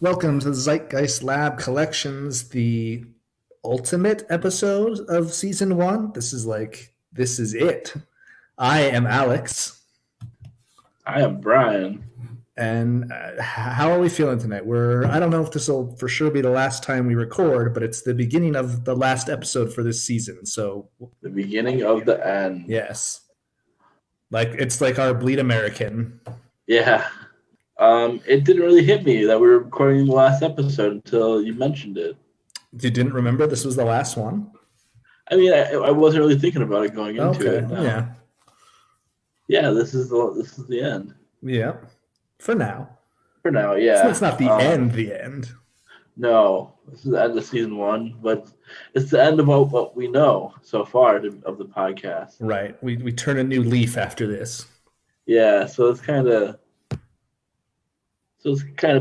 Welcome to the Zeitgeist Lab Collections, the ultimate episode of season one. This is it. I am Alex. I am Brian. And how are we feeling tonight? I don't know if this will for sure be the last time we record, but it's the beginning of the last episode for this season. So, The beginning of the end. yes. It's like our Bleed American. Yeah. It didn't really hit me that we were recording the last episode until you mentioned it. You didn't remember this was the last one? I mean, I wasn't really thinking about it going into it. No. Yeah. Yeah, this is the end. Yeah. For now. For now, yeah. It's not the end, the end. No, this is the end of season one, but it's the end of what we know so far of the podcast. Right. We turn a new leaf after this. Yeah, so it's kind of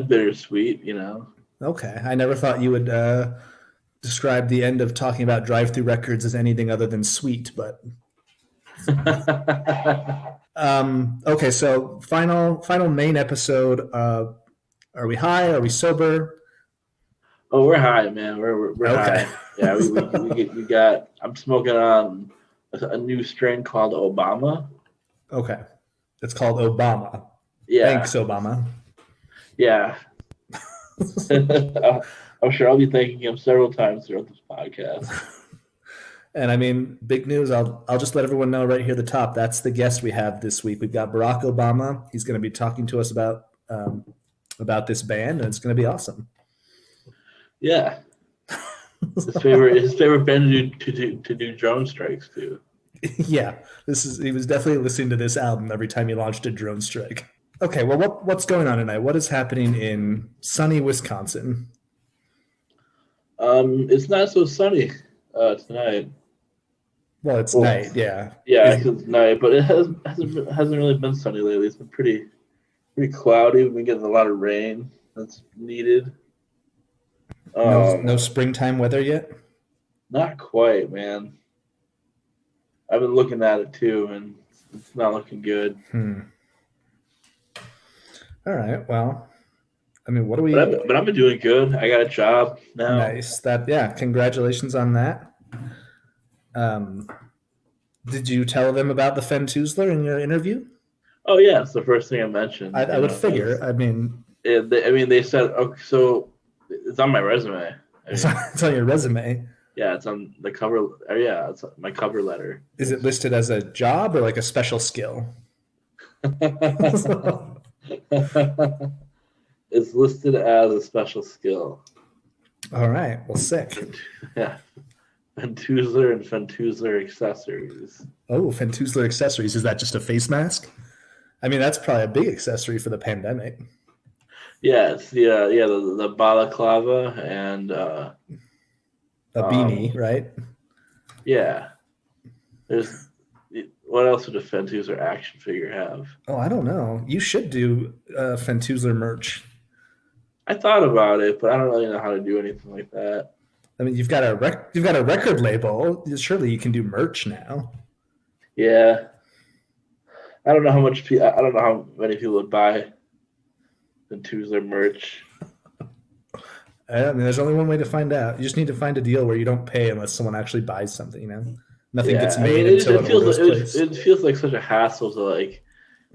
bittersweet, you know. Okay. I never thought you would describe the end of talking about Drive-Thru Records as anything other than sweet, but okay, so final main episode. Are we high? Are we sober? Oh, we're high, man. We're Okay. high. Yeah, we got. I'm smoking on a new strain called Obama. Okay. It's called Obama. Yeah. Thanks, Obama. Yeah. I'm sure I'll be thanking him several times throughout this podcast. And I mean, big news. I'll just let everyone know right here at the top. That's the guest we have this week. We've got Barack Obama. He's going to be talking to us about this band, and it's going to be awesome. Yeah. His favorite band to do drone strikes too. Yeah, he was definitely listening to this album every time he launched a drone strike. Okay, well, what's going on tonight? What is happening in sunny Wisconsin? It's not so sunny tonight. Well, it's night, yeah. Yeah, it's night, but it hasn't really been sunny lately. It's been pretty cloudy. We've been getting a lot of rain that's needed. No springtime weather yet? Not quite, man. I've been looking at it too, and it's not looking good. All right. Well, I mean, what do we? But I've been doing good. I got a job now. Nice. Congratulations on that. Did you tell them about the Fentuzler in your interview? Oh yeah, it's the first thing I mentioned. I would figure. I mean, they said, okay, so it's on my resume. It's on your resume. Yeah, it's on the cover. Yeah, it's my cover letter. Is it listed as a job or like a special skill? It's listed as a special skill. All right. Well, sick. Yeah. Fentuzler and Fentuzler accessories. Oh, Fentuzler accessories. Is that just a face mask? I mean, that's probably a big accessory for the pandemic. Yeah, it's the balaclava and a beanie, right? Yeah. What else would a Fentuzler action figure have? Oh, I don't know. You should do Fentuzler merch. I thought about it, but I don't really know how to do anything like that. I mean, you've got a record label. Surely you can do merch now. Yeah. I don't know how many people would buy Fentuzler merch. I mean, there's only one way to find out. You just need to find a deal where you don't pay unless someone actually buys something. You know, nothing gets made until it orders placed. It feels like such a hassle to like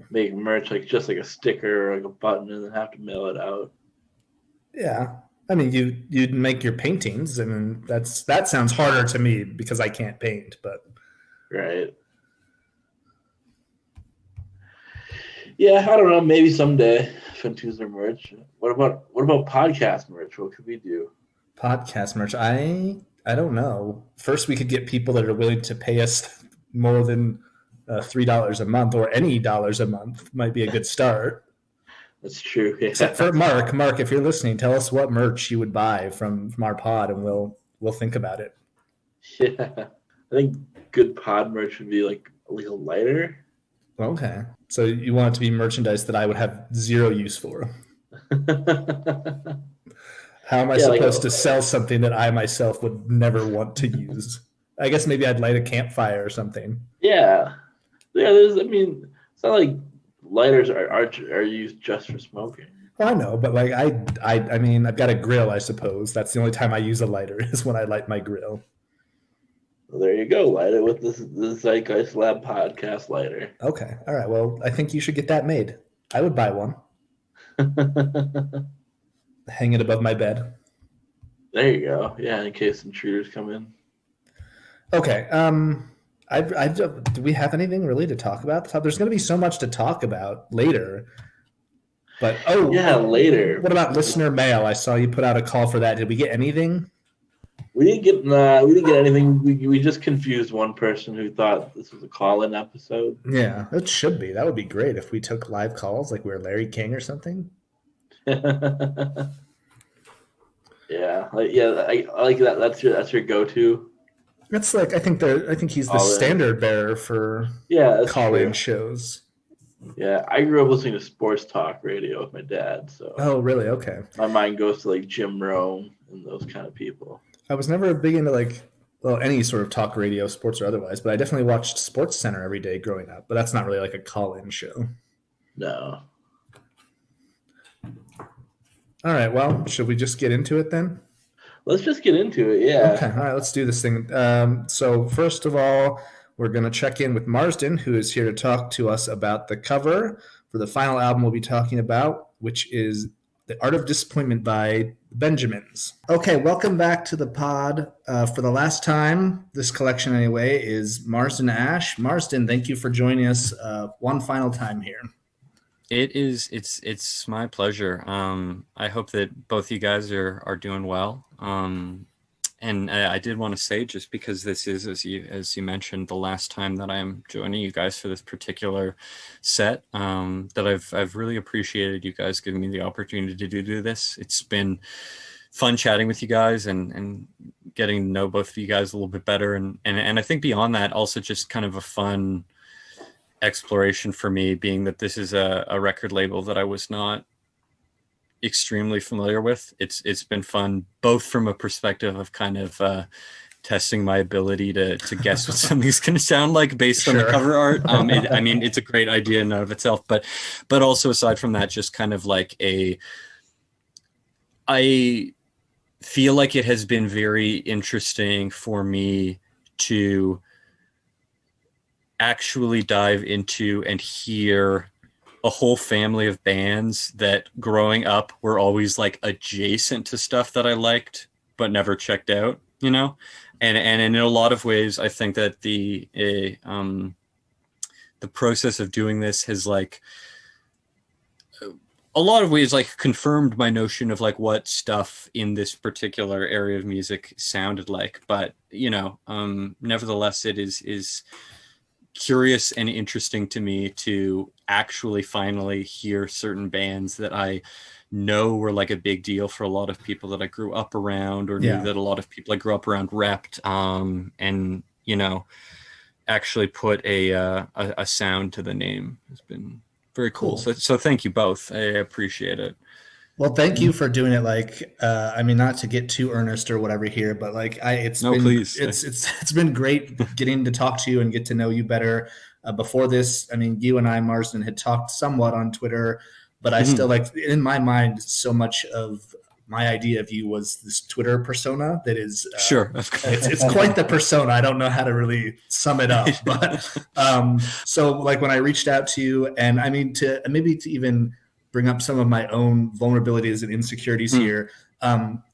make merch, like just like a sticker or like a button, and then have to mail it out. Yeah, I mean, you'd make your paintings, and that sounds harder to me because I can't paint. But right, yeah, I don't know. Maybe someday Fentuzler merch. What about podcast merch? What could we do? Podcast merch. I don't know. First, we could get people that are willing to pay us more than $3 a month, or any dollars a month. Might be a good start. That's true. Yeah. Except for Mark. Mark, if you're listening, tell us what merch you would buy from our pod, and we'll think about it. Yeah, I think good pod merch would be like a lighter. Okay, so you want it to be merchandise that I would have zero use for. How am I supposed to sell something that I myself would never want to use? I guess maybe I'd light a campfire or something. Yeah. It's not like lighters are used just for smoking. Well, I know, but like I mean, I've got a grill. I suppose that's the only time I use a lighter is when I light my grill. Well, there you go. Light it with this Zeitgeist Lab podcast lighter. Okay, all right. Well, I think you should get that made. I would buy one. Hang it above my bed. There you go. Yeah, in case intruders come in. Okay. Do we have anything really to talk about? There's going to be so much to talk about later. But later. What about listener mail? I saw you put out a call for that. Did we get anything? We didn't get anything. We just confused one person who thought this was a call-in episode. Yeah, it should be. That would be great if we took live calls, like we were Larry King or something. Yeah, I like that. That's your go-to. That's like I think he's the standard bearer for call-in shows. Yeah, I grew up listening to sports talk radio with my dad. So. Oh, really? Okay. My mind goes to like Jim Rome and those kind of people. I was never big into any sort of talk radio, sports or otherwise, but I definitely watched Sports Center every day growing up. But that's not really like a call-in show. No. All right. Well, should we just get into it then? Let's just get into it. Yeah. Okay. All right. Let's do this thing. So first of all, we're going to check in with Marsden, who is here to talk to us about the cover for the final album we'll be talking about, which is The Art of Disappointment by Benjamins. Okay, welcome back to the pod. For the last time, this collection anyway, is Marsden Ash. Marsden, thank you for joining us one final time here. It's my pleasure. I hope that both you guys are doing well. And I did want to say, just because this is, as you mentioned, the last time that I'm joining you guys for this particular set, that I've really appreciated you guys giving me the opportunity to do this. It's been fun chatting with you guys and getting to know both of you guys a little bit better. And I think beyond that, also just kind of a fun exploration for me, being that this is a record label that I was not extremely familiar with. It's been fun, both from a perspective of kind of testing my ability to guess what something's going to sound like based on the cover art. I mean, it's a great idea in and of itself, but also aside from that, just kind of like I feel like it has been very interesting for me to actually dive into and hear a whole family of bands that growing up were always like adjacent to stuff that I liked but never checked out, you know? And in a lot of ways, I think that the process of doing this has like a lot of ways like confirmed my notion of like what stuff in this particular area of music sounded like. But, you know, nevertheless, it is curious and interesting to me to actually finally hear certain bands that I know were like a big deal for a lot of people that I grew up around, or knew that a lot of people I grew up around repped, and, you know, actually put a sound to the name. It's been very cool. So thank you both. I appreciate it. Well, thank you for doing it. Like, I mean, not to get too earnest or whatever here, but like, it's been great getting to talk to you and get to know you better. Before this, I mean, you and I, Marsden, had talked somewhat on Twitter, but I still like, in my mind, so much of my idea of you was this Twitter persona that is it's quite the persona. I don't know how to really sum it up, but so like when I reached out to you, and I mean to even bring up some of my own vulnerabilities and insecurities here,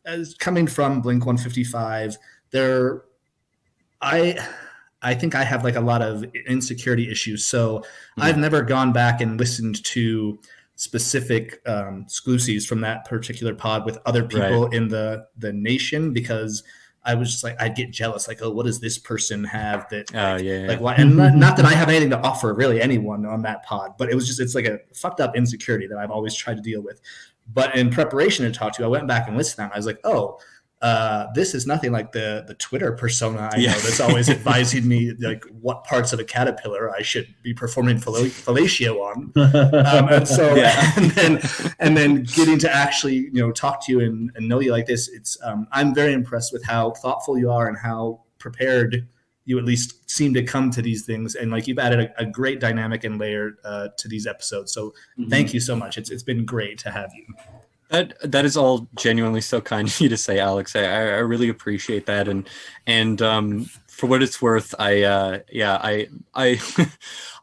as coming from Blink 155, I think I have like a lot of insecurity issues. So I've never gone back and listened to specific exclusives from that particular pod with other people in the nation, because I was just like, I'd get jealous, like, oh, what does this person have that like why? And not that I have anything to offer really anyone on that pod, but it's like a fucked up insecurity that I've always tried to deal with. But in preparation to talk to you, I went back and listened to that. I was like, oh, this is nothing like the Twitter persona I know that's always advising me like what parts of a caterpillar I should be performing fellatio on. And so, and then getting to actually, talk to you and know you like this, it's I'm very impressed with how thoughtful you are and how prepared you at least seem to come to these things, and like you've added a great dynamic and layer to these episodes. So thank you so much. It's been great to have you. That is all genuinely so kind of you to say, Alex. I really appreciate that, and for what it's worth, I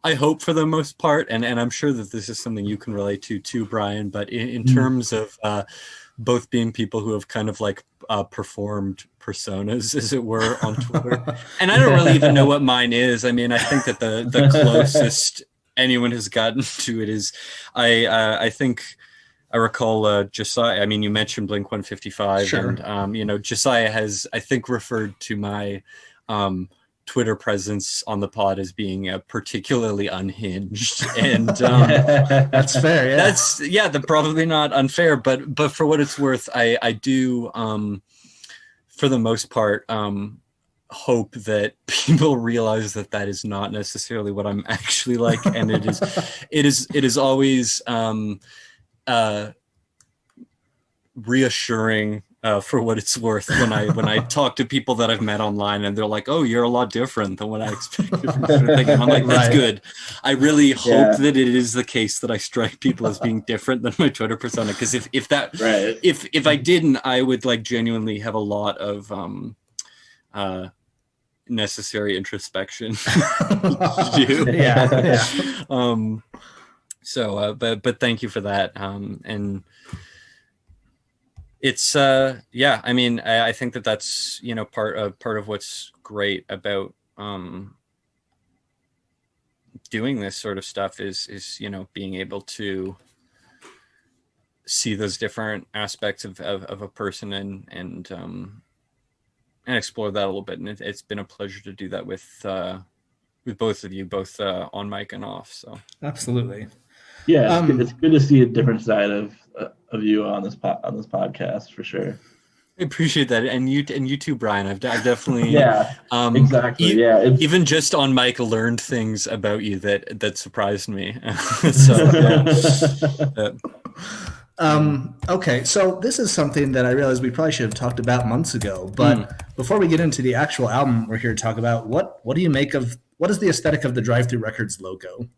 I hope for the most part, and I'm sure that this is something you can relate to too, Brian. But in terms of both being people who have kind of like performed personas, as it were, on Twitter, and I don't really even know what mine is. I mean, I think that the closest anyone has gotten to it is I think. I recall Josiah. I mean, you mentioned Blink 155, sure. And Josiah has, I think, referred to my Twitter presence on the pod as being particularly unhinged, and that's fair. Yeah, that's probably not unfair, but for what it's worth, I do, for the most part, hope that people realize that is not necessarily what I'm actually like, and it is always. Reassuring for what it's worth when I talk to people that I've met online and they're like, oh, you're a lot different than what I expected from thing. And I'm like, that's good. I really hope that it is the case that I strike people as being different than my Twitter persona, because if I didn't, I would like genuinely have a lot of necessary introspection to do. Yeah. So, but thank you for that. And it's, yeah, I mean, I think that's, part of what's great about, doing this sort of stuff is, being able to see those different aspects of a person and explore that a little bit. And it's been a pleasure to do that with both of you, both on mic and off. So absolutely. Yeah, it's good to see a different side of you on this podcast for sure. I appreciate that, and you too, Brian. I've definitely exactly. Even just on mic, learned things about you that surprised me. So okay, so this is something that I realized we probably should have talked about months ago. But before we get into the actual album, we're here to talk about what do you make of what is the aesthetic of the Drive-Thru Records logo?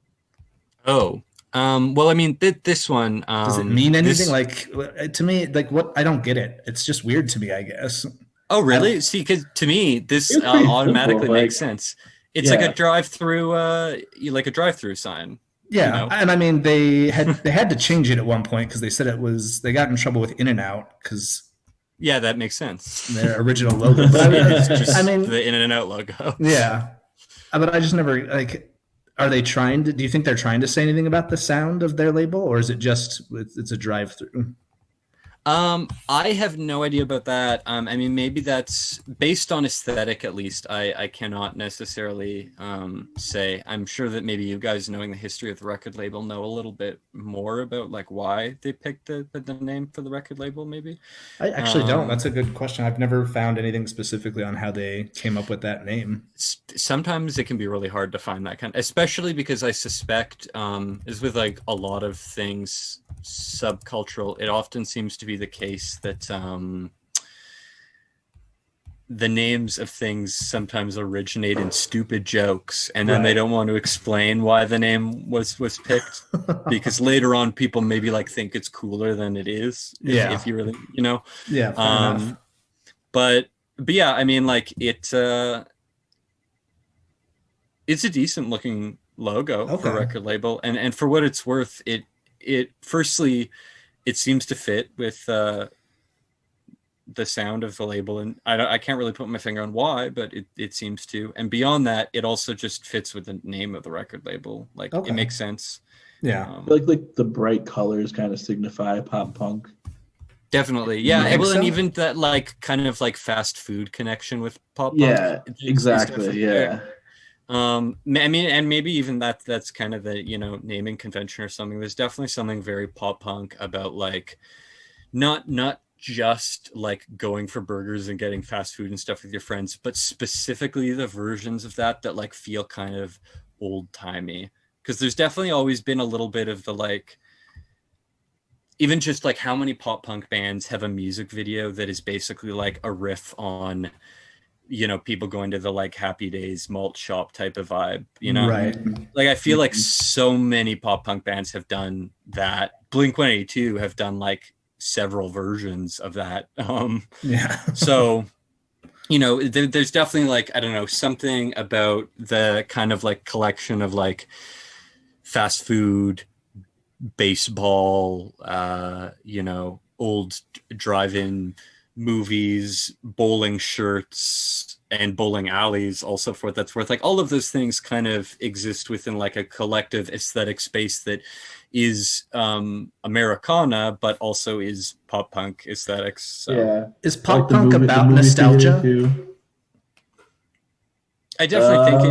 Oh. Well, I mean, this one does it mean anything? Like to me, like what? I don't get it. It's just weird to me, I guess. Oh, really? See, because to me, this automatically makes sense. It's like a drive-through, like a drive-through sign. Yeah, and I mean, they had to change it at one point because they said they got in trouble with In-N-Out because. Yeah, that makes sense. Their original logo. But I mean, the In-N-Out logo. Yeah, but I just never like. Are they trying to? Do you think they're trying to say anything about the sound of their label, or is it just it's a drive-through? I have no idea about that. I mean, maybe that's based on aesthetic, at least. I cannot necessarily say. I'm sure that maybe you guys, knowing the history of the record label, know a little bit more about like why they picked the name for the record label. Maybe I actually don't. That's a good question. I've never found anything specifically on how they came up with that name. Sometimes it can be really hard to find that kind, especially because I suspect, is with like a lot of things subcultural, it often seems to be the case that the names of things sometimes originate in stupid jokes, and then they don't want to explain why the name was picked because later on people maybe like think it's cooler than it is. If you really, Yeah. Fair enough. But yeah, I mean, like it's a decent looking logo for a record label, and for what it's worth, it firstly, it seems to fit with the sound of the label, and I can't really put my finger on why, but it seems to. And beyond that, it also just fits with the name of the record label. Like it makes sense. Yeah, like the bright colors kind of signify pop punk. Definitely, yeah. And even that like kind of like fast food connection with pop punk. Yeah, exactly. Yeah. There. I mean, and maybe even that's kind of the naming convention or something. There's definitely something very pop punk about like not just like going for burgers and getting fast food and stuff with your friends, but specifically the versions of that like feel kind of old timey. Because there's definitely always been a little bit of the like, even just like how many pop punk bands have a music video that is basically like a riff on people going to the like Happy Days malt shop type of vibe, you know? Right. Like I feel like so many pop punk bands have done that. Blink-182 have done like several versions of that. Yeah. So, there's definitely like, I don't know, something about the kind of like collection of like fast food, baseball, old drive-in movies, bowling shirts, and bowling alleys, also for what that's worth. Like all of those things kind of exist within like a collective aesthetic space that is Americana, but also is pop punk aesthetics. So. Yeah. Is pop punk about nostalgia? I definitely think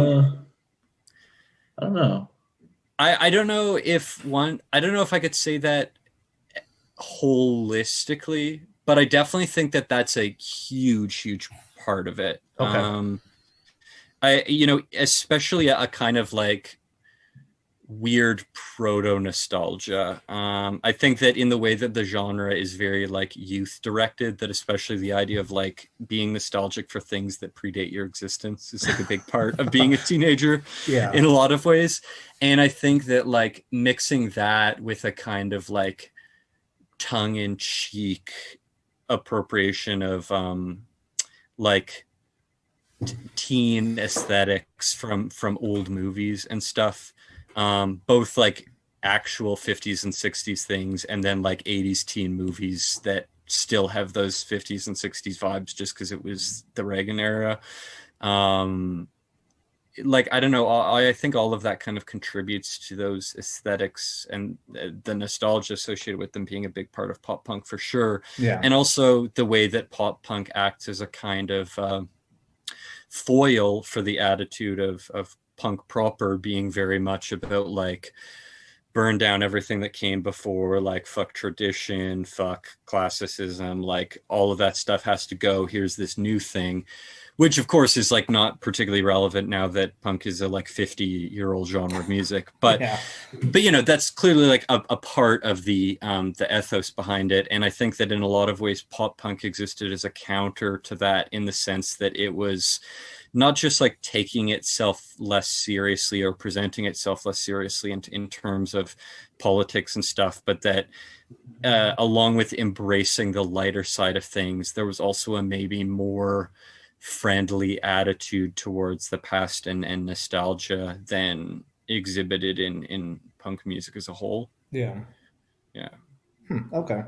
I don't know. I don't know if I could say that holistically, but I definitely think that that's a huge part of it. Okay. Especially a kind of like weird proto nostalgia. I think that in the way that the genre is very like youth directed, that especially the idea of like being nostalgic for things that predate your existence is like a big part of being a teenager in a lot of ways. And I think that like mixing that with a kind of like tongue-in-cheek appropriation of like teen aesthetics from old movies and stuff, both like actual 50s and 60s things and then like 80s teen movies that still have those 50s and 60s vibes just because it was the Reagan era. Like I don't know, I think all of that kind of contributes to those aesthetics and the nostalgia associated with them being a big part of pop punk for sure. Yeah. And also the way that pop punk acts as a kind of foil for the attitude of punk proper being very much about like burn down everything that came before, like fuck tradition, fuck classicism, like all of that stuff has to go. Here's this new thing, which of course is like not particularly relevant now that punk is a like 50-year-old genre of music, but that's clearly like a part of the ethos behind it. And I think that in a lot of ways pop punk existed as a counter to that, in the sense that it was not just like taking itself less seriously or presenting itself less seriously in terms of politics and stuff, but that along with embracing the lighter side of things, there was also a maybe more friendly attitude towards the past and nostalgia than exhibited in punk music as a whole. Yeah. Okay.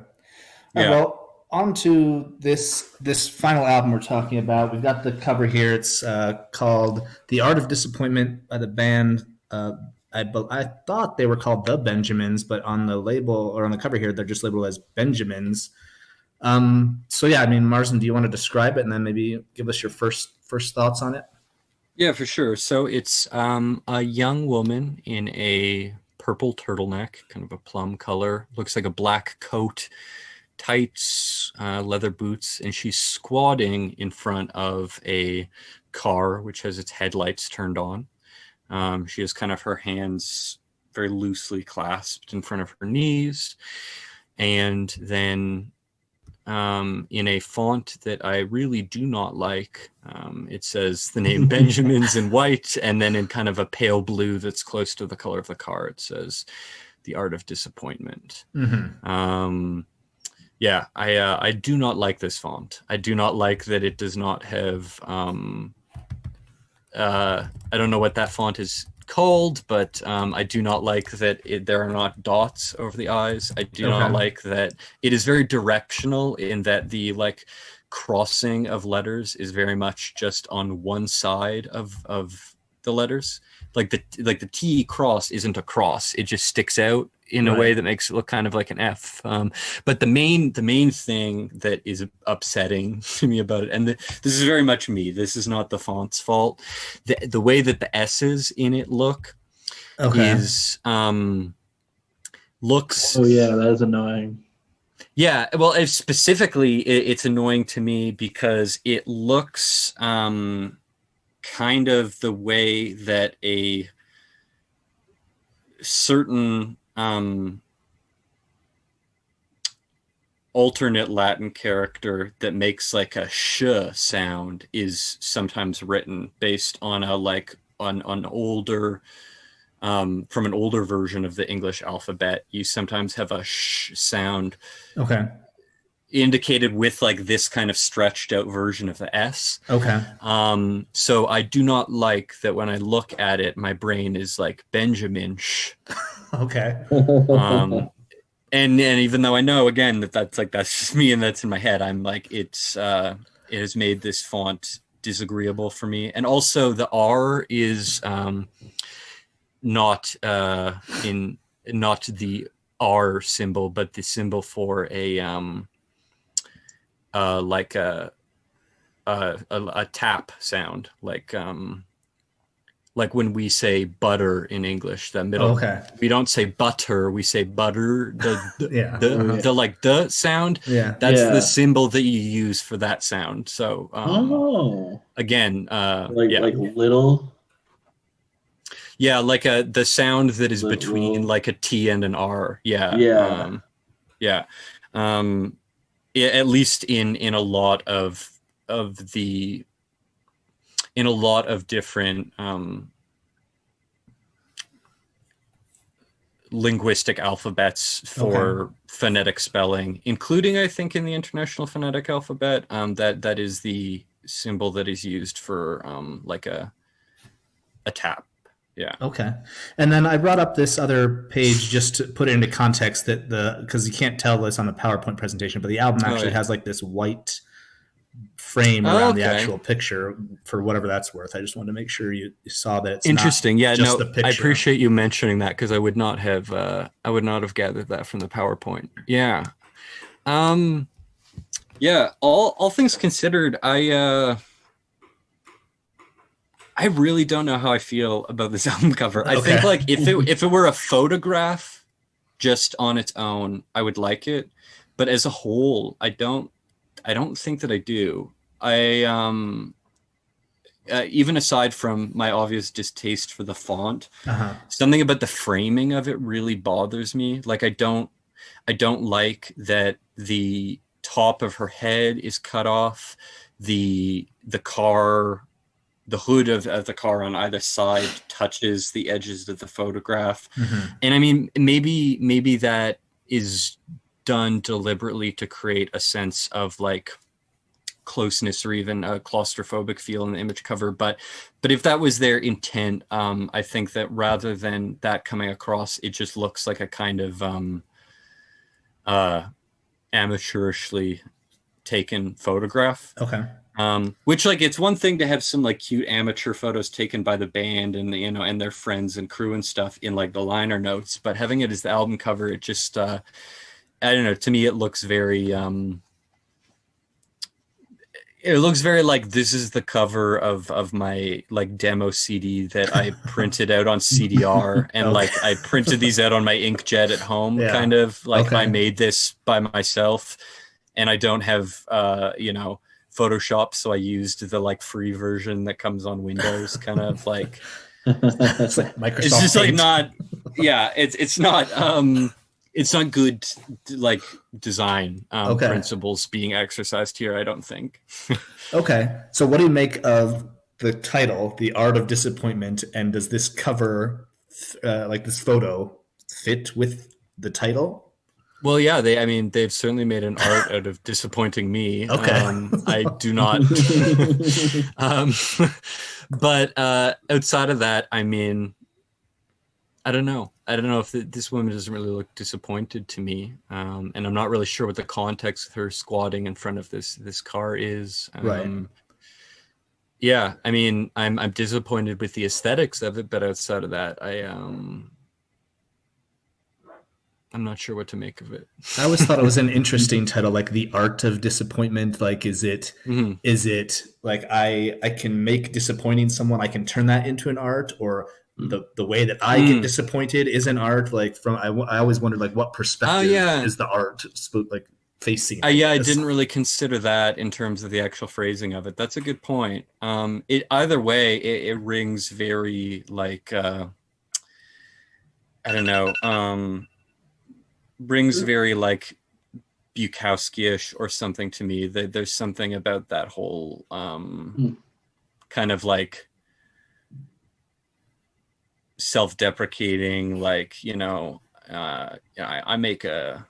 Yeah. Well, on to this final album we're talking about. We've got the cover here. It's called "The Art of Disappointment" by the band. I thought they were called the Benjamins, but on the label or on the cover here, they're just labeled as Benjamins. So yeah, I mean, Marsden, do you want to describe it and then maybe give us your first thoughts on it? Yeah, for sure. So it's a young woman in a purple turtleneck, kind of a plum color, looks like a black coat, tights, leather boots, and she's squatting in front of a car which has its headlights turned on. She has kind of her hands very loosely clasped in front of her knees, and then in a font that I really do not like, it says the name Benjamins in white, and then in kind of a pale blue that's close to the color of the car, it says "The Art of Disappointment." Mm-hmm. Yeah, I do not like this font. I do not like that it does not have I don't know what that font is called, but I do not like that there are not dots over the eyes. I do not like that it is very directional, in that the like crossing of letters is very much just on one side of the letters. Like the T cross isn't a cross; it just sticks out in a way that makes it look kind of like an F. But the main thing that is upsetting to me about it, and this is very much me, this is not the font's fault. The way that the S's in it look is looks. Oh yeah, that is annoying. Yeah, well, specifically, it's annoying to me because it looks kind of the way that a certain alternate Latin character that makes like a sh sound is sometimes written based on a like on older from an older version of the English alphabet. You sometimes have a sh sound Okay. indicated with like this kind of stretched out version of the S. Okay. So I do not like that when I look at it, my brain is like Benjamin sh. Okay. And even though I know again that's just me and that's in my head, I'm like it has made this font disagreeable for me. And also the R is not the R symbol, but the symbol for a like a tap sound, like when we say butter in English, the middle. Okay. We don't say butter, we say butter. Yeah. The like the sound. Yeah. That's the symbol that you use for that sound. So again, like little. Yeah, like the sound that is Little. between like a T and an R. Yeah. Yeah. At least in a lot of different linguistic alphabets for phonetic spelling, including I think in the International Phonetic Alphabet, that is the symbol that is used for like a tap. Yeah. Okay. And then I brought up this other page just to put it into context that because you can't tell this on the PowerPoint presentation, but the album actually has like this white frame around the actual picture for whatever that's worth. I just wanted to make sure you saw that it's interesting. Not yeah, just no, the picture. I appreciate you mentioning that because I would not have gathered that from the PowerPoint. Yeah. Yeah, all things considered, I really don't know how I feel about this album cover. I think like if it were a photograph just on its own, I would like it. But as a whole, I don't think that I do. Even aside from my obvious distaste for the font, something about the framing of it really bothers me. Like I don't like that the top of her head is cut off. The hood of the car on either side touches the edges of the photograph. And I mean, maybe that is done deliberately to create a sense of like closeness or even a claustrophobic feel in the image cover. But if that was their intent, I think that rather than that coming across, it just looks like a kind of amateurishly taken photograph. Okay. Which like it's one thing to have some like cute amateur photos taken by the band and and their friends and crew and stuff in like the liner notes, but having it as the album cover, it just I don't know, to me it looks very like this is the cover of my like demo CD that I printed out on CDR and like I printed these out on my inkjet at home, kind of like I made this by myself and I don't have Photoshop, so I used the like free version that comes on Windows, kind of like it's like Microsoft. It's just Paint. like not, yeah. It's not good like design principles being exercised here. I don't think. Okay, so what do you make of the title, "The Art of Disappointment," and does this cover, like this photo, fit with the title? Well, yeah, they've certainly made an art out of disappointing me. Okay. I do not. But outside of that, I mean, I don't know. I don't know if this woman doesn't really look disappointed to me. And I'm not really sure what the context of her squatting in front of this car is. Right. Yeah, I mean, I'm disappointed with the aesthetics of it, but outside of that, I'm not sure what to make of it. I always thought it was an interesting title, like "The Art of Disappointment." Like, is it like I can make disappointing someone, I can turn that into an art, or the way that I get disappointed is an art? Like I always wondered like what perspective is the art like facing? I didn't really consider that in terms of the actual phrasing of it. That's a good point. Either way, it rings very like I don't know. Rings very like Bukowski-ish or something to me. There's something about that whole kind of like self-deprecating, like, I make an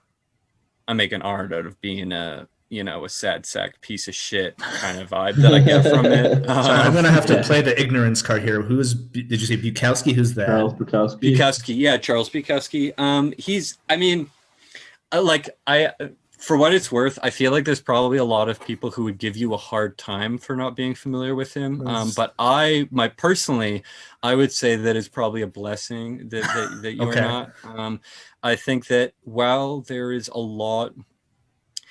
art out of being a sad sack piece of shit kind of vibe that I get from it. So I'm gonna have to play the ignorance card here. Did you say Bukowski? Who's that? Charles Bukowski. Bukowski, yeah, Charles Bukowski. For what it's worth, I feel like there's probably a lot of people who would give you a hard time for not being familiar with him. But I would say that it's probably a blessing that you're not. I think that while there is a lot,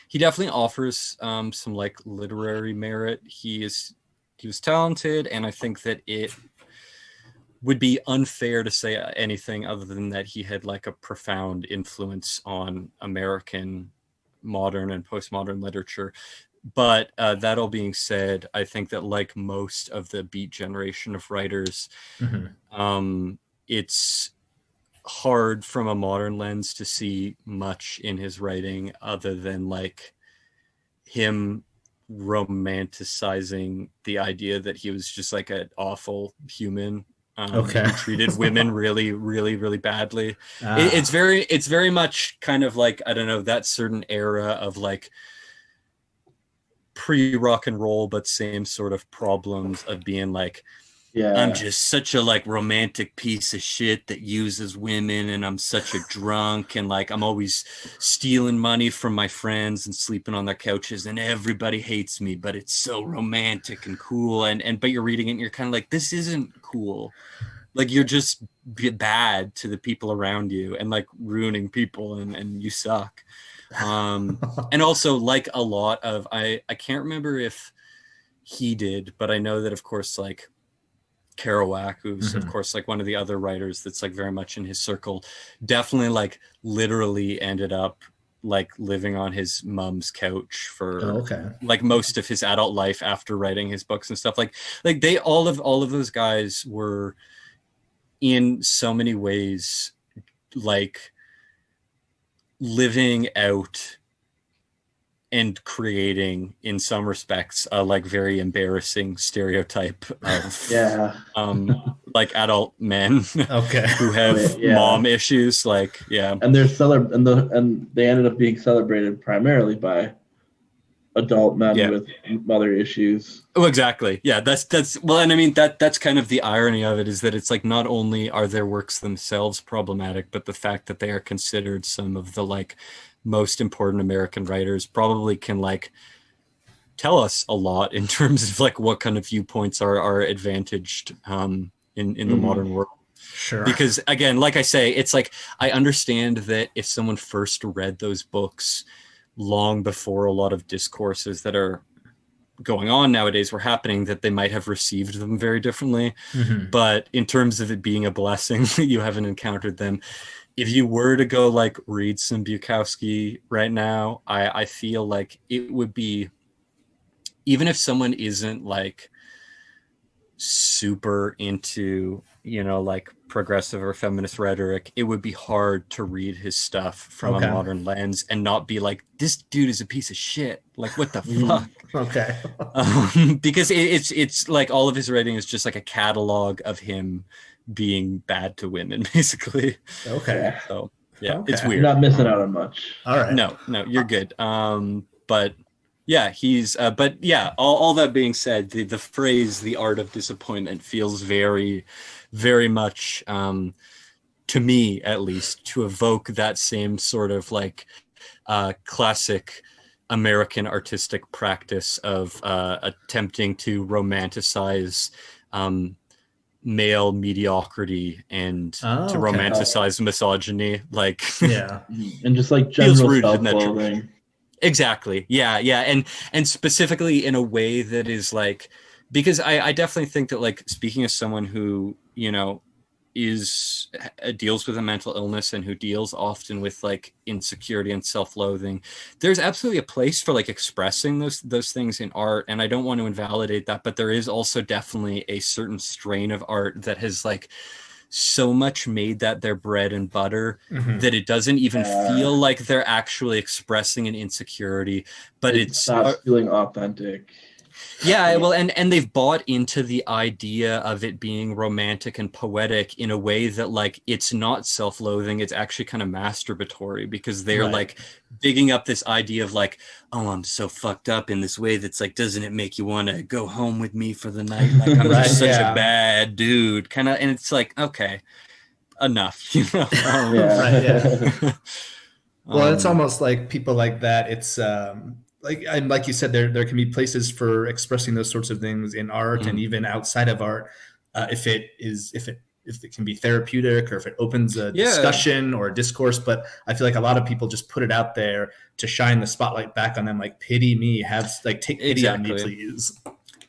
he definitely offers some like literary merit. He was talented, and I think that it would be unfair to say anything other than that he had like a profound influence on American modern and postmodern literature. But that all being said, I think that like most of the Beat generation of writers, it's hard from a modern lens to see much in his writing other than like him romanticizing the idea that he was just like an awful human who treated women really, really, really badly. It's very much kind of like, I don't know, that certain era of like pre-rock and roll, but same sort of problems of being like, I'm just such a like romantic piece of shit that uses women, and I'm such a drunk, and like I'm always stealing money from my friends and sleeping on their couches, and everybody hates me, but it's so romantic and cool. But you're reading it and you're kind of like, this isn't cool. Like you're just bad to the people around you and like ruining people, and you suck. And also like a lot of, I can't remember if he did, but I know that of course like Kerouac, who's of course like one of the other writers that's like very much in his circle, definitely like literally ended up like living on his mom's couch for like most of his adult life after writing his books and stuff. Like they all of those guys were in so many ways like living out and creating in some respects a like very embarrassing stereotype of like adult men who have mom issues, like and they ended up being celebrated primarily by adult men with mother issues. Oh, exactly. Yeah, that's well, and I mean that's kind of the irony of it, is that it's like not only are their works themselves problematic, but the fact that they are considered some of the like most important American writers probably can like tell us a lot in terms of like what kind of viewpoints are advantaged in the modern world. Sure. Because again, like I say, it's like I understand that if someone first read those books long before a lot of discourses that are going on nowadays were happening, that they might have received them very differently. But in terms of it being a blessing that you haven't encountered them, if you were to go like read some Bukowski right now, I feel like it would be, even if someone isn't like super into, like progressive or feminist rhetoric, it would be hard to read his stuff from a modern lens and not be like, this dude is a piece of shit. Like, what the fuck? Because it's like all of his writing is just like a catalog of him being bad to women, basically. So it's weird. You're not missing out on much. All right. No, you're good. But yeah, he's but yeah, all that being said, the phrase "the art of disappointment" feels very, very much to me at least to evoke that same sort of like classic American artistic practice of attempting to romanticize male mediocrity and to romanticize misogyny, like and just like general self-loathing. Exactly. Yeah. And specifically in a way that is like, because I definitely think that like, speaking as someone who, deals with a mental illness and who deals often with like insecurity and self-loathing, there's absolutely a place for like expressing those things in art. And I don't want to invalidate that, but there is also definitely a certain strain of art that has like so much made that their bread and butter Mhm. that it doesn't even feel like they're actually expressing an insecurity, but it's not feeling authentic. yeah, well, and they've bought into the idea of it being romantic and poetic in a way that like it's not self-loathing, it's actually kind of masturbatory, because they're Right. like digging up this idea of like, oh, I'm so fucked up in this way that's like, doesn't it make you want to go home with me for the night? Like I'm Right, just such yeah. a bad dude, kind of, and it's like, okay, enough, you know. Right, yeah. Well, it's Um, almost like people like that. It's like you said, there can be places for expressing those sorts of things in art and Mhm. even outside of art, if it can be therapeutic or if it opens a Yeah. discussion or a discourse. But I feel like a lot of people just put it out there to shine the spotlight back on them, like pity me, take pity on me, Exactly. please.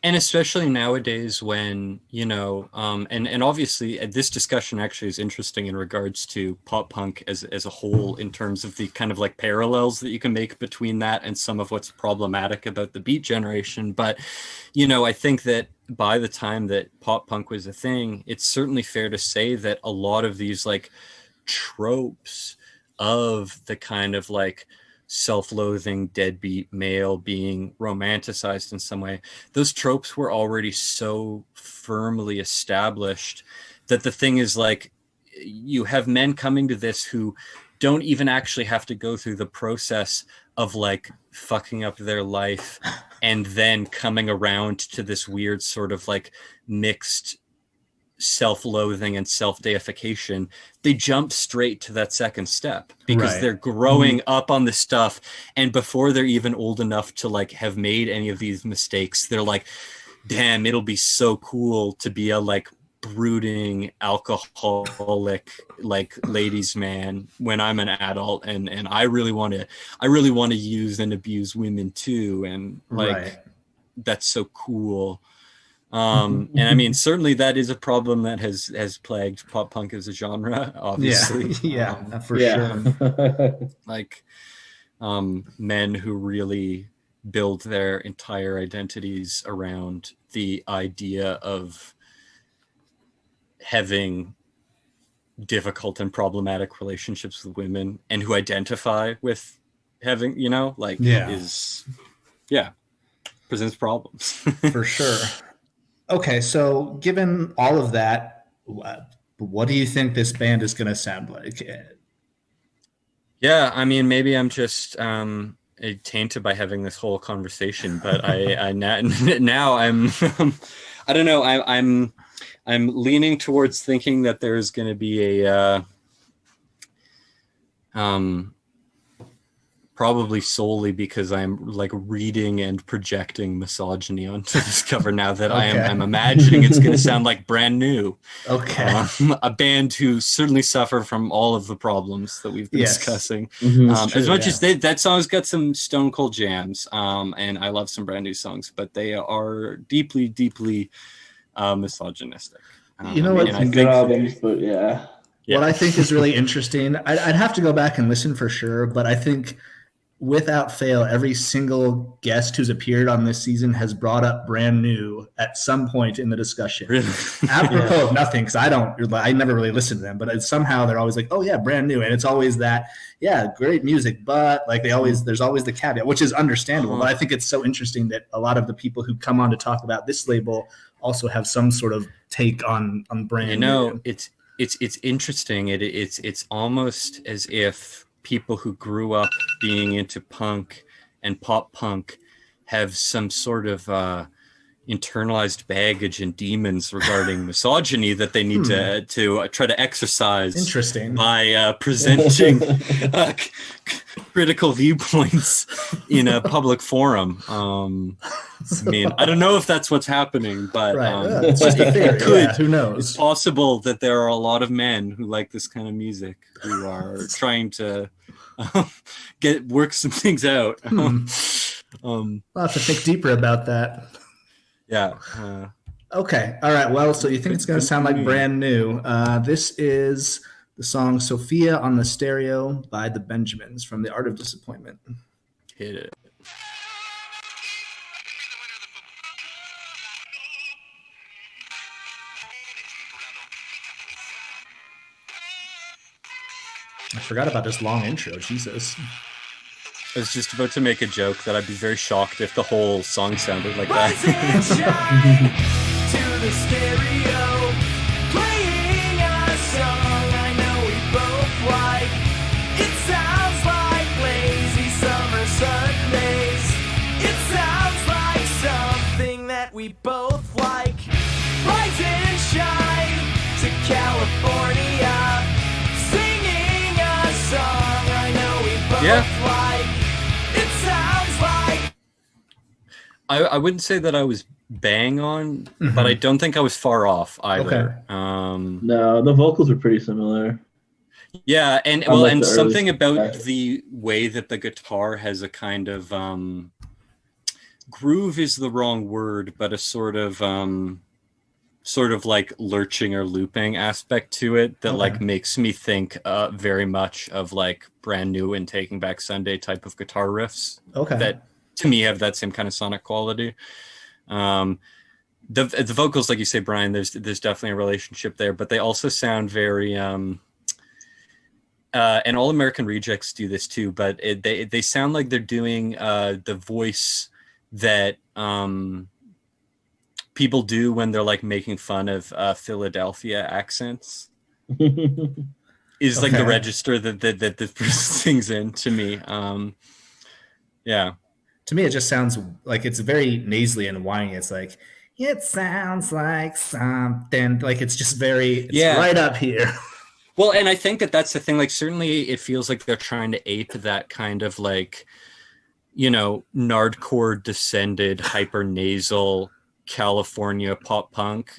And especially nowadays when, you know, and obviously this discussion actually is interesting in regards to pop punk as a whole, in terms of the kind of like parallels that you can make between that and some of what's problematic about the Beat Generation. But, you know, I think that by the time that pop punk was a thing, it's certainly fair to say that a lot of these like tropes of the kind of like self-loathing deadbeat male being romanticized in some way, those tropes were already so firmly established that the thing is like, you have men coming to this who don't even actually have to go through the process of like fucking up their life and then coming around to this weird sort of like mixed self-loathing and self-deification. They jump straight to that second step because Right. they're growing up on this stuff, and before they're even old enough to like have made any of these mistakes, they're like, damn, it'll be so cool to be a like brooding alcoholic like ladies man when I'm an adult, and I really want to use and abuse women too, and like Right. that's so cool. And I mean, certainly that is a problem that has plagued pop punk as a genre, obviously. Yeah, for Yeah. sure. Like men who really build their entire identities around the idea of having difficult and problematic relationships with women, and who identify with having, you know, like presents problems. For sure. Okay, so given all of that, what do you think this band is going to sound like? Yeah, I mean, maybe I'm just tainted by having this whole conversation, but I now I'm I don't know, I'm leaning towards thinking that there's going to be a probably solely because I'm like reading and projecting misogyny onto this cover now that Okay. I'm imagining it's going to sound like Brand New. Okay. A band who certainly suffer from all of the problems that we've been Yes. discussing. Mhm. As much as that song's got some stone cold jams, and I love some Brand New songs, but they are deeply, deeply misogynistic. You know what? And I Some good think albums, but yeah. What I think is really interesting, I'd have to go back and listen for sure, but I think without fail, every single guest who's appeared on this season has brought up Brand New at some point in the discussion. really, Apropos of nothing, because I never really listened to them, but somehow they're always like, oh yeah, Brand New, and it's always that, yeah, great music, but like there's always the caveat, which is understandable. But I think it's so interesting that a lot of the people who come on to talk about this label also have some sort of take on Brand you know, New. it's interesting. It's almost as if people who grew up being into punk and pop punk have some sort of internalized baggage and demons regarding misogyny that they need to try to exercise. Interesting. By presenting critical viewpoints in a public forum. I mean, I don't know if that's what's happening, but Right. It's just a theory. it could. Yeah, who knows? It's possible that there are a lot of men who like this kind of music who are trying to work some things out. I'll have to think deeper about that. Yeah. Okay. All right. Well, so you think it's going to sound like Brand New. This is the song Sophia on the Stereo by the Benjamins from The Art of Disappointment. Hit it. I forgot about this long intro. Jesus. I was just about to make a joke that I'd be very shocked if the whole song sounded like that. To the stereo, playing a song I know we both like. It sounds like lazy summer Sundays. It sounds like something that we both like. Rise and shine to California, singing a song I know we both like. It sounds like. I wouldn't say that I was bang on, but I don't think I was far off either. Okay. No, the vocals are pretty similar. Yeah, and Unlike well, and the early something about stuff. the way that the guitar has a kind of groove is the wrong word, but a sort of like lurching or looping aspect to it that like makes me think very much of like Brand New and Taking Back Sunday type of guitar riffs. Okay. That to me have that same kind of sonic quality. The vocals, like you say, Brian, there's definitely a relationship there, but they also sound very and All American Rejects do this too, but they sound like they're doing the voice that people do when they're like making fun of Philadelphia accents. Is like the register that this sings in to me. Yeah. To me, it just sounds like it's very nasally and whiny. It's like, it sounds like something. Like it's just very, right up here. Well, and I think that that's the thing. Like, certainly it feels like they're trying to ape that kind of like, you know, nardcore descended, hyper nasal California pop punk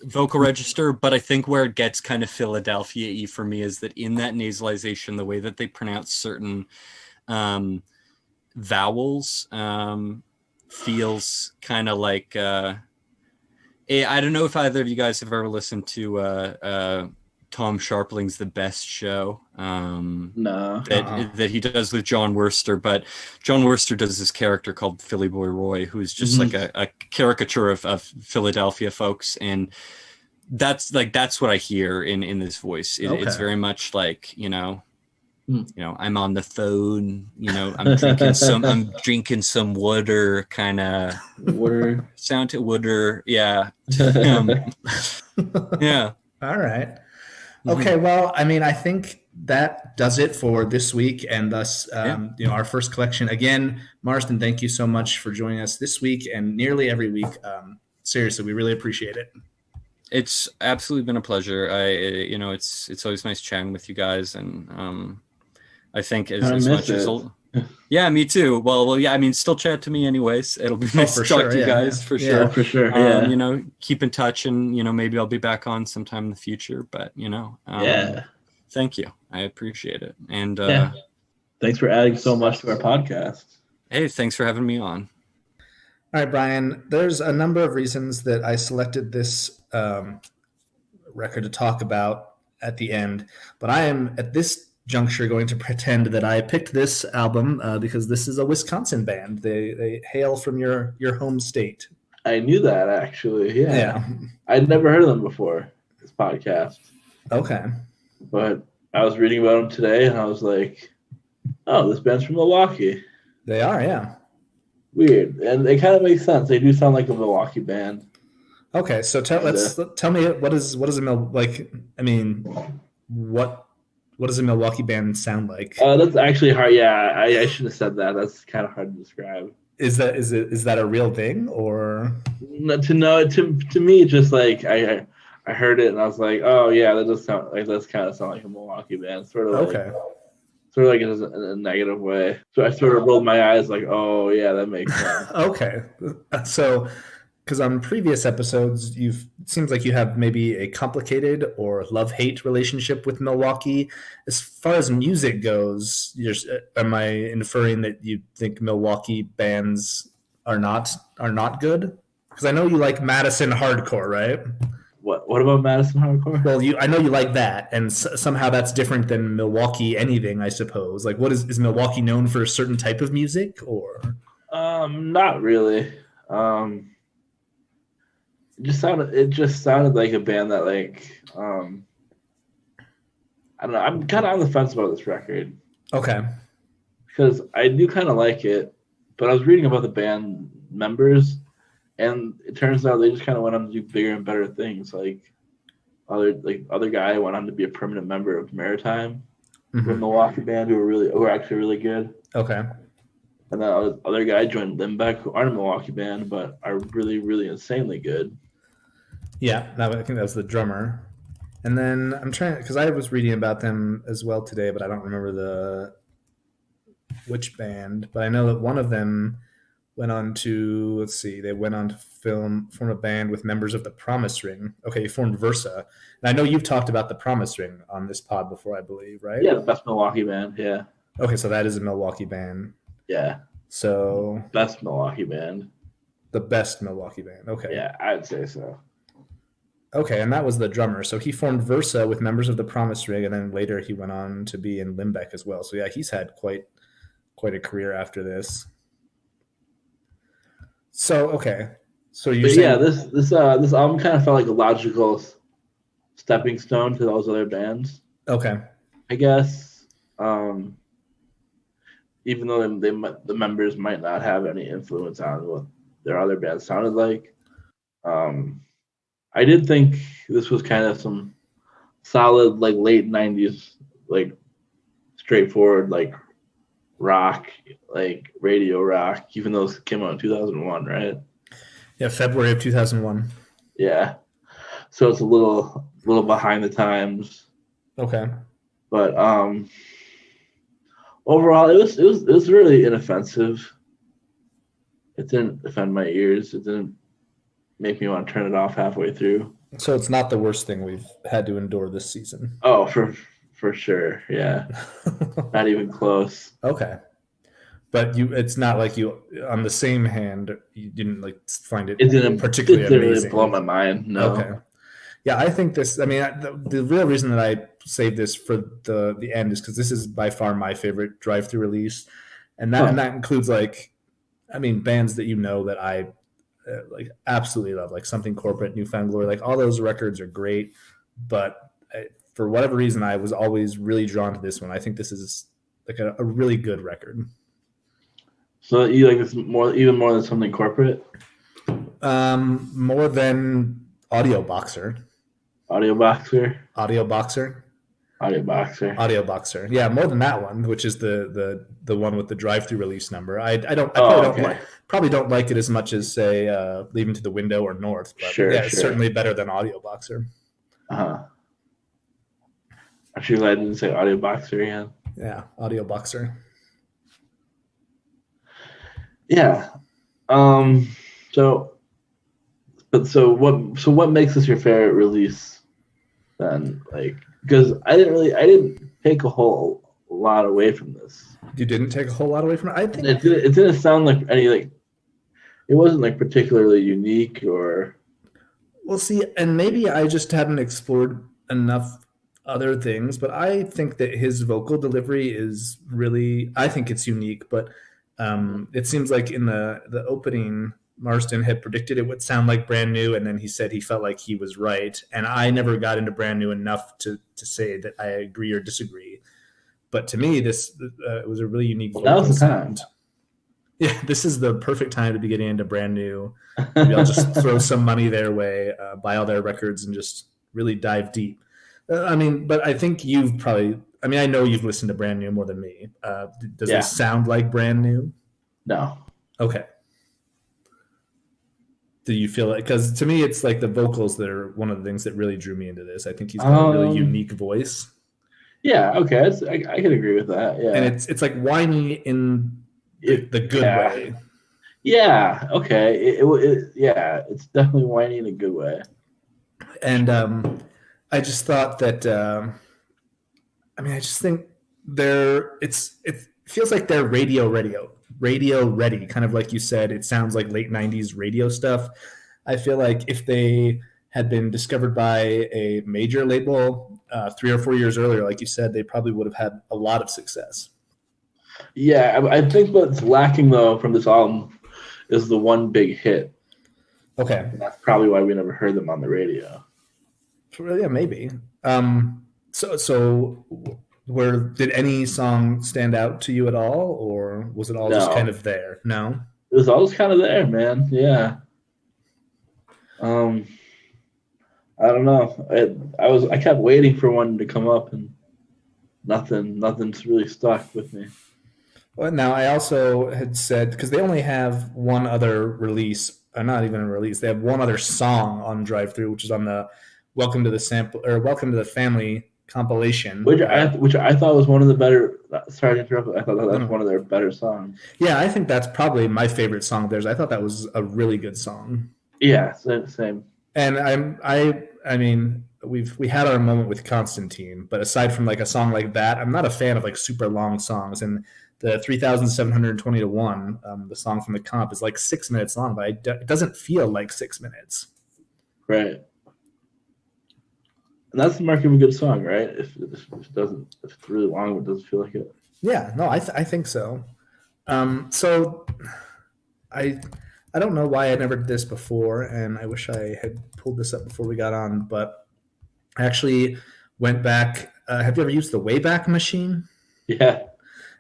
vocal register. But I think where it gets kind of Philadelphia-y for me is that in that nasalization, the way that they pronounce certain vowels feels kind of like I don't know if either of you guys have ever listened to Tom Sharpling's The Best Show that he does with John Worster, but John Worster does this character called Philly Boy Roy, who's just like a caricature of Philadelphia folks, and that's what I hear in this voice. It's very much like, you know, I'm on the phone, you know, I'm drinking some water, kind of Water sound to water. Yeah. Yeah. All right. Okay. Well, I mean, I think that does it for this week, and thus, you know, our first collection. Again, Marston, thank you so much for joining us this week and nearly every week. Seriously, we really appreciate it. It's absolutely been a pleasure. You know, it's always nice chatting with you guys, and I think as much as yeah, me too. Well, yeah. I mean, still chat to me anyways. It'll be nice to talk to you guys for sure. Yeah, for sure. Yeah. You know, keep in touch, and you know, maybe I'll be back on sometime in the future. But you know, thank you. I appreciate it. And thanks for adding so much to our podcast. Hey, thanks for having me on. All right, Brian, there's a number of reasons that I selected this record to talk about at the end, but I am at this juncture going to pretend that I picked this album because this is a Wisconsin band. They hail from your home state. I knew that, actually. Yeah. I'd never heard of them before, this podcast. Okay. But I was reading about them today, and I was like, oh, this band's from Milwaukee. They are, yeah. Weird. And it kind of makes sense. They do sound like a Milwaukee band. Okay, so tell me what is a like? I mean, what does a Milwaukee band sound like? That's actually hard. Yeah, I should have said that. That's kind of hard to describe. Is that a real thing, or to me, just like I heard it and I was like, oh yeah, that does kind of sound like a Milwaukee band, sort of like in a negative way. So I sort of rolled my eyes like, oh yeah, that makes sense. Okay, so. Because on previous episodes, it seems like you have maybe a complicated or love-hate relationship with Milwaukee. As far as music goes, am I inferring that you think Milwaukee bands are not good? Because I know you like Madison hardcore, right? What about Madison hardcore? Well, I know you like that, and somehow that's different than Milwaukee anything, I suppose. Like, what is Milwaukee known for a certain type of music, or? Not really. It just sounded like a band that like I don't know. I'm kind of on the fence about this record. Okay. Because I do kind of like it, but I was reading about the band members, and it turns out they just kind of went on to do bigger and better things. Other guy went on to be a permanent member of Maritime, the Milwaukee band, who were actually really good. Okay. And then other guy joined Limbeck, who aren't a Milwaukee band, but are really, really insanely good. Yeah, I think that was the drummer. And then I'm trying, because I was reading about them as well today, but I don't remember which band. But I know that one of them went on to, they went on to form a band with members of the Promise Ring. Okay, formed Versa. And I know you've talked about the Promise Ring on this pod before, I believe, right? Yeah, the best Milwaukee band, yeah. Okay, so that is a Milwaukee band. Yeah. So best Milwaukee band. The best Milwaukee band. Okay. Yeah, I'd say so. Okay, and that was the drummer. So he formed Versa with members of the Promise Ring, and then later he went on to be in Limbeck as well. So yeah, he's had quite a career after this. So okay, so you're saying, yeah, this album kind of felt like a logical stepping stone to those other bands. Okay, I guess, even though the members might not have any influence on what their other bands sounded like, I did think this was kind of some solid like late '90s like straightforward like rock, like radio rock, even though it came out in 2001, right? Yeah, February of 2001. Yeah, so it's a little behind the times. Okay, but overall, it was really inoffensive. It didn't offend my ears. It didn't make me want to turn it off halfway through. So it's not the worst thing we've had to endure this season. Oh, for sure, yeah. Not even close. Okay. But it's not like you, on the same hand, you didn't like find it particularly amazing. Really blow my mind. No. Okay. Yeah, I think this. I mean, the real reason that I saved this for the end is because this is by far my favorite Drive-Thru release, and that includes bands that that I like absolutely love, like Something Corporate, New Found Glory, like all those records are great, but for whatever reason, I was always really drawn to this one. I think this is like a really good record. So you like this even more than Something Corporate? More than Audio Boxer. Audio Boxer. Yeah, more than that one, which is the one with the Drive-Thru release number. I probably don't like it as much as say Leaving to the Window or North, but it's certainly better than Audio Boxer. Actually, glad I didn't say Audio Boxer again. Yeah, Audio Boxer. Yeah. So what makes this your favorite release then? Like, because I didn't take a whole lot away from this. You didn't take a whole lot away from it? I think it didn't sound like any it wasn't like particularly unique or. Well, see, and maybe I just hadn't explored enough other things, but I think that his vocal delivery is really, I think it's unique, but it seems like in the opening, Marsden had predicted it would sound like Brand New, and then he said he felt like he was right. And I never got into Brand New enough to say that I agree or disagree. But to me, this was a really unique vocal sound. Yeah, this is the perfect time to be getting into Brand New. Maybe I'll just throw some money their way, buy all their records, and just really dive deep. But I think you've probably... I know you've listened to Brand New more than me. Does it sound like Brand New? No. Okay. Do you feel like... Because to me, it's like the vocals that are one of the things that really drew me into this. I think he's got a really unique voice. Yeah, okay. I can agree with that, yeah. And it's like whiny in the good way. Yeah, okay. It's definitely whiny in a good way. And I just thought that... I just think it feels like they're radio ready, kind of like you said. It sounds like late 90s radio stuff. I feel like if they had been discovered by a major label 3 or 4 years earlier, like you said, they probably would have had a lot of success. Yeah, I think what's lacking, though, from this album is the one big hit. Okay. And that's probably why we never heard them on the radio. Yeah, maybe. So did any song stand out to you at all, or was it all just kind of there? No, it was all just kind of there, man. Yeah. I don't know. I kept waiting for one to come up, and nothing's really stuck with me. Well, now I also had said, because they only have one other release, or not even a release, they have one other song on Drive-Thru, which is on the Welcome to the Family compilation, which I thought was one of the better. Sorry to interrupt. I thought that's one of their better songs. Yeah, I think that's probably my favorite song of theirs. I thought that was a really good song. Yeah, same. And I mean, we had our moment with Constantine, but aside from like a song like that, I'm not a fan of like super long songs. And the 3,720 to 1, the song from the comp, is like 6 minutes long, but it doesn't feel like 6 minutes. Right. And that's the mark of a good song, right? If it's really long, it doesn't feel like it. Yeah, no, I think so. So I don't know why I never did this before, and I wish I had pulled this up before we got on, but I actually went back. Have you ever used the Wayback Machine? Yeah.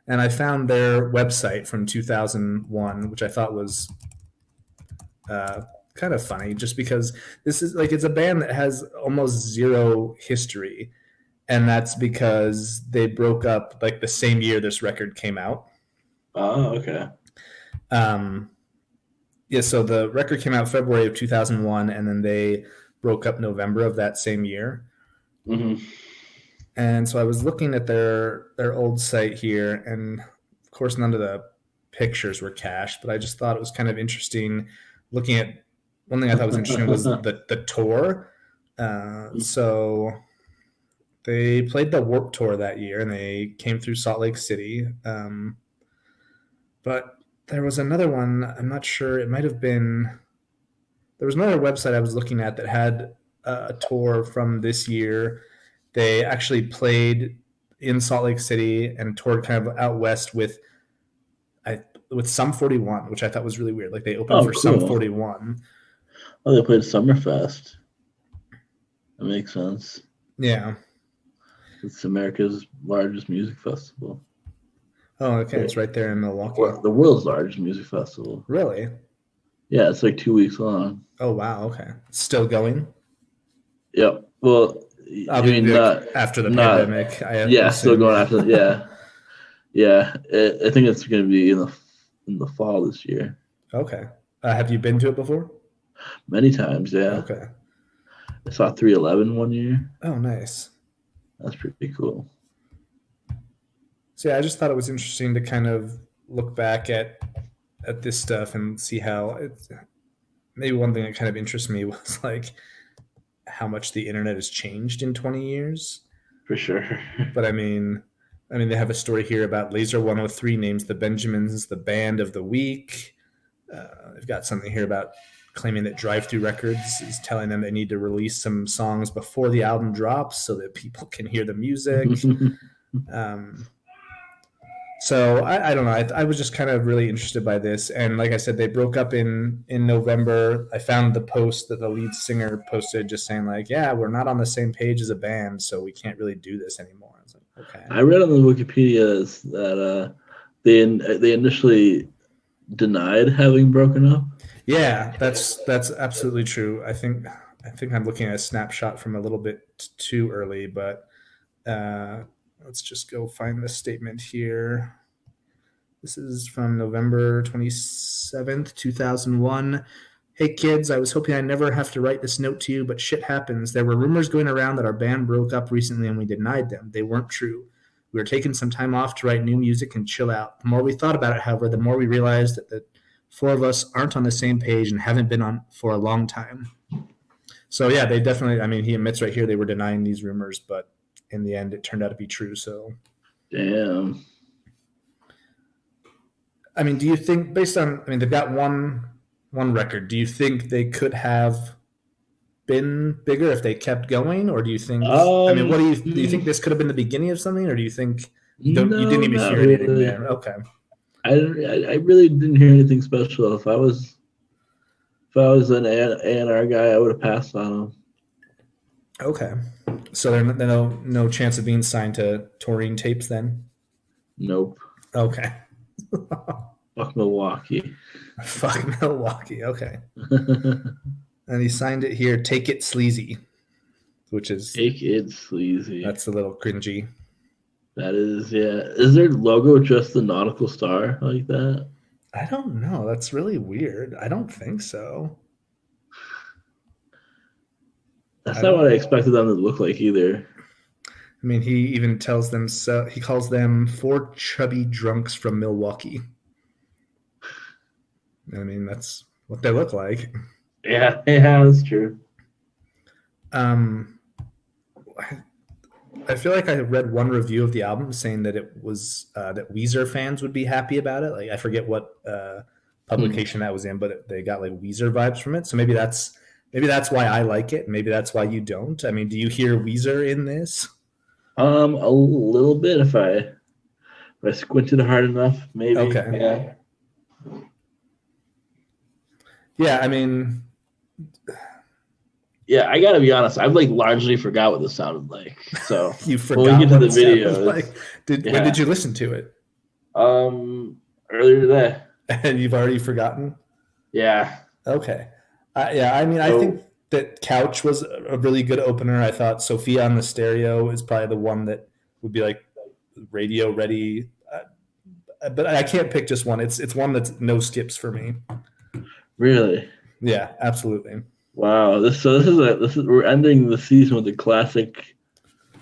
And I found their website from 2001, which I thought was kind of funny, just because this is like, it's a band that has almost zero history, and that's because they broke up like the same year this record came out. Oh, okay. Yeah, so the record came out February of 2001, and then they broke up November of that same year. Mm-hmm. And so I was looking at their old site here, and of course none of the pictures were cached, but I just thought it was kind of interesting looking at. One thing I thought was interesting was the tour. So they played the Warped Tour that year, and they came through Salt Lake City. But there was another one. I'm not sure. It might have been. There was another website I was looking at that had a tour from this year. They actually played in Salt Lake City and toured kind of out west with Sum 41, which I thought was really weird. Like they opened for cool. Sum 41. Oh, they played Summerfest. That makes sense. Yeah. It's America's largest music festival. Oh, okay. It's right there in Milwaukee. Well, the world's largest music festival. Really? Yeah, it's like 2 weeks long. Oh, wow. Okay. Still going? Yep. Well, I mean, after the pandemic. Still going after. Yeah. Yeah. I think it's going to be in the fall this year. Okay. Have you been to it before? Many times, yeah. Okay. I saw 311 one year. Oh, nice. That's pretty cool. So yeah, I just thought it was interesting to kind of look back at this stuff and see how maybe one thing that kind of interests me was like how much the internet has changed in 20 years. For sure. But I mean they have a story here about Laser 103 names the Benjamins the band of the week. They've got something here about claiming that Drive-Thru Records is telling them they need to release some songs before the album drops so that people can hear the music. So I don't know. I was just kind of really interested by this. And like I said, they broke up in November. I found the post that the lead singer posted just saying like, yeah, we're not on the same page as a band, so we can't really do this anymore. I was like, okay. I read on the Wikipedia that they initially denied having broken up. Yeah, that's absolutely true. I think I'm looking at a snapshot from a little bit too early, but let's just go find the statement here. This is from November 27th, 2001. Hey kids, I was hoping I never have to write this note to you, but shit happens. There were rumors going around that our band broke up recently and we denied them. They weren't true. We were taking some time off to write new music and chill out. The more we thought about it, however, the more we realized that the four of us aren't on the same page and haven't been on for a long time. So yeah, they definitely, he admits right here they were denying these rumors, but in the end it turned out to be true. So damn. Do you think based on, they've got one record, do you think they could have been bigger if they kept going, or do you think, what do you think this could have been the beginning of something, or do you think you didn't even hear anything there? Okay. I really didn't hear anything special. If I was an A&R guy, I would have passed on them. Okay. So they're no chance of being signed to touring tapes then? Nope. Okay. Fuck Milwaukee. Fuck Milwaukee. Okay. And he signed it here, Take It Sleazy, which is... Take It Sleazy. That's a little cringy. That is, yeah. Is their logo just the nautical star like that? I don't know. That's really weird. I don't think so. That's not what I expected them to look like either. I mean, he even tells them so. He calls them 4 chubby drunks from Milwaukee. I mean, that's what they look like. Yeah, that's true. I feel like I read one review of the album saying that it was that Weezer fans would be happy about it. Like, I forget what publication that was in, but they got like Weezer vibes from it. So maybe that's why I like it. Maybe that's why you don't. I mean, do you hear Weezer in this? A little bit if I squinted hard enough, maybe. Okay. Yeah. Yeah, I mean, yeah, I gotta be honest. I've like largely forgot what this sounded like. So you forgot when we get to what the it sounded video, like. When did you listen to it? Earlier today. And you've already forgotten? Yeah. Okay. Yeah, I mean, I think that Couch was a really good opener. I thought Sophia on the Stereo is probably the one that would be like radio ready. But I can't pick just one. It's one that's no skips for me. Really? Yeah, absolutely. Wow. We're ending the season with a classic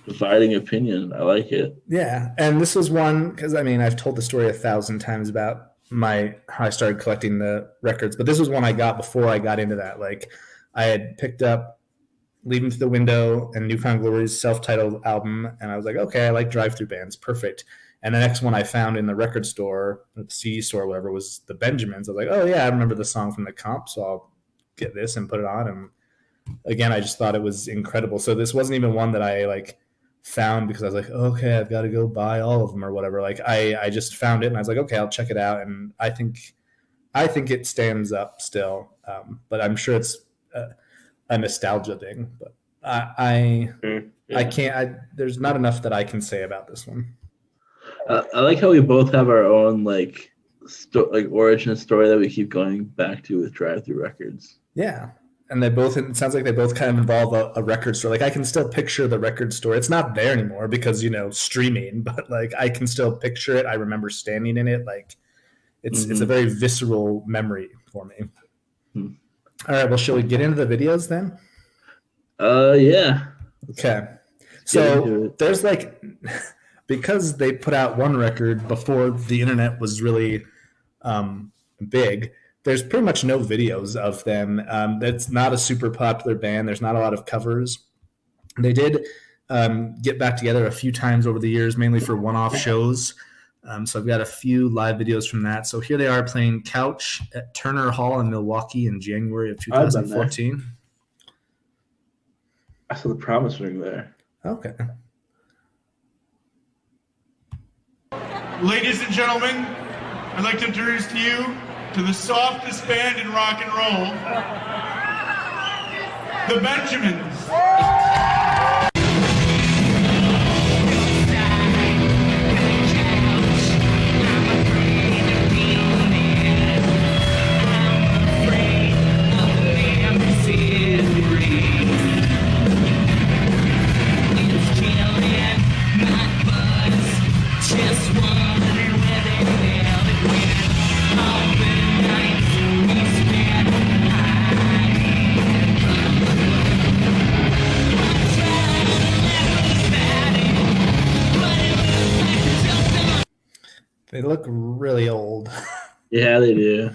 dividing opinion. I like it. Yeah, and this was one because I mean I've told the story 1,000 times about how I started collecting the records, but this was one I got before I got into that. Like, I had picked up Leaving Through the Window and New Found Glory's self-titled album, and I was like, okay, I like drive-through bands, perfect. And the next one I found in the record store, or the CD store, or whatever, was the Benjamins. I was like, oh yeah, I remember the song from the comp, so I'll get this and put it on. And again, I just thought it was incredible. So this wasn't even one that I like found because I was like, okay, I've got to go buy all of them or whatever. Like I just found it and I was like, okay, I'll check it out. And I think it stands up still. But I'm sure it's a nostalgia thing. But I can't. There's not enough that I can say about this one. I like how we both have our own like origin story that we keep going back to with Drive-Thru Records. Yeah. And it sounds like they both kind of involve a record store. Like, I can still picture the record store. It's not there anymore because, streaming, but like I can still picture it. I remember standing in it. Like, it's a very visceral memory for me. All right. Well, shall we get into the videos then? Yeah. Okay. So there's like, because they put out one record before the internet was really big, there's pretty much no videos of them. That's not a super popular band. There's not a lot of covers. They did get back together a few times over the years, mainly for one-off shows. So I've got a few live videos from that. So here they are playing Couch at Turner Hall in Milwaukee in January of 2014. I saw the Promise Ring there. Okay. Ladies and gentlemen, I'd like to introduce to you to the softest band in rock and roll, the Benjamins. They look really old. Yeah, they do.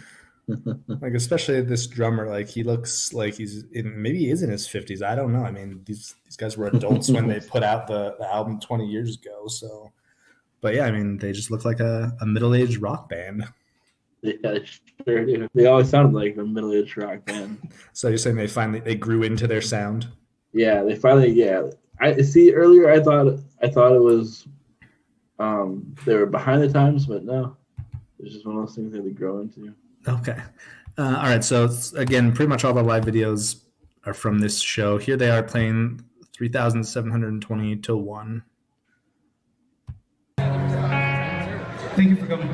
Like, especially this drummer, like he looks like maybe he is in his 50s. I don't know. I mean, these guys were adults when they put out the album 20 years ago. So, but yeah, I mean, they just look like a middle-aged rock band. Yeah, they sure do. They always sounded like a middle-aged rock band. So you're saying they grew into their sound? Yeah, they finally. Yeah, I see. Earlier, I thought it was they were behind the times, but no, it's just one of those things that they grow into. Okay. All right. So again, pretty much all the live videos are from this show. Here they are playing 3,720 to 1. Thank you for coming.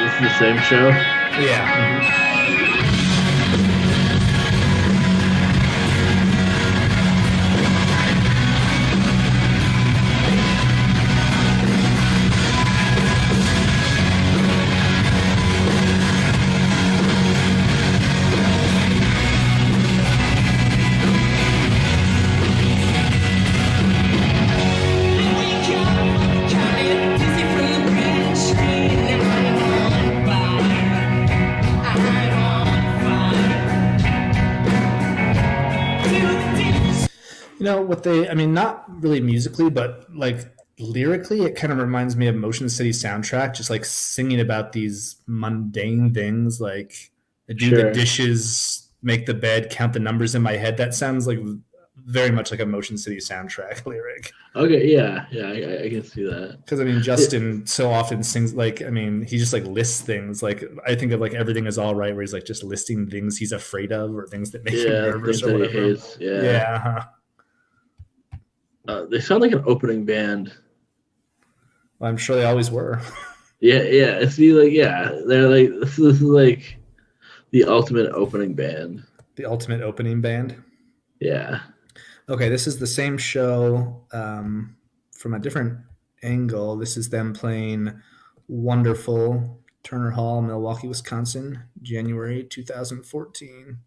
This is the same show. Yeah. You know what not really musically, but like lyrically, it kind of reminds me of Motion City Soundtrack, just like singing about these mundane things, like do the dishes, make the bed, count the numbers in my head. That sounds like very much like a Motion City Soundtrack lyric. Okay, yeah, I can see that. Because Justin so often sings he just like lists things. Like I think of like Everything Is All Right, where he's like just listing things he's afraid of or things that make him nervous or whatever. Yeah. They sound like an opening band. Well, I'm sure they always were. Yeah. They're like this is like the ultimate opening band. The ultimate opening band. Yeah. Okay, this is the same show from a different angle. This is them playing Wonderful, Turner Hall, Milwaukee, Wisconsin, January 2014.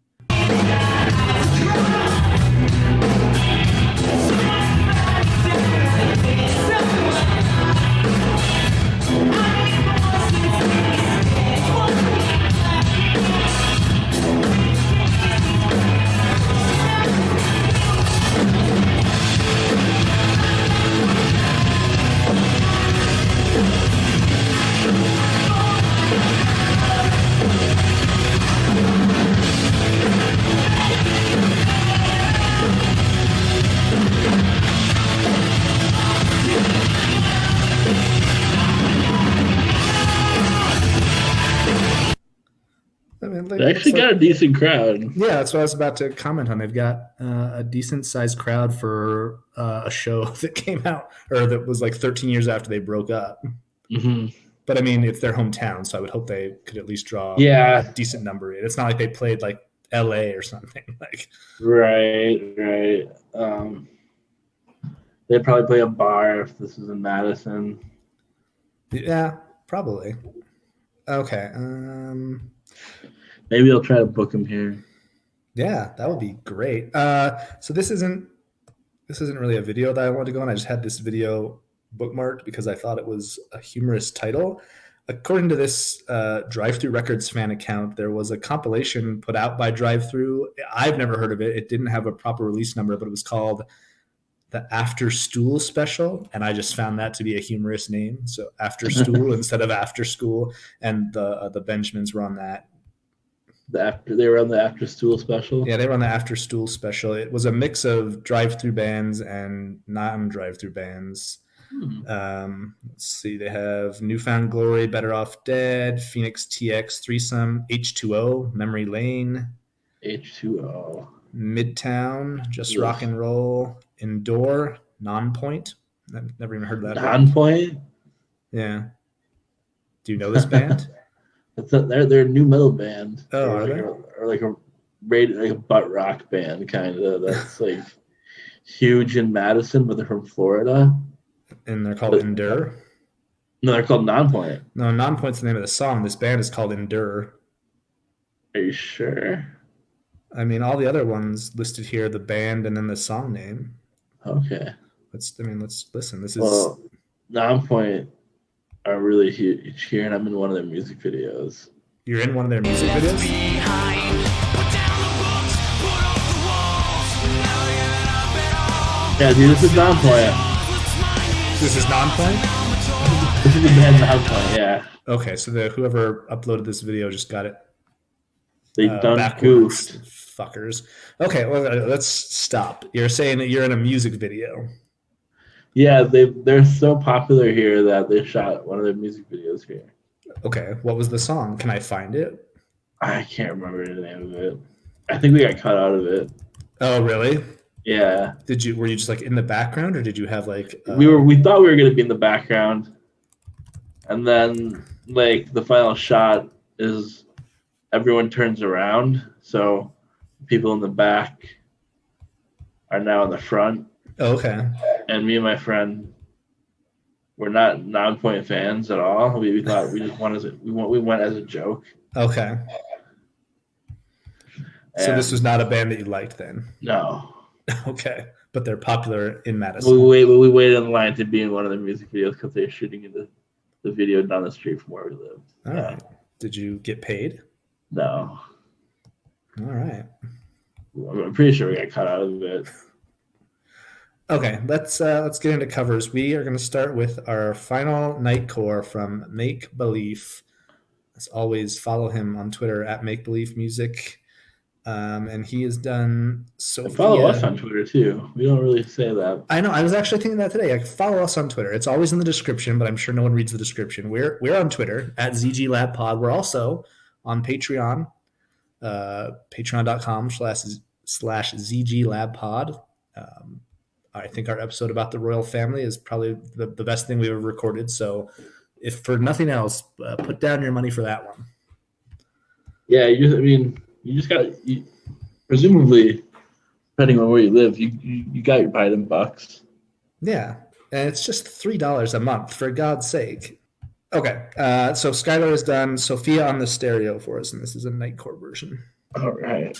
They actually got a decent crowd. Yeah, that's what I was about to comment on. They've got a decent sized crowd for a show that came out, or that was like 13 years after they broke up. Mm-hmm. But it's their hometown, so I would hope they could at least draw a decent number. It's not like they played like LA or something. Like Right. They'd probably play a bar if this was in Madison. Yeah, probably. Okay. Maybe I'll try to book him here. Yeah, that would be great. So this isn't really a video that I wanted to go on. I just had this video bookmarked because I thought it was a humorous title. According to this Drive-Thru Records fan account, there was a compilation put out by Drive-Thru. I've never heard of it. It didn't have a proper release number, but it was called the After Stool Special, and I just found that to be a humorous name. So After Stool instead of After School, and the Benjamins were on that. They were on the After Stool Special? Yeah, they were on the After Stool Special. It was a mix of drive-through bands and non-drive-through bands. Let's see. They have Newfound Glory, Better Off Dead, Phoenix TX, Threesome, H2O, Memory Lane, H2O, Midtown, Just Rock and Roll, Endure, Nonpoint. I've never even heard of that. Nonpoint? Yeah. Do you know this band? They're a new metal band. Oh, or like a butt rock band, kind of. That's like huge in Madison, but they're from Florida. And they're called Endure? No, they're called Nonpoint. No, Nonpoint's the name of the song. This band is called Endure. Are you sure? All the other ones listed here, the band and then the song name. Okay. Let's listen. This is Nonpoint are really huge here, and I'm in one of their music videos. You're in one of their music videos? Yeah, dude, this is Nonpoint. This is Nonpoint? This is the band Nonpoint, yeah. Okay, so whoever uploaded this video just got it. They done goofed. Fuckers. Okay, well, let's stop. You're saying that you're in a music video. Yeah, they're so popular here that they shot one of their music videos here. Okay, what was the song? Can I find it? I can't remember the name of it. I think we got cut out of it. Oh, really? Yeah. Were you just like in the background, or did you have like we thought we were gonna be in the background, and then like the final shot is everyone turns around, so people in the back are now in the front. Oh, okay. And me and my friend were not non-point fans at all. We thought we went as a joke. Okay. So this was not a band that you liked then? No. Okay, but they're popular in Madison. We waited in line to be in one of the music videos because they're shooting in the video down the street from where we live. All right. Did you get paid? No. All right. I'm pretty sure we got cut out of it. Okay, let's get into covers. We are going to start with our final Nightcore from Make Believe. As always, follow him on Twitter at Make Believe Music. And he has done Sophia. Follow us on Twitter too. We don't really say that. I know. I was actually thinking that today. Follow us on Twitter. It's always in the description, but I'm sure no one reads the description. We're on Twitter at ZG Lab Pod. We're also on Patreon, patreon.com/ZG Lab Pod. I think our episode about the royal family is probably the best thing we've ever recorded. So, if for nothing else, put down your money for that one. Yeah, you just got presumably, depending on where you live, you got your Biden bucks. Yeah, and it's just $3 a month, for God's sake. Okay, so Skylar has done Sophia on the stereo for us, and this is a Nightcore version. All right.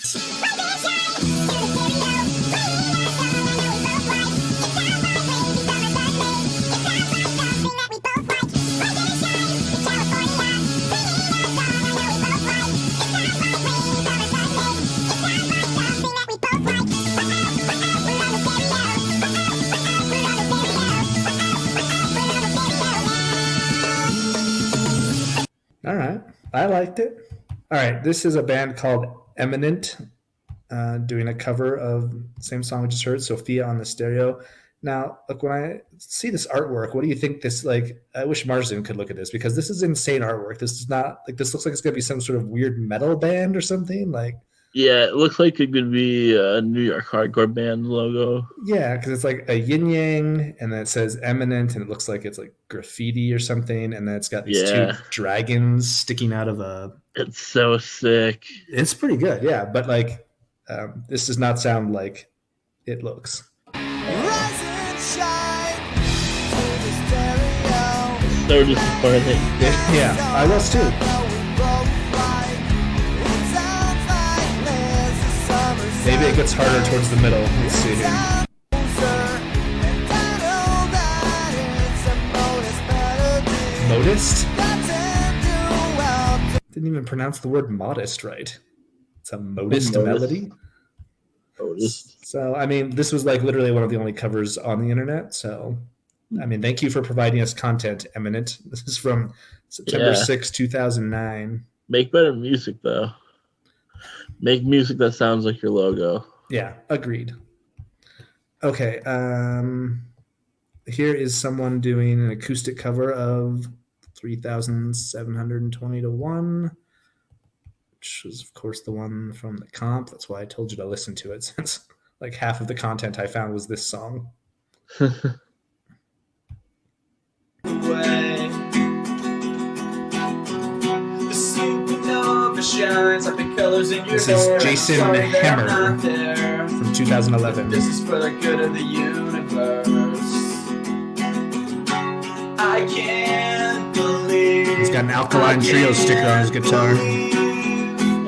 All right. I liked it. All right. This is a band called Eminent doing a cover of the same song we just heard, Sophia on the stereo. Now, look, when I see this artwork, what do you think this, like, I wish Marsden could look at this because this is insane artwork. This is not, like, this looks like it's going to be some sort of weird metal band or something. Like, yeah, it looks like it could be a New York hardcore band logo. Yeah, because it's like a yin yang, and then it says Eminent, and it looks like it's like graffiti or something, and then it's got these two dragons sticking out of a. It's so sick. It's pretty good, yeah, but like, this does not sound like it looks. Rise and shine through the stereo. So disappointing. Yeah, I was too. Maybe it gets harder towards the middle. Let's see here. Modest? Didn't even pronounce the word modest right. It's a modest melody. Modest. So, I mean, this was like literally one of the only covers on the internet. So, I mean, thank you for providing us content, Eminent. This is from September 6, 2009. Make better music, though. Make music that sounds like your logo. Yeah, agreed. Okay, here is someone doing an acoustic cover of 3,720 to 1, which was, of course, the one from the comp. That's why I told you to listen to it, since like half of the content I found was this song. Shines like the colors in your This is Jason Hemmer there. from 2011. This is for the good of the universe. I can't believe He's got an Alkaline Trio sticker on his guitar. A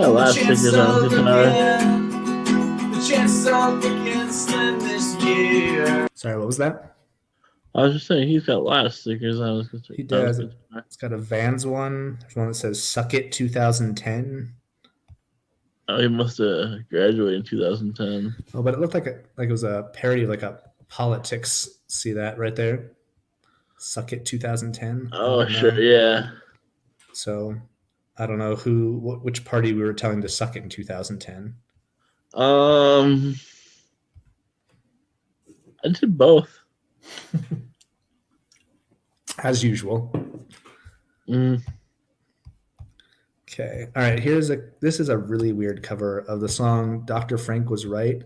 lot of stickers on his guitar. The chances are looking slim this year. Sorry, what was that? I was just saying, he's got a lot of stickers on his guitar. He does. It's got a Vans one. There's one that says "Suck It 2010." Oh, he must have graduated in 2010. Oh, but it looked like it was a parody of like a politics. See that right there? "Suck It 2010." Oh, sure, yeah. So I don't know which party we were telling to suck it in 2010. I did both. As usual. Okay. All right. This is a really weird cover of the song "Dr. Frank Was Right."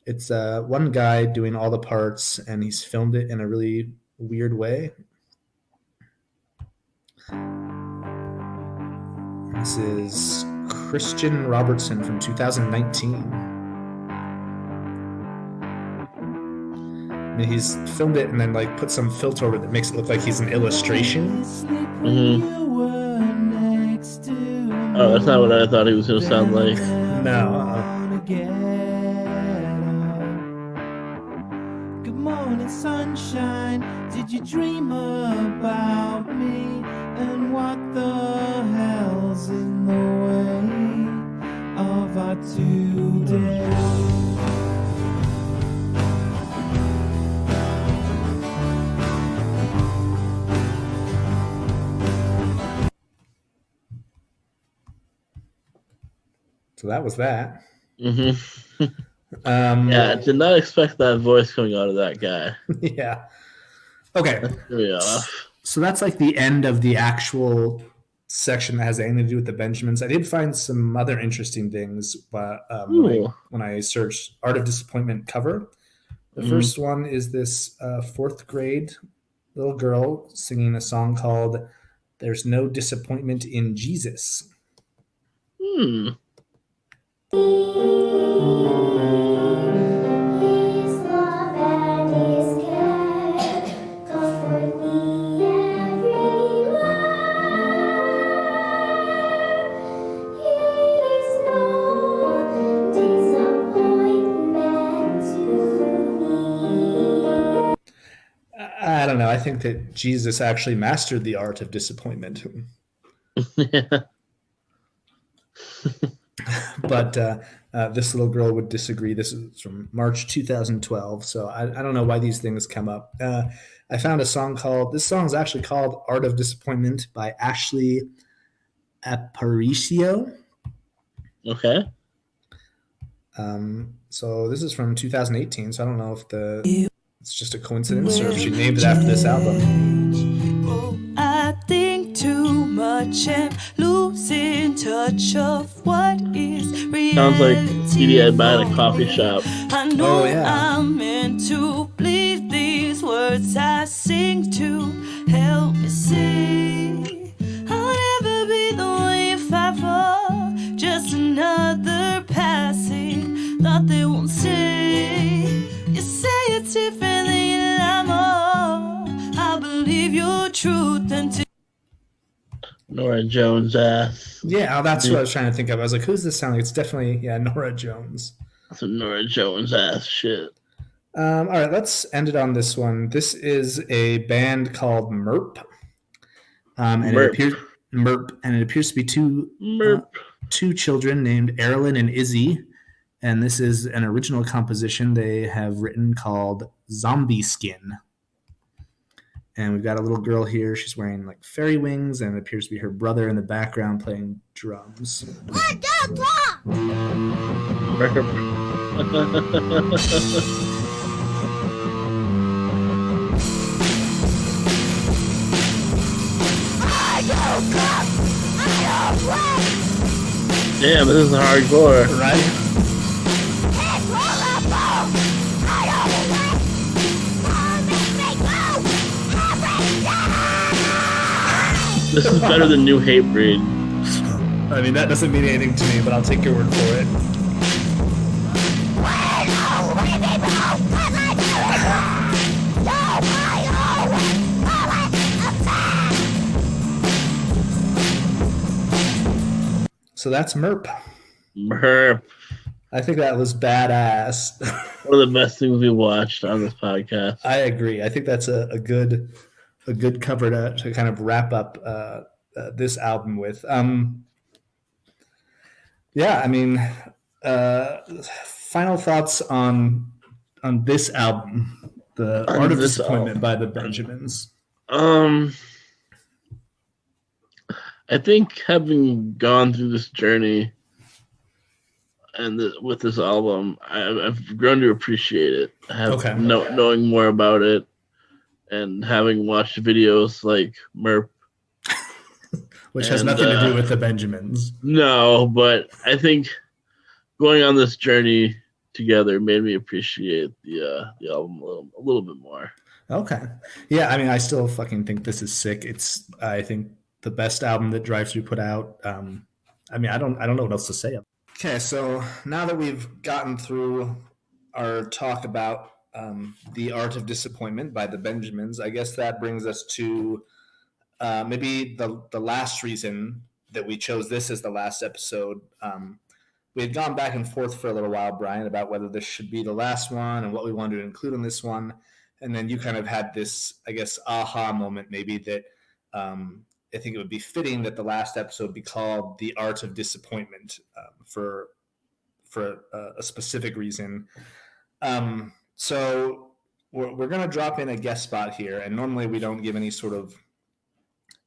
It's one guy doing all the parts, and he's filmed it in a really weird way. This is Christian Robertson from 2019. I mean, he's filmed it and then like put some filter over it that makes it look like he's an illustration. Oh, that's not what I thought he was going to sound like. No. Good morning, sunshine. Did you dream about me? And what the hell's in the way of our today? So that was that. Mm-hmm. Yeah, I did not expect that voice coming out of that guy. Yeah. Okay. Yeah. So that's like the end of the actual section that has anything to do with the Benjamins. I did find some other interesting things when I searched Art of Disappointment cover. The first one is this fourth grade little girl singing a song called "There's No Disappointment in Jesus." I don't know. I think that Jesus actually mastered the art of disappointment. Yeah. But this little girl would disagree. This is from March 2012. So I don't know why these things come up. I found a song this song is actually called Art of Disappointment by Ashley Aparicio. Okay. So this is from 2018. So I don't know if it's just a coincidence or if she named it after this album. I think too much and losing touch of what is reality. Sounds like CD I'd buy in a coffee shop. I know yeah. I'm meant to believe these words I sing to help me see. I'll never be the one you fight for, just another passing thought they won't say. You say it's different than I'm more. I believe your truth and Nora Jones ass. Yeah, that's what I was trying to think of. I was like, who's this sound like? It's definitely, Nora Jones. That's some Nora Jones ass shit. All right, let's end it on this one. This is a band called Merp. Merp, and it appears to be two children named Erilyn and Izzy. And this is an original composition they have written called Zombie Skin. And we've got a little girl here. She's wearing like fairy wings, and it appears to be her brother in the background playing drums. Damn, this is hardcore. Right? This is better than New Hatebreed. I mean, that doesn't mean anything to me, but I'll take your word for it. So that's Merp. Merp. I think that was badass. One of the best things we watched on this podcast. I agree. I think that's a good cover to kind of wrap up this album with. Yeah, I mean, final thoughts on this album, The Art of Disappointment by the Benjamins. I think having gone through this journey and with this album, I've grown to appreciate it. Knowing more about it and having watched videos like Merp which has nothing to do with the Benjamins. No, but I think going on this journey together made me appreciate the album a little bit more. Okay. Yeah, I mean, I still fucking think this is sick. It's, I think, the best album that Drive-Thru put out. I mean, I don't know what else to say. Okay, so now that we've gotten through our talk about The Art of Disappointment by the Benjamins, I guess that brings us to maybe the last reason that we chose this as the last episode. We had gone back and forth for a little while, Brian, about whether this should be the last one and what we wanted to include in this one. And then you kind of had this, I guess, aha moment maybe that I think it would be fitting that the last episode be called The Art of Disappointment for a specific reason. So we're going to drop in a guest spot here. And normally we don't give any sort of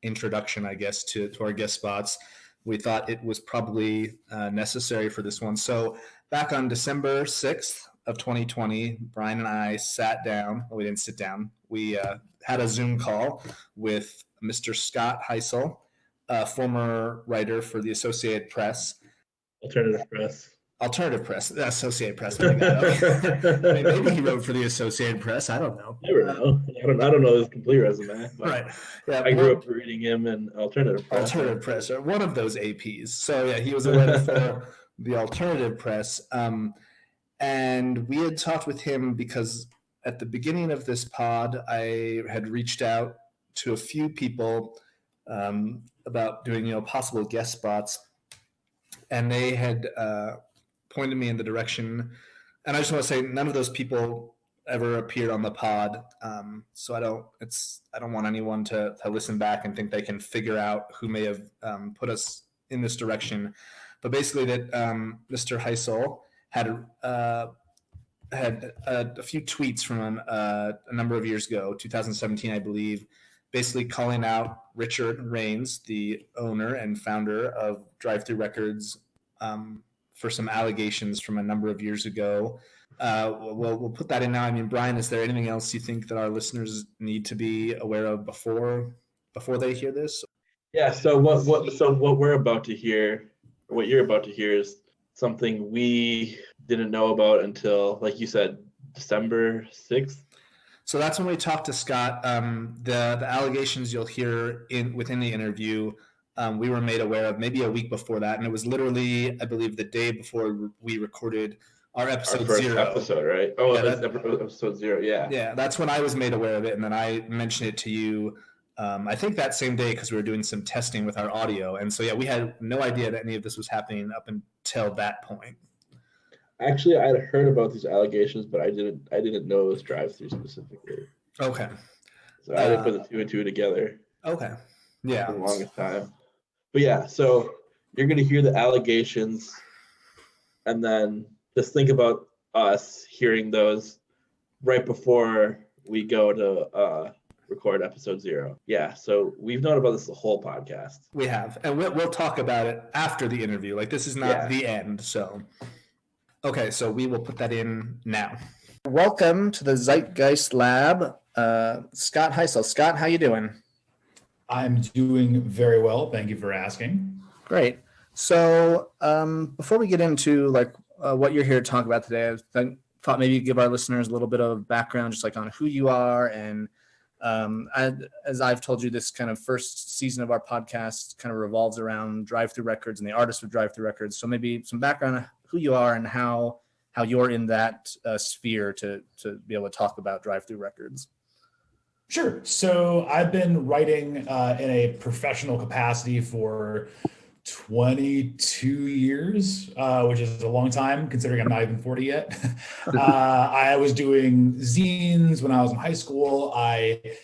introduction, I guess, to our guest spots. We thought it was probably necessary for this one. So back on December 6th of 2020, Brian and I sat down. Well, we didn't sit down. We had a Zoom call with Mr. Scott Heisel, former writer for the Associated Press. Alternative Press. The Associated Press. Maybe he wrote for the Associated Press. I don't know. Never know. I don't know his complete resume. Right. Yeah. I grew up reading him in Alternative Press, or one of those APs. So yeah, he was a writer for the Alternative Press. And we had talked with him because at the beginning of this pod, I had reached out to a few people about doing, possible guest spots, and they had pointed me in the direction. And I just want to say, none of those people ever appeared on the pod, so I don't want anyone to listen back and think they can figure out who may have put us in this direction. But basically, that Mr. Heisel had a few tweets from a number of years ago, 2017, I believe, basically calling out Richard Rains, the owner and founder of Drive-Thru Records, for some allegations from a number of years ago. We'll put that in now. I mean, Brian, is there anything else you think that our listeners need to be aware of before they hear this? Yeah. So what we're about to hear, or what you're about to hear, is something we didn't know about until, like you said, December 6th. So that's when we talked to Scott. The allegations you'll hear within the interview, we were made aware of maybe a week before that, and it was literally, I believe, the day before we recorded our episode first 0. Episode, right? Oh, yeah, that's episode 0. Yeah. Yeah, that's when I was made aware of it, and then I mentioned it to you. I think that same day, because we were doing some testing with our audio, and so yeah, we had no idea that any of this was happening up until that point. Actually, I had heard about these allegations, but I didn't know it was Drive-Thru specifically. Okay. So I didn't put the two and two together. Okay. Yeah. For the longest time. But yeah, so you're going to hear the allegations, and then just think about us hearing those right before we go to record episode 0. Yeah, so we've known about this the whole podcast. We have, and we'll talk about it after the interview. Like, this is not the end, so... Okay, so we will put that in now. Welcome to the Zeitgeist Lab, Scott Heisel. Scott, how you doing? I'm doing very well. Thank you for asking. Great. So before we get into what you're here to talk about today, I thought maybe you'd give our listeners a little bit of background, just on who you are. And as I've told you, this kind of first season of our podcast kind of revolves around Drive-Thru Records and the artists of Drive-Thru Records. So maybe some background on who you are and how you're in that sphere to be able to talk about Drive-Thru Records. Sure. So I've been writing in a professional capacity for 22 years, which is a long time considering I'm not even 40 yet. I was doing zines when I was in high school.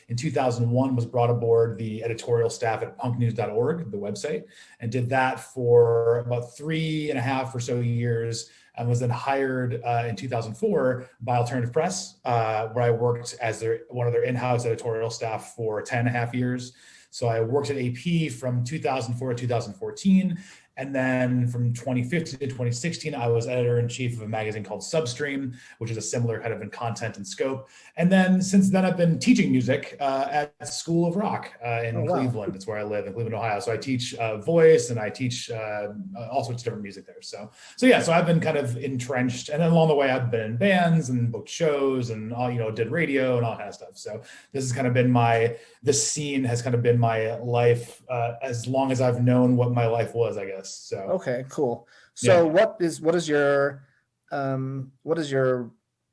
In 2001, was brought aboard the editorial staff at punknews.org, the website, and did that for about 3.5 or so years, and was then hired in 2004 by Alternative Press, where I worked as one of their in-house editorial staff for 10.5 years. So I worked at AP from 2004 to 2014, And then from 2015 to 2016, I was editor-in-chief of a magazine called Substream, which is a similar kind of in content and scope. And then since then, I've been teaching music at School of Rock in Cleveland. It's where I live, in Cleveland, Ohio. So I teach voice, and I teach all sorts of different music there. So I've been kind of entrenched. And then along the way, I've been in bands and booked shows and all, did radio and all kind of stuff. So this has kind of been this scene has kind of been my life as long as I've known what my life was, I guess. So okay, cool. So what is your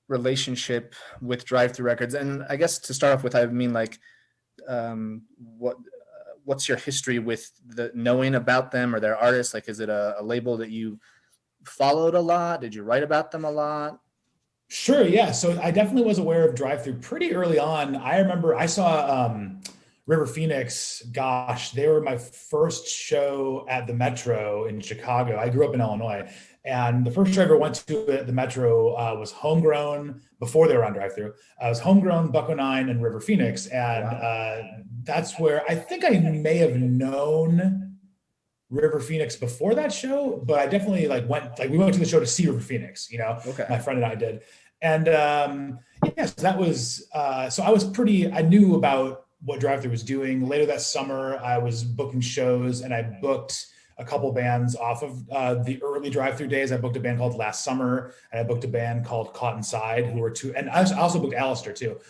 relationship with Drive-Thru Records? And I guess to start off with, I mean, like, what's your history with the knowing about them or their artists? Like, is it a label that you followed a lot? Did you write about them a lot? Sure, yeah. So I definitely was aware of Drive-Thru pretty early on. I remember I saw River Phoenix. Gosh, they were my first show at the Metro in Chicago. I grew up in Illinois, and the first show I ever went to at the Metro was Homegrown. Before they were on Drive-Thru, I was Homegrown, Bucko 9, and River Phoenix, and that's where I think I may have known River Phoenix before that show, but I definitely we went to the show to see River Phoenix. My friend and I did, and so that was so I knew about what Drive-Thru was doing. Later that summer, I was booking shows, and I booked a couple bands off of the early Drive-Thru days. I booked a band called Last Summer, and I booked a band called Caught Inside, who were two, and I also booked Alistair too.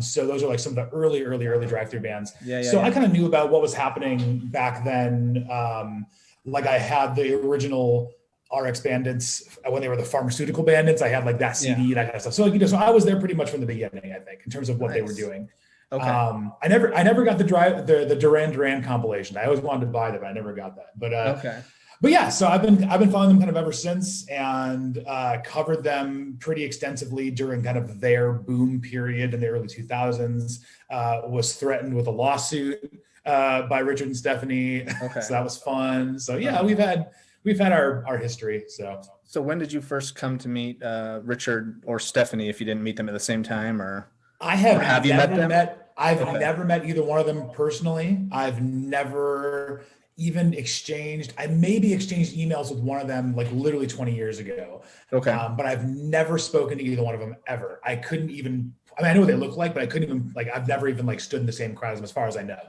So those are like some of the early Drive-Thru bands. I kind of knew about what was happening back then. I had the original RX Bandits when they were the Pharmaceutical Bandits. I had like that CD, that kind of stuff. So I was there pretty much from the beginning, I think, in terms of what they were doing. Okay. I never got the Duran Duran compilation. I always wanted to buy them, but I never got that. But yeah, so I've been following them kind of ever since, and covered them pretty extensively during kind of their boom period in the early 2000s. Was threatened with a lawsuit by Richard and Stephanie, so that was fun. So yeah, we've had our history. So when did you first come to meet Richard or Stephanie? If you didn't meet them at the same time, or have you met them? I've never met either one of them personally. I've never even I maybe exchanged emails with one of them like literally 20 years ago. But I've never spoken to either one of them ever. I know what they look like, but I couldn't even, I've never even stood in the same crowd as far as I know.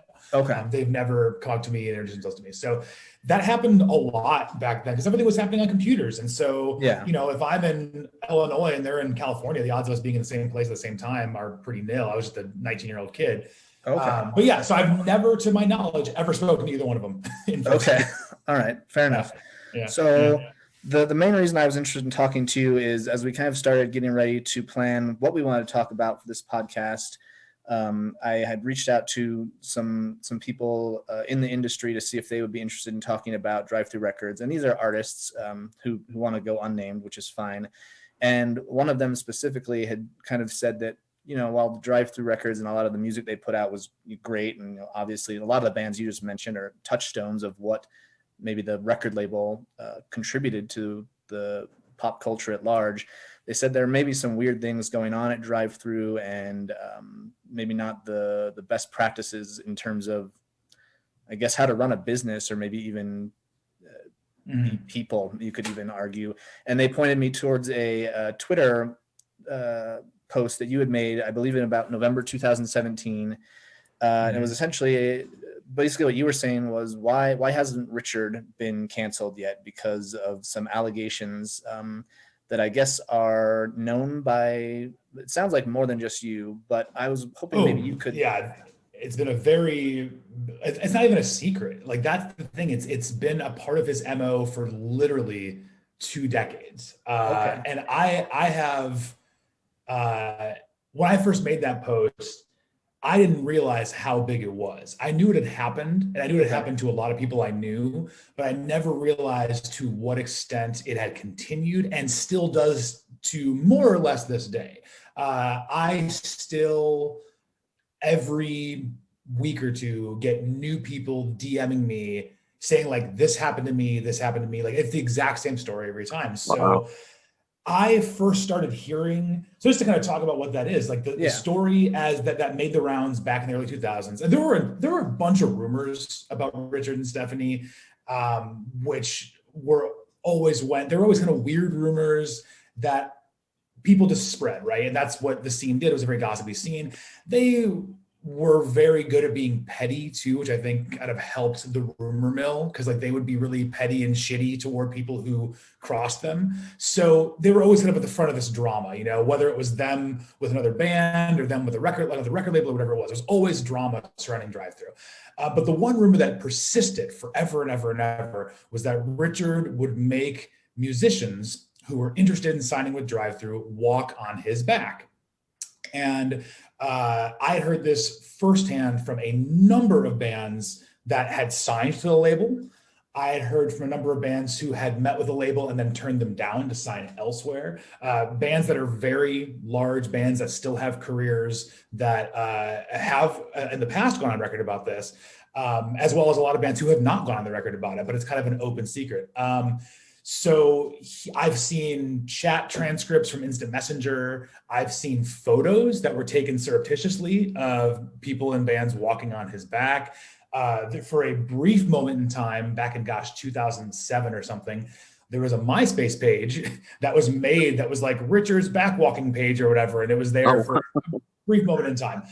They've never come up to me and introduced themselves to me. So that happened a lot back then because everything was happening on computers. And so, if I'm in Illinois and they're in California, the odds of us being in the same place at the same time are pretty nil. I was just a 19-year-old kid. But yeah, so I've never, to my knowledge, ever spoken to either one of them. All right. Fair enough. The main reason I was interested in talking to you is as we kind of started getting ready to plan what we wanted to talk about for this podcast, I had reached out to some people in the industry to see if they would be interested in talking about Drive-Thru Records. And these are artists who want to go unnamed, which is fine. And one of them specifically had kind of said that, while the Drive-Thru Records and a lot of the music they put out was great, and obviously a lot of the bands you just mentioned are touchstones of what maybe the record label contributed to the pop culture at large. They said there may be some weird things going on at Drive-Thru, and maybe not the best practices in terms of, I guess, how to run a business, or maybe even people, you could even argue. And they pointed me towards a Twitter post that you had made, I believe in about November 2017. And it was essentially basically what you were saying was, why hasn't Richard been canceled yet? Because of some allegations that I guess are known by, it sounds like more than just you, but I was hoping maybe you could. Yeah, it's been it's not even a secret. That's the thing. It's been a part of his MO for literally 2 decades. And I have, when I first made that post, I didn't realize how big it was. I knew it had happened, and I knew it had happened to a lot of people I knew, but I never realized to what extent it had continued and still does to more or less this day. I still, every week or two, get new people DMing me saying this happened to me, this happened to me. It's the exact same story every time. So I first started hearing, so just to kind of talk about what that is, the story as that made the rounds back in the early 2000s. And there were a bunch of rumors about Richard and Stephanie. which were always there were always kind of weird rumors that people just spread, right? And that's what the scene did. It was a very gossipy scene. They were very good at being petty too, which I think kind of helped the rumor mill, because like they would be really petty and shitty toward people who crossed them. So they were always kind of at the front of this drama, you know, whether it was them with another band or them with another record label or whatever it was. There was always drama surrounding Drive-Thru. But the one rumor that persisted forever and ever and ever was that Richard would make musicians who were interested in signing with Drive-Thru walk on his back. And I had heard this firsthand from a number of bands that had signed to the label. I had heard from a number of bands who had met with a label and then turned them down to sign elsewhere. Bands that are very large, bands that still have careers, that have in the past gone on record about this, as well as a lot of bands who have not gone on the record about it, but it's kind of an open secret. So I've seen chat transcripts from Instant Messenger. I've seen photos that were taken surreptitiously of people in bands walking on his back. For a brief moment in time, back in 2007 or something, there was a MySpace page that was made that was like Richard's back walking page or whatever, and it was there for a brief moment in time.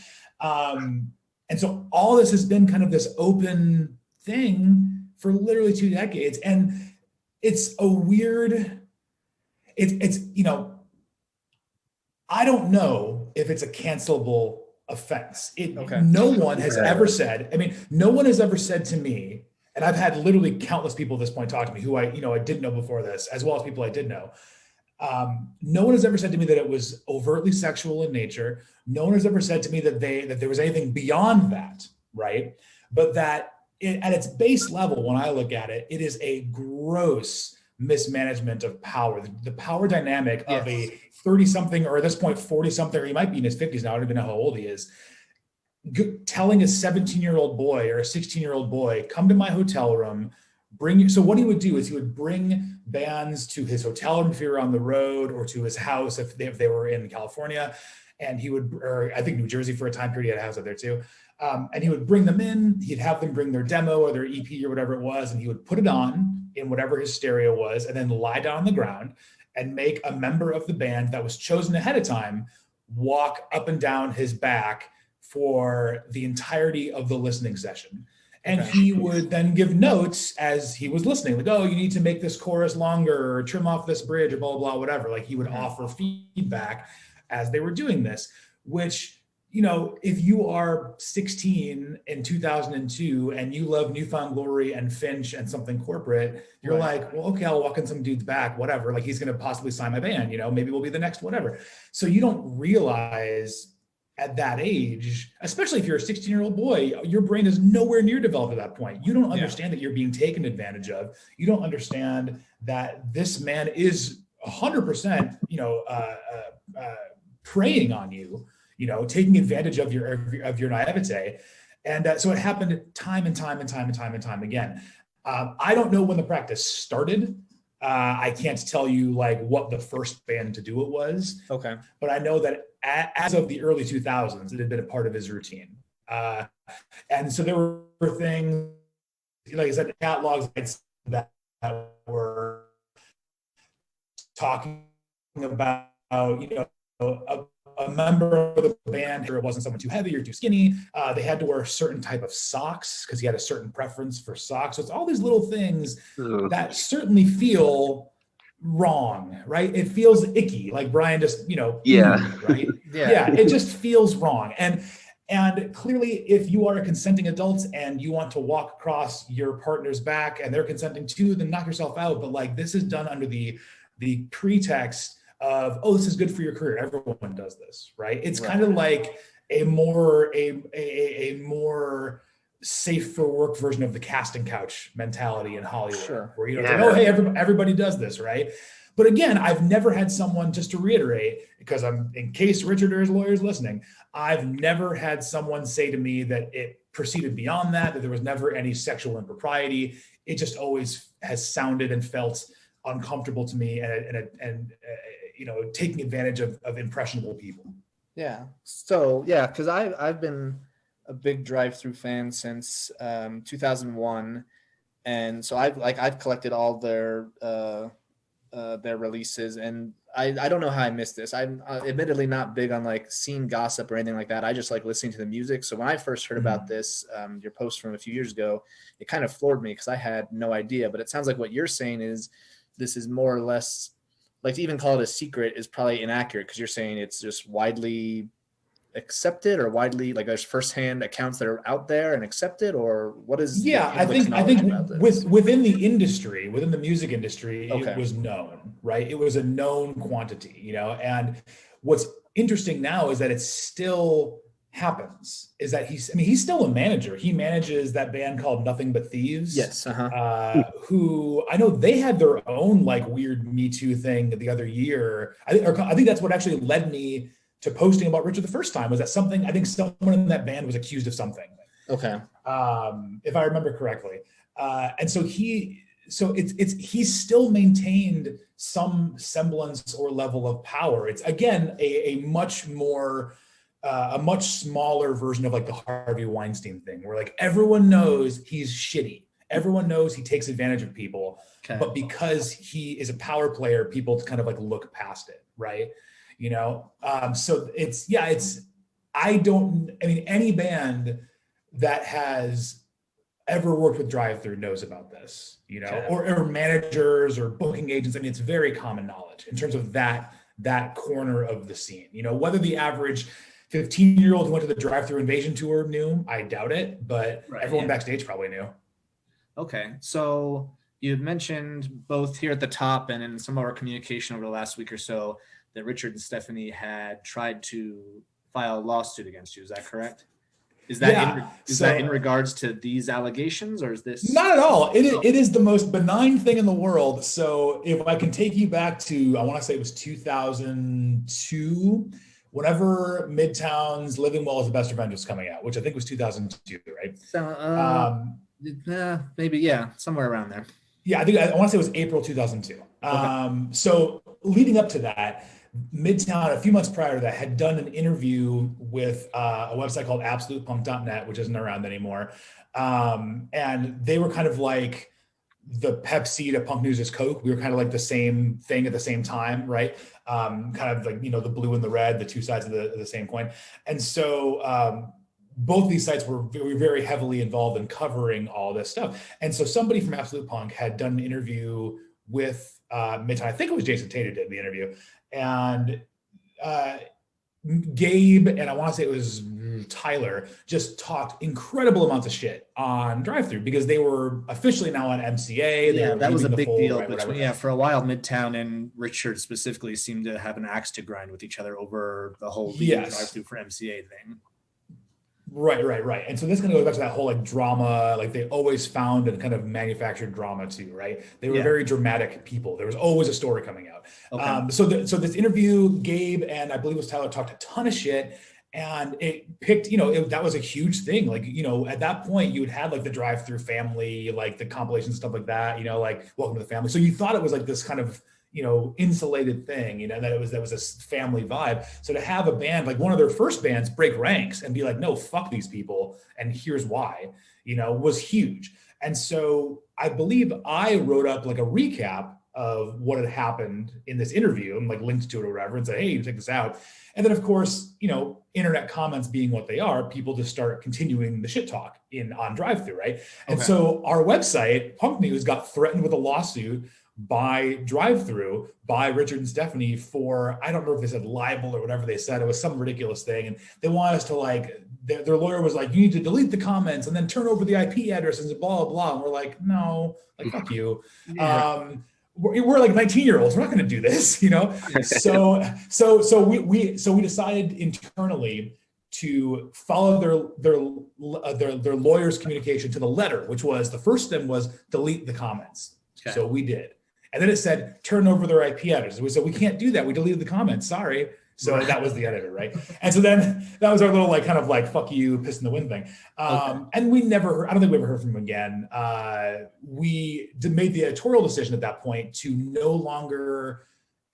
And so all this has been kind of this open thing for literally 2 decades, and it's a weird, it's, you know, I don't know if it's a cancelable offense. No one has ever said, I mean, no one has ever said to me, and I've had literally countless people at this point talk to me who I didn't know before this, as well as people I did know. No one has ever said to me that it was overtly sexual in nature. No one has ever said to me that there was anything beyond that, right? But that at its base level, when I look at it, it is a gross mismanagement of power. The power dynamic of a 30-something, or at this point 40-something, or he might be in his 50s now, I don't even know how old he is, telling a 17-year-old boy or a 16-year-old boy, come to my hotel room, bring you. So what he would do is he would bring bands to his hotel room if he were on the road, or to his house if they were in California. And he would, or I think New Jersey for a time period, he had a house out there too. And he would bring them in, he'd have them bring their demo or their EP or whatever it was, and he would put it on in whatever his stereo was, and then lie down on the ground and make a member of the band that was chosen ahead of time walk up and down his back for the entirety of the listening session. And he would then give notes as he was listening, like, oh, you need to make this chorus longer, or trim off this bridge, or blah, blah, blah, whatever. Like he would offer feedback as they were doing this, which, you know, if you are 16 in 2002 and you love Newfound Glory and Finch and Something Corporate, you're like, well, okay, I'll walk in some dude's back, whatever. Like he's going to possibly sign my band, you know, maybe we'll be the next whatever. So you don't realize at that age, especially if you're a 16-year-old boy, your brain is nowhere near developed at that point. You don't understand that you're being taken advantage of. You don't understand that this man is 100%, you know, preying on you, you know, taking advantage of your naivete. And so it happened time and time again. I don't know when the practice started. I can't tell you like what the first band to do it was. Okay. But I know that as of the early 2000s, it had been a part of his routine. And so there were things, like I said, catalogs that were talking about, you know, a member of the band, or it wasn't someone too heavy or too skinny. They had to wear a certain type of socks because he had a certain preference for socks. So it's all these little things that certainly feel wrong, right? It feels icky, like Brian just, you know, right? Yeah, it just feels wrong. And clearly, if you are a consenting adult and you want to walk across your partner's back and they're consenting too, then knock yourself out. But like this is done under the pretext of, oh, this is good for your career. Everyone does this, right? It's kind of like a more safe for work version of the casting couch mentality in Hollywood, where you know, like, oh, hey, everybody does this, right? But again, I've never had someone, just to reiterate, because in case Richard or his lawyers listening, I've never had someone say to me that it proceeded beyond that there was never any sexual impropriety. It just always has sounded and felt uncomfortable to me, and you know, taking advantage of impressionable people. Yeah. So yeah, because I've been a big Drive-Thru fan since 2001, and so I've collected all their releases, and I don't know how I missed this. I'm admittedly not big on like scene gossip or anything like that. I just like listening to the music. So when I first heard about this, your post from a few years ago, it kind of floored me because I had no idea. But it sounds like what you're saying is this is more or less, like, to even call it a secret is probably inaccurate, because you're saying it's just widely accepted, or widely, like, there's firsthand accounts that are out there and accepted, or what is I think within the industry, within the music industry, it was known, right? It was a known quantity, you know. And what's interesting now is that it still happens, is that he's still a manager. He manages that band called Nothing But Thieves. Yes. Who I know they had their own like weird Me Too thing the other year. I think that's what actually led me to posting about Richard the first time, was that I think someone in that band was accused of something. Okay. If I remember correctly. And so he still maintained some semblance or level of power. It's again, a much smaller version of like the Harvey Weinstein thing, where like everyone knows he's shitty. Everyone knows he takes advantage of people, but because he is a power player, people kind of like look past it, right? You know, so any band that has ever worked with Drive-Thru knows about this, you know, or managers or booking agents. I mean, it's very common knowledge in terms of that corner of the scene. You know, whether the average 15-year-old who went to the Drive-Thru Invasion tour knew, I doubt it, but everyone backstage probably knew. Okay, so you had mentioned both here at the top and in some of our communication over the last week or so that Richard and Stephanie had tried to file a lawsuit against you. Is that correct? Is that in regards to these allegations, or is this? Not at all. It is the most benign thing in the world. So if I can take you back to, I want to say it was 2002, whenever Midtown's Living Well is the Best Revenge was coming out, which I think was 2002, right? So, maybe, somewhere around there. Yeah, I want to say it was April 2002. Okay. So leading up to that, Midtown, a few months prior to that, had done an interview with a website called absolutepunk.net, which isn't around anymore. And they were kind of like the Pepsi to punk news is Coke. We were kind of like the same thing at the same time, right? Kind of like, you know, the blue and the red, the two sides of the same coin. And so both these sites were very, very heavily involved in covering all this stuff. And so somebody from Absolute Punk had done an interview with Midtown. I think it was Jason Tate who did the interview. And Gabe, and I want to say it was Tyler, just talked incredible amounts of shit on Drive-Thru because they were officially now on MCA. That was a big deal. For a while, Midtown and Richard specifically seemed to have an axe to grind with each other over the whole Drive-Thru for MCA thing. Right. And so this kind of goes back to that whole like drama, like they always found and kind of manufactured drama too, right? They were very dramatic people. There was always a story coming out. Okay. So this interview, Gabe and I believe it was Tyler talked a ton of shit, and it picked, you know, that was a huge thing. Like, you know, at that point you had had like the Drive-Thru family, like the compilations, stuff like that, you know, like Welcome to the Family. So you thought it was like this kind of, you know, insulated thing, you know, that was a family vibe. So to have a band, like one of their first bands, break ranks and be like, no, fuck these people, and here's why, you know, was huge. And so I believe I wrote up like a recap of what had happened in this interview and like linked to it or whatever and said, hey, check this out. And then of course, you know, internet comments being what they are, people just start continuing the shit talk on Drive-Thru, right? And so our website, Punk News, got threatened with a lawsuit by Drive-Thru, by Richard and Stephanie for, I don't know if they said libel or whatever they said. It was some ridiculous thing. And they wanted us to like, their lawyer was like, you need to delete the comments and then turn over the IP addresses and blah, blah, blah. And we're like, no, like, fuck you. We're like 19-year-olds. We're not going to do this, you know? So we decided internally to follow their lawyer's communication to the letter, which was, the first thing was delete the comments. Okay. So we did. And then it said, turn over their IP addresses. We said, we can't do that. We deleted the comments. Sorry. So that was the editor, right? And so then that was our little like kind of like fuck you, piss in the wind thing. And we never, I don't think we ever heard from him again. We made the editorial decision at that point to no longer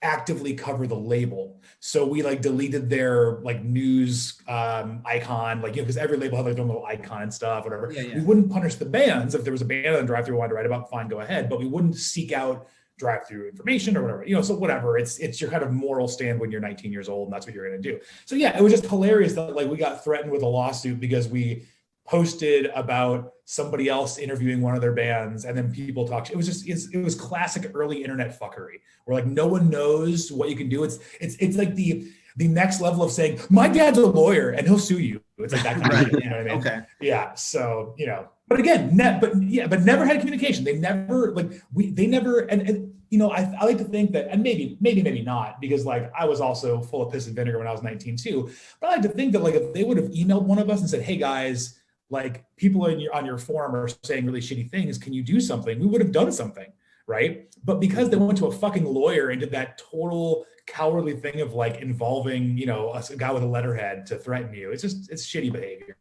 actively cover the label. So we like deleted their like news icon, like, you know, because every label had like their little icon and stuff, whatever. We wouldn't punish the bands. If there was a band on Drive-Thru wanted to write about, fine, go ahead. But we wouldn't seek out Drive-Thru information or whatever, you know, so whatever. It's your kind of moral stand when you're 19 years old and that's what you're going to do. So yeah, it was just hilarious that like we got threatened with a lawsuit because we posted about somebody else interviewing one of their bands, and then people talk. It was classic early internet fuckery, where like no one knows what you can do. It's like the next level of saying my dad's a lawyer and he'll sue you. It's like that kind of thing, you know what I mean? Okay. Yeah. So, you know, but again, but never had communication. They never and you know, I like to think that, and maybe not, because like I was also full of piss and vinegar when I was 19 too. But I like to think that like if they would have emailed one of us and said, hey guys, like people on your forum are saying really shitty things, can you do something? We would have done something, right? But because they went to a fucking lawyer and did that total cowardly thing of like involving, you know, a guy with a letterhead to threaten you, it's shitty behavior.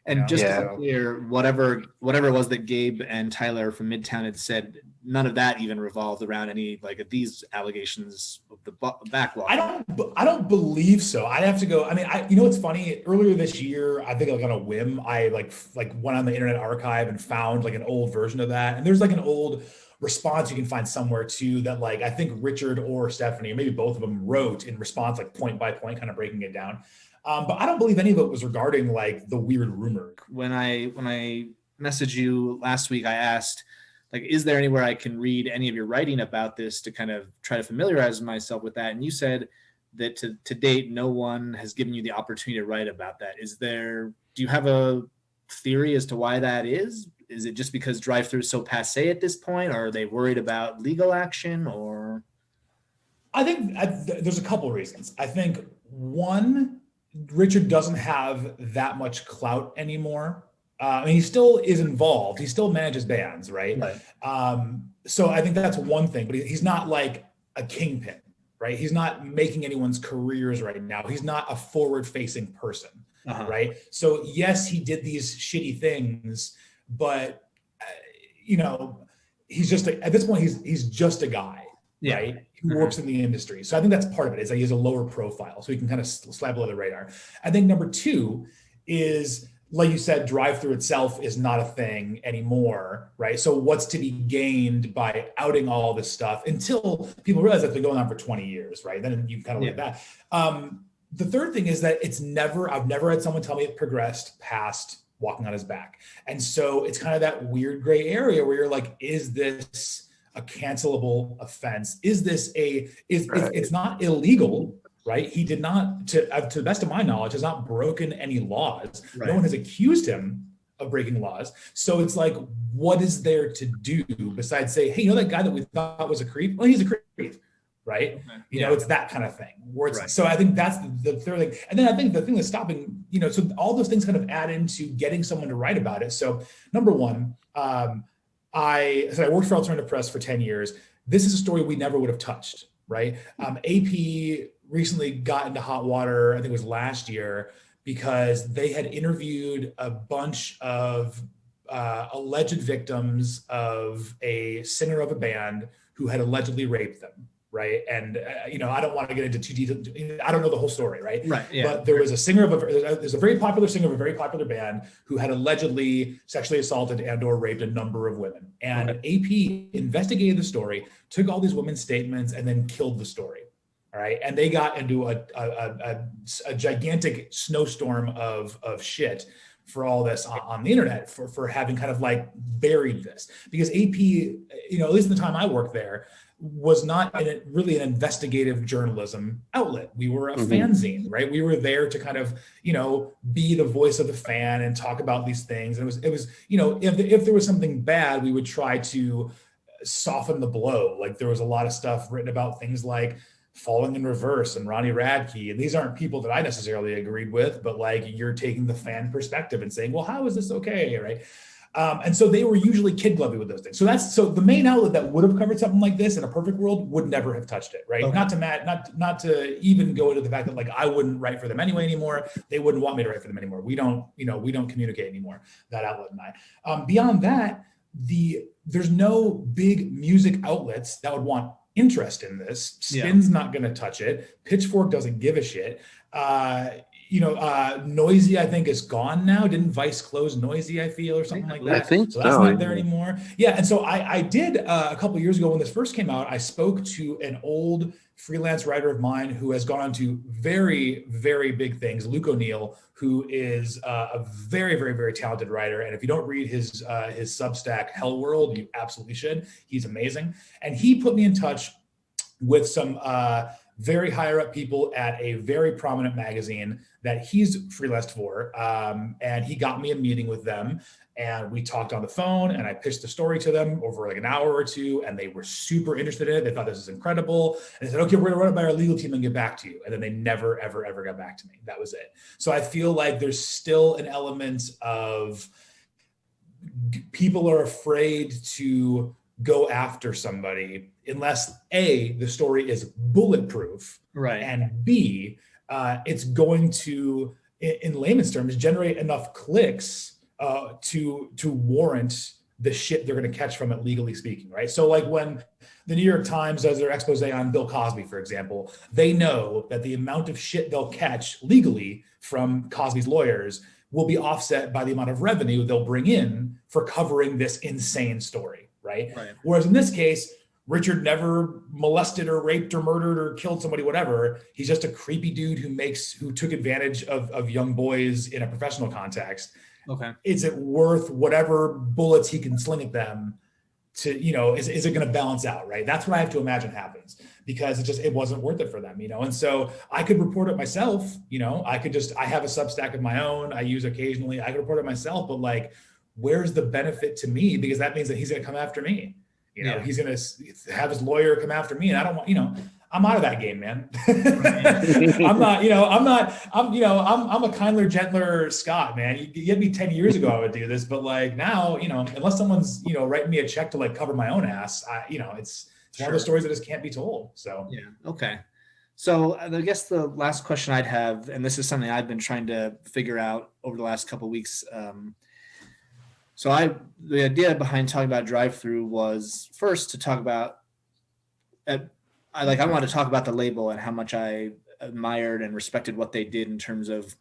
And just to be clear, whatever it was that Gabe and Tyler from Midtown had said, none of that even revolved around any like these allegations of the backlog. I don't believe so. I'd have to go. I mean, you know what's funny? Earlier this year, I think like on a whim, I like went on the Internet Archive and found like an old version of that. And there's like an old response you can find somewhere too that like I think Richard or Stephanie, or maybe both of them, wrote in response, like point by point, kind of breaking it down. But I don't believe any of it was regarding like the weird rumor. When I messaged you last week, I asked, like, is there anywhere I can read any of your writing about this to kind of try to familiarize myself with that? And you said that to date, no one has given you the opportunity to write about that. Do you have a theory as to why that is? Is it just because Drive-Thru is so passé at this point, or are they worried about legal action, or? I think there's a couple of reasons. I think one, Richard doesn't have that much clout anymore. I mean, he still is involved. He still manages bands, right? So I think that's one thing, but he's not like a kingpin, right? He's not making anyone's careers right now. He's not a forward-facing person, right? So yes, he did these shitty things, but you know, he's just at this point, he's just a guy, right? Who works in the industry. So I think that's part of it, is that he has a lower profile, so he can kind of slap below the radar. I think number two is, like you said, Drive-Thru itself is not a thing anymore, right? So what's to be gained by outing all this stuff until people realize that they're going on for 20 years, right? Then you kind of look at that. The third thing is that I've never had someone tell me it progressed past walking on his back. And so it's kind of that weird gray area where you're like, is this a cancelable offense? Is this it's not illegal, right? He did not, to the best of my knowledge, has not broken any laws. Right. No one has accused him of breaking laws. So it's like, what is there to do besides say, hey, you know that guy that we thought was a creep? Well, he's a creep, right? Okay. You know, it's that kind of thing. Where it's, so I think that's the third thing. And then I think the thing that's stopping, you know, so all those things kind of add into getting someone to write about it. So number one, I worked for Alternative Press for 10 years. This is a story we never would have touched, right? AP recently got into hot water, I think it was last year, because they had interviewed a bunch of alleged victims of a singer of a band who had allegedly raped them, right? And you know, I don't want to get into too detail. I don't know the whole story, right? Right. Yeah. But there was a singer there's a very popular singer of a very popular band who had allegedly sexually assaulted and/or raped a number of women. And AP investigated the story, took all these women's statements, and then killed the story. All right. And they got into a gigantic snowstorm of shit for all this on the internet for having kind of like buried this, because AP, you know, at least in the time I worked there, was not really an investigative journalism outlet. We were a fanzine, right? We were there to kind of, you know, be the voice of the fan and talk about these things. And it was, you know, if there was something bad, we would try to soften the blow. Like there was a lot of stuff written about things like Falling in Reverse and Ronnie Radke. And these aren't people that I necessarily agreed with, but like you're taking the fan perspective and saying, well, how is this okay, right? And so they were usually kid glovey with those things. So the main outlet that would have covered something like this in a perfect world would never have touched it, right? Okay. Not to even go into the fact that like I wouldn't write for them anyway anymore. They wouldn't want me to write for them anymore. We don't communicate anymore, that outlet and I. Beyond that, there's no big music outlets that would want interest in this. Spin's not going to touch it. Pitchfork doesn't give a shit. Noisy, I think, is gone now. Didn't Vice close Noisy, I feel, or something like that? I think so. That's not there anymore. Yeah, and so I did a couple of years ago when this first came out, I spoke to an old freelance writer of mine who has gone on to very, very big things, Luke O'Neill, who is a very, very, very talented writer. And if you don't read his Substack, Hell World, you absolutely should. He's amazing. And he put me in touch with some very higher up people at a very prominent magazine that he's freelanced for. And he got me a meeting with them. And we talked on the phone, and I pitched the story to them over like an hour or two, and they were super interested in it. They thought this was incredible. And they said, okay, we're gonna run it by our legal team and get back to you. And then they never, ever, ever got back to me. That was it. So I feel like there's still an element of people are afraid to go after somebody unless A, the story is bulletproof, right, and B, it's going to, in layman's terms, generate enough clicks to warrant the shit they're going to catch from it, legally speaking, right? So like when the New York Times does their expose on Bill Cosby, for example, they know that the amount of shit they'll catch legally from Cosby's lawyers will be offset by the amount of revenue they'll bring in for covering this insane story, right? Whereas in this case, Richard never molested or raped or murdered or killed somebody, whatever. He's just a creepy dude who took advantage of young boys in a professional context. Okay. Is it worth whatever bullets he can sling at them to, is it going to balance out, right? That's what I have to imagine happens, because it wasn't worth it for them, And so I could report it myself, I have a Substack of my own. I use occasionally, I could report it myself, but like, where's the benefit to me? Because that means that he's going to come after me. He's going to have his lawyer come after me, and I don't want, I'm out of that game, man. I'm a kindler, gentler Scott, man. You give me 10 years ago, I would do this, but like now, unless someone's, writing me a check to like cover my own ass, it's one of those stories that just can't be told. So, yeah. Okay. So I guess the last question I'd have, and this is something I've been trying to figure out over the last couple of weeks. The idea behind talking about Drive-Thru was first to talk about, I want to talk about the label and how much I admired and respected what they did in terms of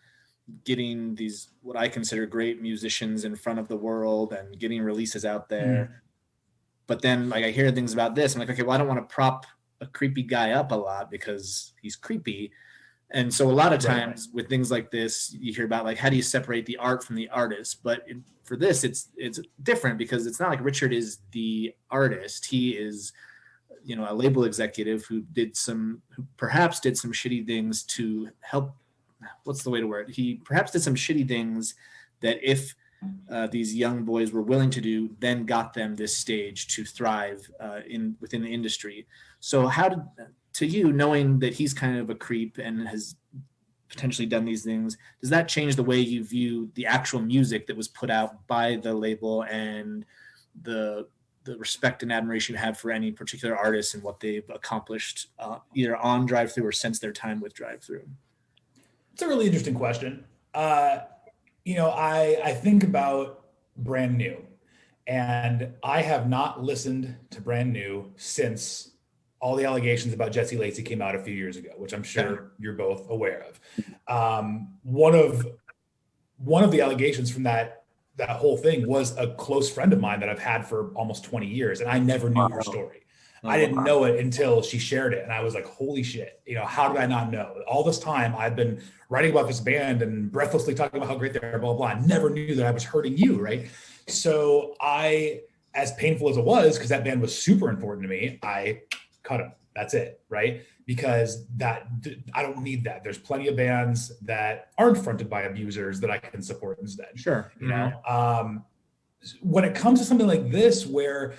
getting these, what I consider great musicians in front of the world and getting releases out there. But then like I hear things about this, I'm like, okay, well, I don't want to prop a creepy guy up a lot because he's creepy. And so a lot of times with things like this, you hear about like, how do you separate the art from the artist? But for this, it's different because it's not like Richard is the artist. He is, a label executive who perhaps did some shitty things to help. What's the way to word it? He perhaps did some shitty things that if these young boys were willing to do, then got them this stage to thrive within the industry. So to you, knowing that he's kind of a creep and has potentially done these things, does that change the way you view the actual music that was put out by the label and the respect and admiration you have for any particular artist and what they've accomplished either on Drive-Thru or since their time with Drive-Thru? It's a really interesting question. I think about Brand New, and I have not listened to Brand New since all the allegations about Jesse Lacey came out a few years ago, which I'm sure you're both aware of. One of the allegations from that whole thing was a close friend of mine that I've had for almost 20 years, and I never knew her story. I didn't know it until she shared it, and I was like, holy shit, how did I not know? All this time I've been writing about this band and breathlessly talking about how great they are, blah, blah, blah. I never knew that I was hurting you, right? So as painful as it was, because that band was super important to me, I cut them. That's it, right? Because I don't need that. There's plenty of bands that aren't fronted by abusers that I can support instead. Sure. When it comes to something like this, where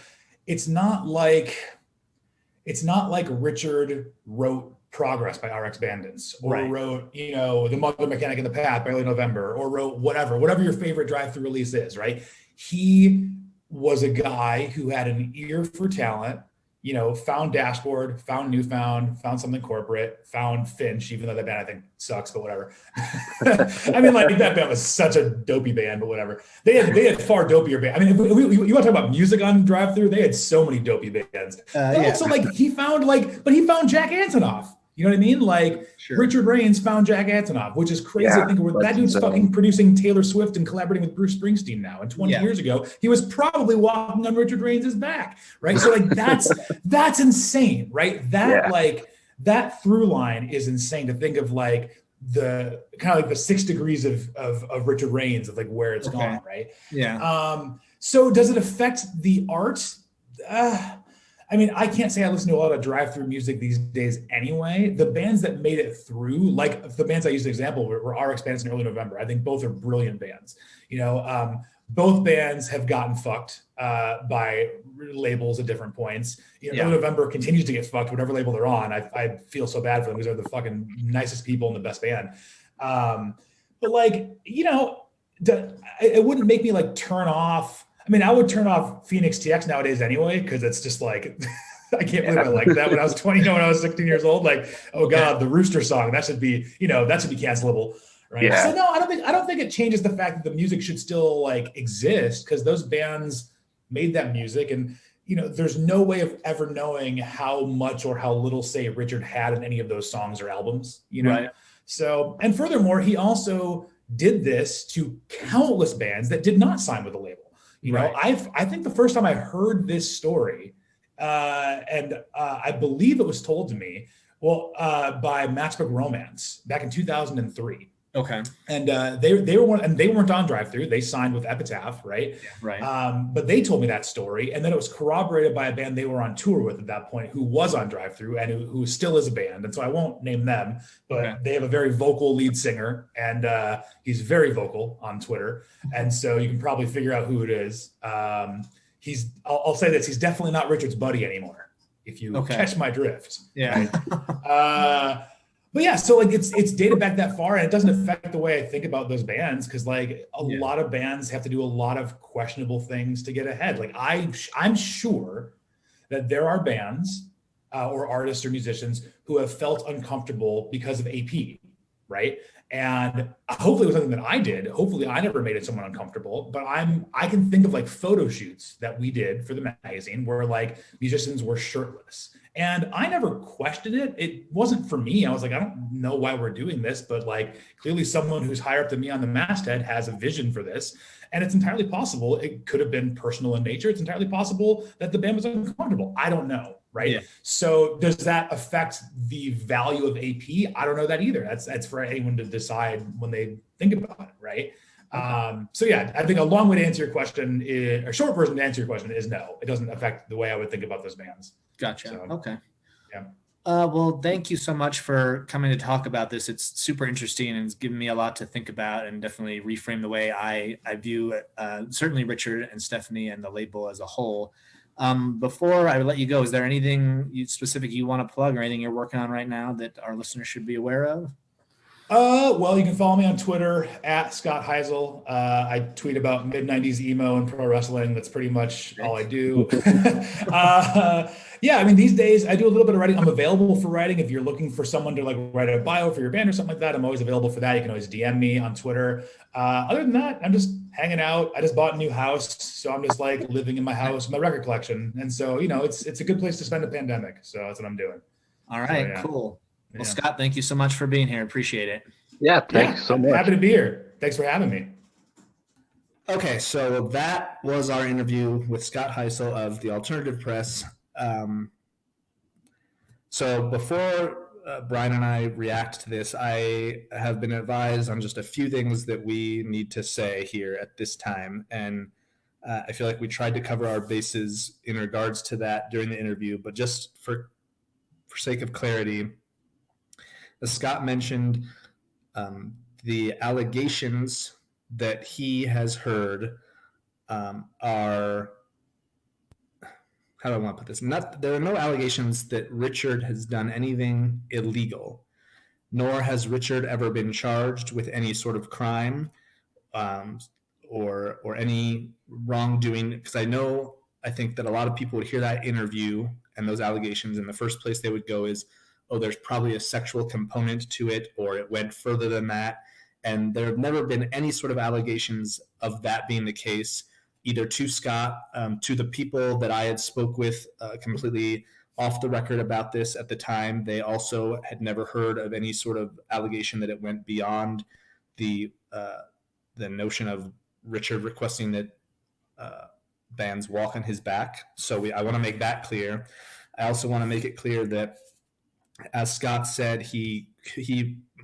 it's not like Richard wrote Progress by RX Bandits, or wrote, The Mother Mechanic in the Path by Early November, or wrote whatever your favorite Drive-Thru release is, right? He was a guy who had an ear for talent, found Dashboard, found Newfound, found something corporate, found Finch, even though that band I think sucks, but whatever. I mean, like that band was such a dopey band, but whatever. They had far dopier bands. I mean, you want to talk about music on Drive-Thru? They had so many dopey bands. Also, like he found Jack Antonoff. You know what I mean? Like Richard Rains found Jack Antonoff, which is crazy. I think that dude's fucking producing Taylor Swift and collaborating with Bruce Springsteen now. And 20 years ago, he was probably walking on Richard Rains' back, right? So like that's insane, right? That through line is insane to think of, like the kind of like the 6 degrees of Richard Rains, of like where it's gone, right? Yeah. So does it affect the art? I mean, I can't say I listen to a lot of Drive-Thru music these days anyway. The bands that made it through, like the bands I used as an example, were RX Bandits and Early November. I think both are brilliant bands. Both bands have gotten fucked by labels at different points. Early November continues to get fucked, whatever label they're on. I feel so bad for them because they're the fucking nicest people and the best band. But like, it wouldn't make me like turn off. I mean, I would turn off Phoenix TX nowadays anyway, because it's just like, I can't believe I liked that when I was 20, when I was 16 years old. Like, oh God, the Rooster song, that should be cancelable, right? Yeah. So no, I don't think it changes the fact that the music should still like exist, because those bands made that music, and there's no way of ever knowing how much or how little say Richard had in any of those songs or albums, Right. So, and furthermore, he also did this to countless bands that did not sign with a label. I think the first time I heard this story, and I believe it was told to me, by Matchbook Romance back in 2003. Okay. And they weren't on Drive-Thru. They signed with Epitaph, right? Yeah, right. But they told me that story, and then it was corroborated by a band they were on tour with at that point, who was on Drive-Thru and who still is a band. And so I won't name them, but they have a very vocal lead singer, and he's very vocal on Twitter. And so you can probably figure out who it is. I'll say this: he's definitely not Richard's buddy anymore, if you catch my drift. Yeah. Right? But yeah, so like it's dated back that far, and it doesn't affect the way I think about those bands, because like a lot of bands have to do a lot of questionable things to get ahead. Like I'm sure that there are bands or artists or musicians who have felt uncomfortable because of AP, right? And hopefully it was something that I did. Hopefully I never made it someone uncomfortable, but I can think of like photo shoots that we did for the magazine where like musicians were shirtless. And I never questioned it. It wasn't for me. I was like, I don't know why we're doing this, but like clearly someone who's higher up than me on the masthead has a vision for this. And it's entirely possible it could have been personal in nature. It's entirely possible that the band was uncomfortable. I don't know, right? Yeah. So does that affect the value of AP? I don't know that either. That's for anyone to decide when they think about it, right? Okay. So yeah, I think a long way to answer your question, a short version to answer your question is no. It doesn't affect the way I would think about those bands. Gotcha. So, okay. Yeah. Well, thank you so much for coming to talk about this. It's super interesting and it's given me a lot to think about, and definitely reframe the way I view certainly Richard and Stephanie and the label as a whole. Before I let you go, is there anything specific you want to plug or anything you're working on right now that our listeners should be aware of? Well, you can follow me on Twitter at Scott Heisel. I tweet about mid-90s emo and pro wrestling. That's pretty much all I do. Yeah, I mean, these days I do a little bit of writing. I'm available for writing. If you're looking for someone to like write a bio for your band or something like that, I'm always available for that. You can always DM me on Twitter. Other than that, I'm just hanging out. I just bought a new house, so I'm just like living in my house with my record collection. And so, it's a good place to spend a pandemic. So that's what I'm doing. All right, so, yeah. Cool. Well, Scott, thank you so much for being here. Appreciate it. Yeah, thanks so much. Happy to be here. Thanks for having me. Okay, so that was our interview with Scott Heisel of the Alternative Press. So before Brian and I react to this, I have been advised on just a few things that we need to say here at this time. And I feel like we tried to cover our bases in regards to that during the interview, but just for sake of clarity, as Scott mentioned, the allegations that he has heard are, how do I want to put this? There are no allegations that Richard has done anything illegal, nor has Richard ever been charged with any sort of crime or any wrongdoing. Because I think that a lot of people would hear that interview and those allegations, in the first place they would go is, oh, there's probably a sexual component to it, or it went further than that. And there have never been any sort of allegations of that being the case, either to Scott, to the people that I had spoke with completely off the record about this at the time. They also had never heard of any sort of allegation that it went beyond the notion of Richard requesting that bands walk on his back. So I want to make that clear. I also want to make it clear that, as Scott said, he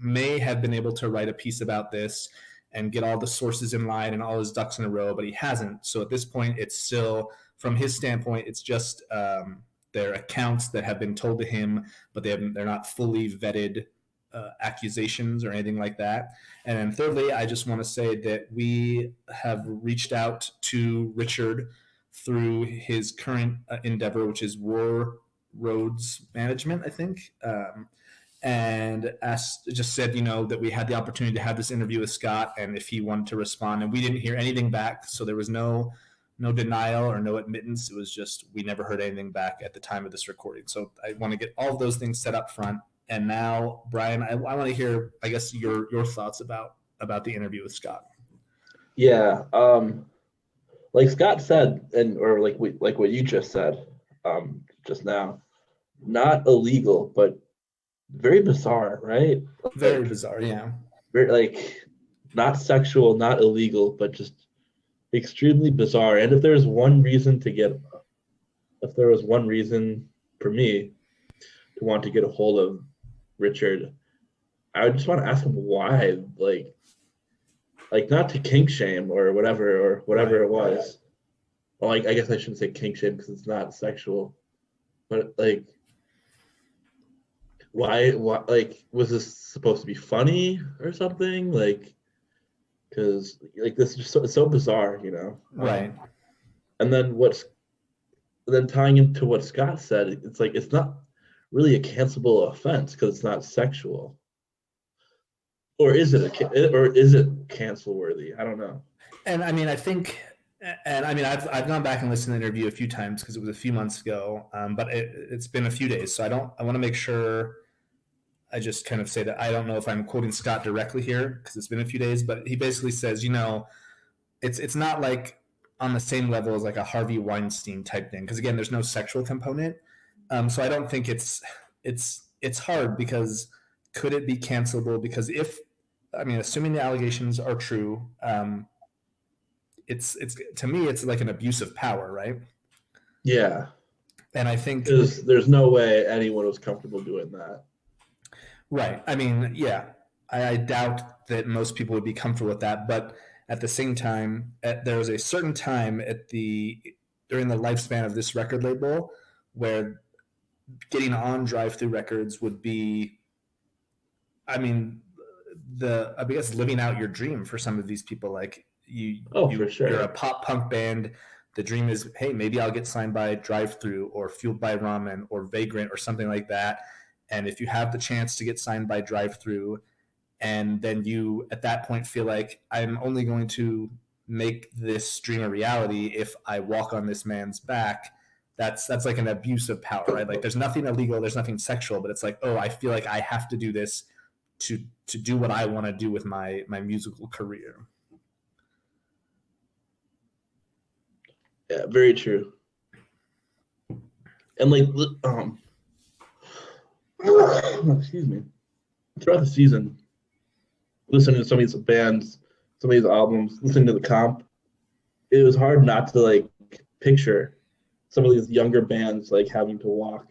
may have been able to write a piece about this and get all the sources in line and all his ducks in a row, but he hasn't. So at this point, it's still, from his standpoint, it's just their accounts that have been told to him, but they're not fully vetted accusations or anything like that. And then thirdly, I just want to say that we have reached out to Richard through his current endeavor, which is War Roads Management, I think, and just said, that we had the opportunity to have this interview with Scott, and if he wanted to respond. And we didn't hear anything back, so there was no denial or no admittance. It was just, we never heard anything back at the time of this recording. So I want to get all of those things set up front. And now, Brian, I want to hear, I guess, your thoughts about the interview with Scott. Yeah, like Scott said, or like what you just said, just now, not illegal, but very bizarre, right? Very bizarre, yeah. Very not sexual, not illegal, but just extremely bizarre. And if there was one reason for me to want to get a hold of Richard, I would just want to ask him why, like not to kink shame or whatever right, it was. Well, I guess I shouldn't say kink shame because it's not sexual, but why, was this supposed to be funny or something? Because this is just so bizarre, Right. And then tying into what Scott said, it's not really a cancelable offense because it's not sexual. Or is it cancel worthy? I don't know. And I mean, I've gone back and listened to the interview a few times because it was a few months ago, but it's been a few days. So I want to make sure I just kind of say that I don't know if I'm quoting Scott directly here because it's been a few days, but he basically says, it's not like on the same level as like a Harvey Weinstein type thing. Because again, there's no sexual component. So I don't think it's hard because could it be cancelable? Because assuming the allegations are true, it's to me, it's like an abuse of power, right? Yeah. And I think there's no way anyone was comfortable doing that. Right. I mean, yeah, I doubt that most people would be comfortable with that. But at the same time, there was a certain time during the lifespan of this record label where getting on Drive-Thru Records would be, I guess, living out your dream for some of these people. Like for sure. You're a pop punk band. The dream is, hey, maybe I'll get signed by Drive-Thru or Fueled by Ramen or Vagrant or something like that. And if you have the chance to get signed by Drive-Thru, and then you at that point feel like I'm only going to make this dream a reality if I walk on this man's back, that's like an abuse of power, right? Like there's nothing illegal, there's nothing sexual, but it's like, oh, I feel like I have to do this to do what I want to do with my musical career. Yeah, very true. And excuse me, throughout the season, listening to some of these bands, some of these albums, listening to the comp, it was hard not to picture some of these younger bands having to walk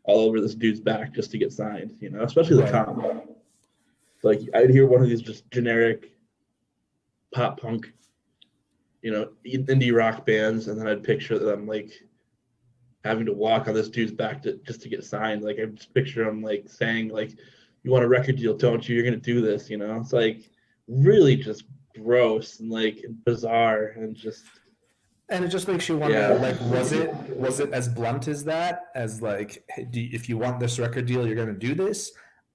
all over this dude's back just to get signed, especially the comp. I'd hear one of these just generic pop punk, indie rock bands, and then I'd picture them having to walk on this dude's back just to get signed. I just picture him saying you want a record deal, don't you? You're gonna do this, It's really just gross and bizarre and just. And it just makes you wonder, was it as blunt as that? As if you want this record deal, you're gonna do this.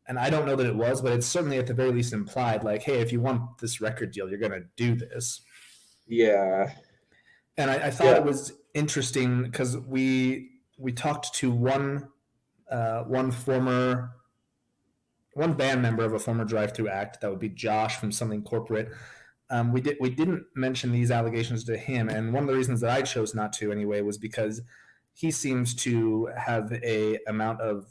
And I don't know that it was, but it's certainly at the very least implied, hey, if you want this record deal, you're gonna do this. Yeah. And I thought it was interesting because we we talked to one band member of a former Drive-Thru act. That would be Josh from Something Corporate. We didn't mention these allegations to him, and one of the reasons that I chose not to anyway was because he seems to have a amount of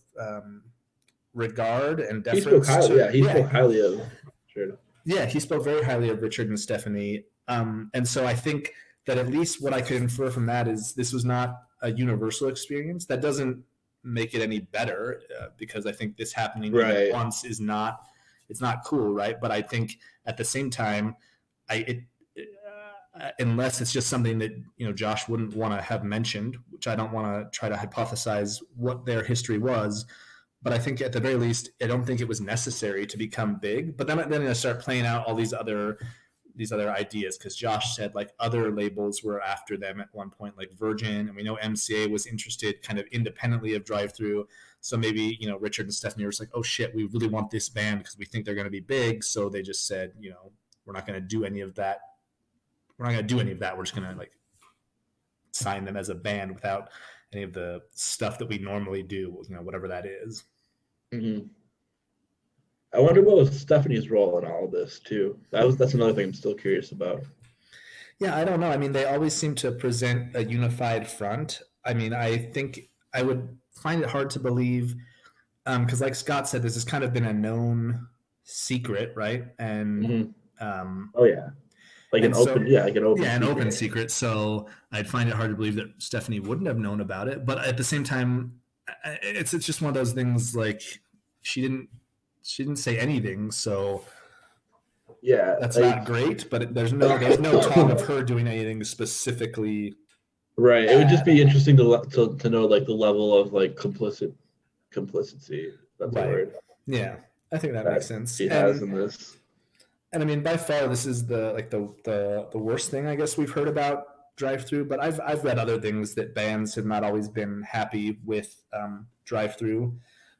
regard and deference. He spoke highly of. Sure. Yeah, he spoke very highly of Richard and Stephanie, and so I think that at least what I could infer from that is this was not a universal experience. That doesn't make it any better because I think this happening once is not, it's not cool, right? But I think at the same time, unless it's just something that Josh wouldn't want to have mentioned, which I don't want to try to hypothesize what their history was. But I think at the very least, I don't think it was necessary to become big. But then I start playing out all these other ideas, because Josh said like other labels were after them at one point, like Virgin, and we know MCA was interested kind of independently of Drive-Thru. So maybe Richard and Stephanie were just like, oh shit, we really want this band because we think they're going to be big. So they just said, we're not going to do any of that. We're not going to do any of that. We're just going to like sign them as a band without any of the stuff that we normally do, whatever that is. Mm-hmm. I wonder what was Stephanie's role in all of this too. That's another thing I'm still curious about. Yeah, I don't know. I mean, they always seem to present a unified front. I mean, I think I would find it hard to believe, because like Scott said, this has kind of been a known secret, right? And oh yeah. Like an open secret. So I'd find it hard to believe that Stephanie wouldn't have known about it. But at the same time, it's just one of those things. Like she didn't say anything. So yeah, that's not great. But there's no talk of her doing anything specifically. Right. It would just be interesting to know like the level of like complicity. That's the word. Yeah, I think that makes sense. She has in this. And I mean, by far, this is the worst thing I guess we've heard about Drive-Thru. But I've read other things that bands have not always been happy with Drive-Thru.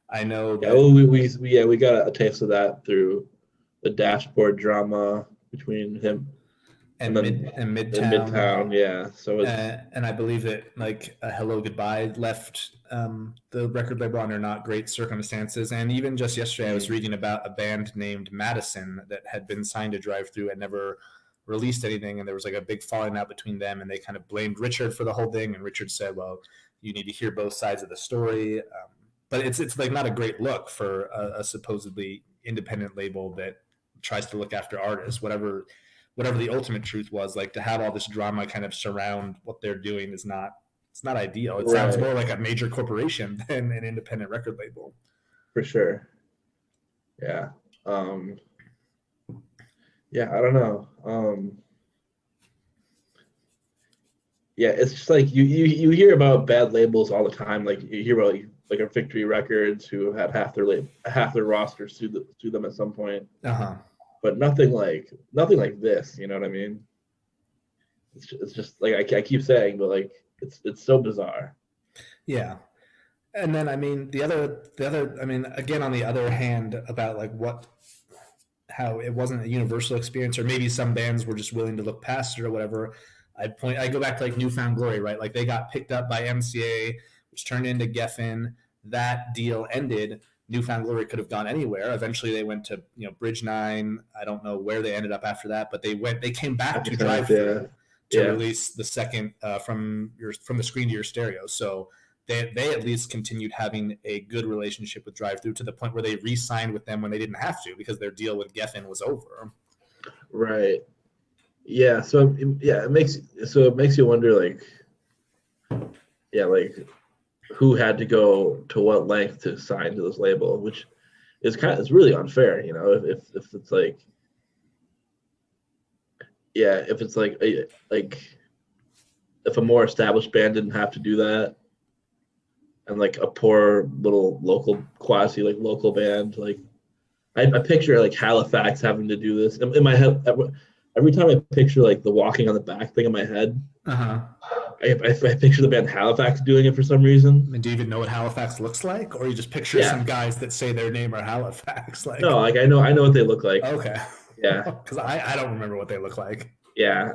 I know. Yeah, well, we got a taste of that through the dashboard drama between him and Midtown. Yeah. So and I believe that like Hello Goodbye left the record label under not great circumstances. And even just yesterday, I was reading about a band named Madison that had been signed to Drive-Thru and never released anything. And there was like a big falling out between them, and they kind of blamed Richard for the whole thing. And Richard said, well, you need to hear both sides of the story. But it's like not a great look for a supposedly independent label that tries to look after artists, whatever the ultimate truth was. Like to have all this drama kind of surround what they're doing is not, it's not ideal. It sounds more like a major corporation than an independent record label. For sure. Yeah. Yeah, I don't know. Yeah, it's just like you hear about bad labels all the time. Like you hear about like a Victory Records who had half their roster sue them at some point. But nothing like this. You know what I mean? It's just like I keep saying, but like it's so bizarre. Yeah. And then I mean the other I mean, again, on the other hand, about like how it wasn't a universal experience, or maybe some bands were just willing to look past it or whatever. I go back to like Newfound Glory, right? Like they got picked up by MCA, which turned into Geffen. That deal ended. Newfound Glory could have gone anywhere. Eventually they went to Bridge 9. I don't know where they ended up after that, but they came back to Drive-Thru to release the second from the screen to your stereo. So they at least continued having a good relationship with Drive-Thru to the point where they re-signed with them when they didn't have to, because their deal with Geffen was over. Right. Yeah. So it makes you wonder, like, like who had to go to what length to sign to this label, which is really unfair, if it's like, if it's like if a more established band didn't have to do that, and like a poor little local band, like I picture like Halifax having to do this in my head. Every time I picture like the walking on the back thing in my head, I picture the band Halifax doing it for some reason. And do you even know what Halifax looks like, or you just picture some guys that say their name are Halifax? Like, no, like I know what they look like. Okay. Yeah. Because I don't remember what they look like. Yeah.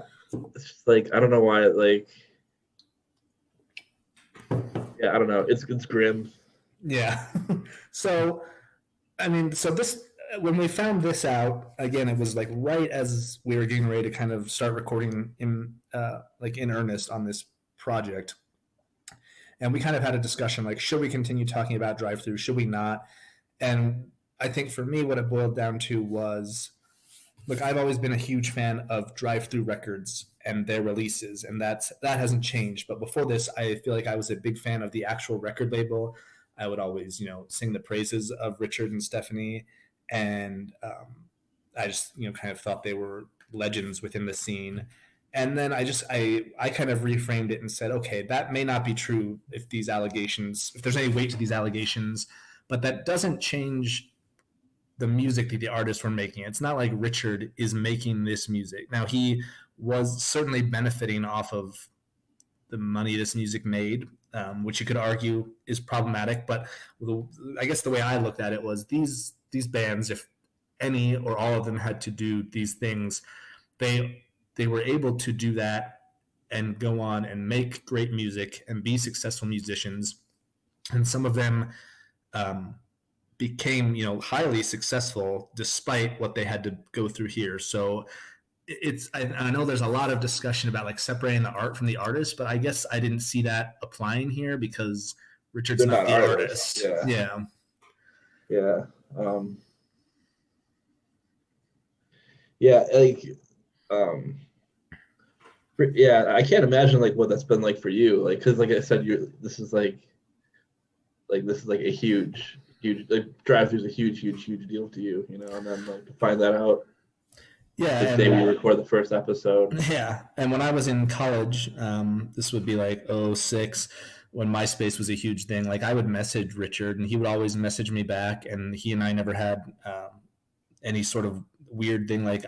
It's just like, I don't know why, like, Yeah, I don't know. It's grim. Yeah. So, I mean, so this, when we found this out, again, it was like right as we were getting ready to kind of start recording in earnest on this project. And we kind of had a discussion like, should we continue talking about Drive-Thru? Should we not? And I think for me, what it boiled down to was, look, I've always been a huge fan of Drive-Thru Records and their releases, and that hasn't changed. But before this, I feel like I was a big fan of the actual record label. I would always, sing the praises of Richard and Stephanie, and I just, kind of thought they were legends within the scene. And then I kind of reframed it and said, okay, that may not be true if there's any weight to these allegations, but that doesn't change the music that the artists were making. It's not like Richard is making this music. Now, he was certainly benefiting off of the money this music made, which you could argue is problematic. But I guess the way I looked at it was these bands, if any or all of them had to do these things, they were able to do that and go on and make great music and be successful musicians. And some of them became, highly successful despite what they had to go through here. So I know there's a lot of discussion about like separating the art from the artist, but I guess I didn't see that applying here because Richard's not the artist. Yeah. I can't imagine like what that's been like for you, like, because like I said, this is a huge Drive-Thru is a huge deal to you, and then like to find that out the day we record the first episode. Yeah, and when I was in college, this would be like 2006, when MySpace was a huge thing. Like I would message Richard, and he would always message me back, and he and I never had any sort of weird thing. Like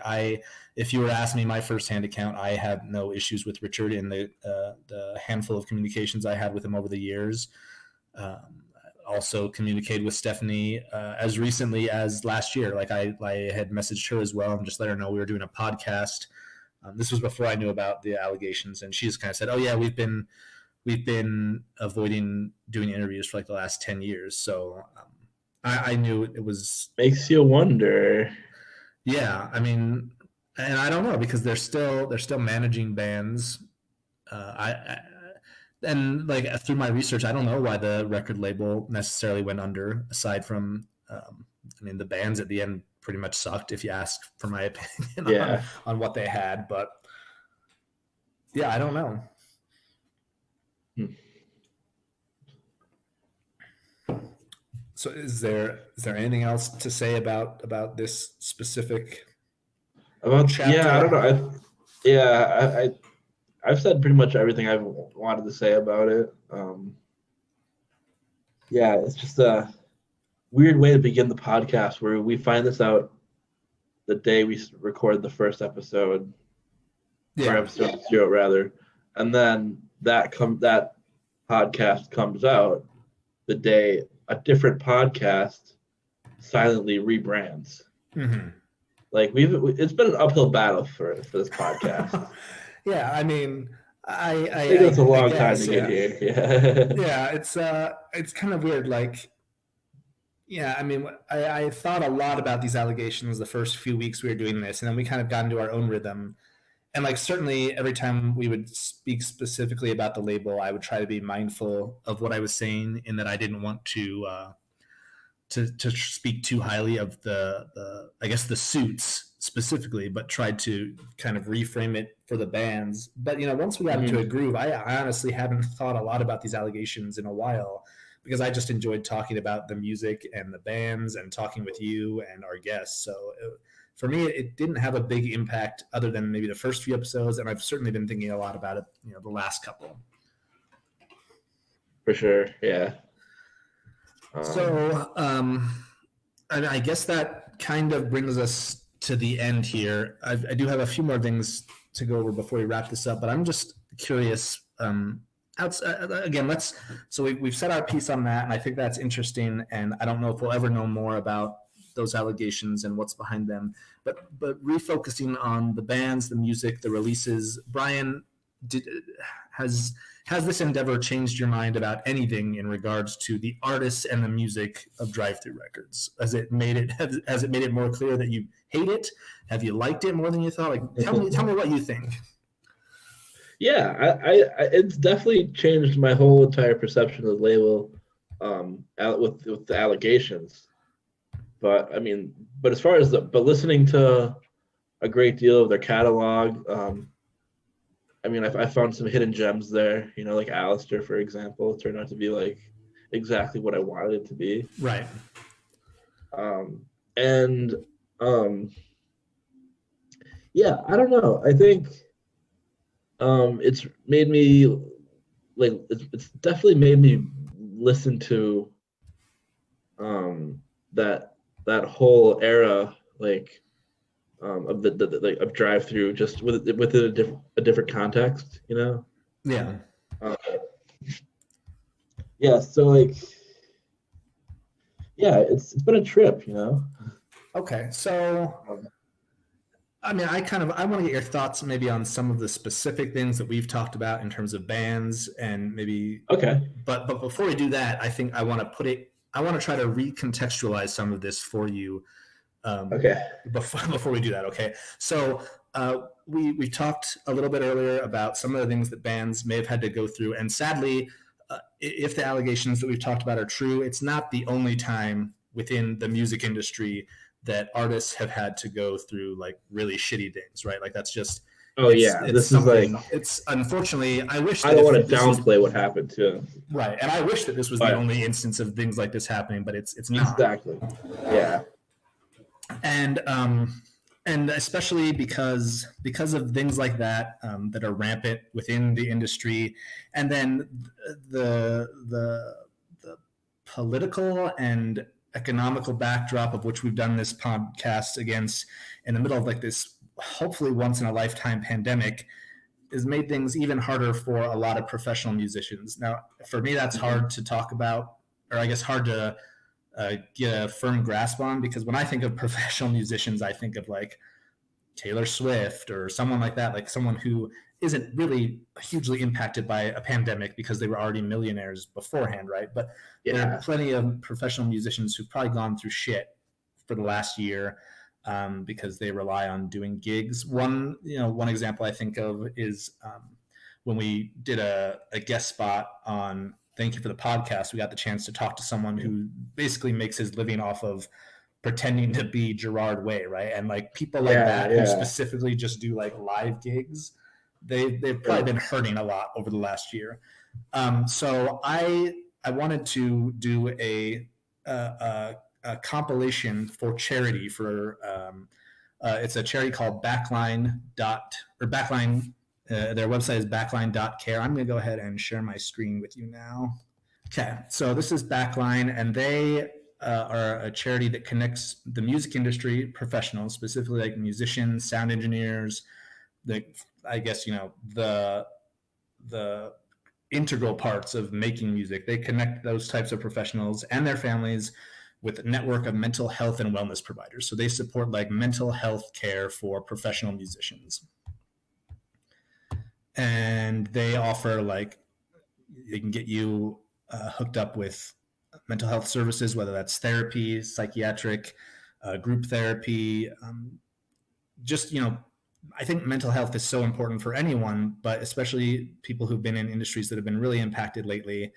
if you were to ask me my firsthand account, I have no issues with Richard in the handful of communications I had with him over the years. Also communicated with Stephanie as recently as last year. Like I had messaged her as well and just let her know we were doing a podcast. This was before I knew about the allegations, and she just kind of said, "Oh yeah, we've been avoiding doing interviews for like the last 10 years." So I knew it was. Makes you wonder. Yeah, I mean, and I don't know, because they're still managing bands. And like through my research, I don't know why the record label necessarily went under, aside from, the bands at the end pretty much sucked, if you ask for my opinion on what they had. But yeah, I don't know. So is there anything else to say about this specific chapter? Yeah, I don't know. I've said pretty much everything I've wanted to say about it. It's just a weird way to begin the podcast, where we find this out the day we record the first episode, or episode 0 rather, and then that podcast comes out the day a different podcast silently rebrands. Mm-hmm. Like it's been an uphill battle for this podcast. Yeah, I mean, I think it's a long time to get here. Yeah. Yeah, it's kind of weird. Like, yeah, I mean, I thought a lot about these allegations the first few weeks we were doing this, and then we kind of got into our own rhythm. And like, certainly every time we would speak specifically about the label, I would try to be mindful of what I was saying, in that I didn't want to speak too highly of the I guess the suits specifically, but tried to kind of reframe it for the bands. But once we got into a groove, I honestly haven't thought a lot about these allegations in a while, because I just enjoyed talking about the music and the bands and talking with you and our guests. So for me, it didn't have a big impact other than maybe the first few episodes, and I've certainly been thinking a lot about it, the last couple. For sure, yeah. So I guess that kind of brings us to the end here. I do have a few more things to go over before we wrap this up, but I'm just curious. Again, we've set our piece on that, and I think that's interesting. And I don't know if we'll ever know more about those allegations and what's behind them. But refocusing on the bands, the music, the releases, Brian, has this endeavor changed your mind about anything in regards to the artists and the music of Drive-Thru Records? Has it made it more clear that you hate it? Have you liked it more than you thought? Like, tell me what you think. Yeah, I it's definitely changed my whole entire perception of the label, with the allegations. But I mean, but as far as listening to a great deal of their catalog, I mean, I found some hidden gems there. You know, like Alistair, for example, turned out to be like exactly what I wanted it to be. Right. Yeah, I don't know. I think it's made me like it's definitely made me listen to that whole era, like of of Drive-Thru, just with a different context, you know. Yeah. Yeah. So like, yeah, it's been a trip, you know. Okay, so I mean, I want to get your thoughts maybe on some of the specific things that we've talked about in terms of bands and maybe. Okay. But before we do that, I think I want to try to recontextualize some of this for you. Okay. Before we do that, okay. So we talked a little bit earlier about some of the things that bands may have had to go through, and sadly, if the allegations that we've talked about are true, it's not the only time within the music industry that artists have had to go through like really shitty things, right? Like that's just. This is like, it's unfortunately, I wish that I don't want to downplay what happened too. Right, and I wish that this was the only instance of things like this happening, but it's not. Exactly. Yeah. And especially because of things like that that are rampant within the industry, and then the political and economical backdrop of which we've done this podcast against in the middle of like this hopefully once in a lifetime pandemic has made things even harder for a lot of professional musicians. Now, for me, that's hard to talk about, or I guess hard to get a firm grasp on, because when I think of professional musicians, I think of like Taylor Swift or someone like that, like someone who isn't really hugely impacted by a pandemic because they were already millionaires beforehand, right? But there are plenty of professional musicians who've probably gone through shit for the last year because they rely on doing gigs. One example I think of is when we did a guest spot on Thank You for the Podcast, we got the chance to talk to someone who basically makes his living off of pretending to be Gerard Way, right? And like people like that who specifically just do like live gigs, they've probably been hurting a lot over the last year. So I wanted to do a compilation for charity for it's a charity called Backline. Their website is backline.care. I'm going to go ahead and share my screen with you now. Okay, so this is Backline, and they are a charity that connects the music industry professionals, specifically like musicians, sound engineers, the integral parts of making music. They connect those types of professionals and their families with a network of mental health and wellness providers. So they support like mental health care for professional musicians. And they offer they can get you hooked up with mental health services, whether that's therapy, psychiatric, group therapy. I think mental health is so important for anyone, but especially people who've been in industries that have been really impacted lately.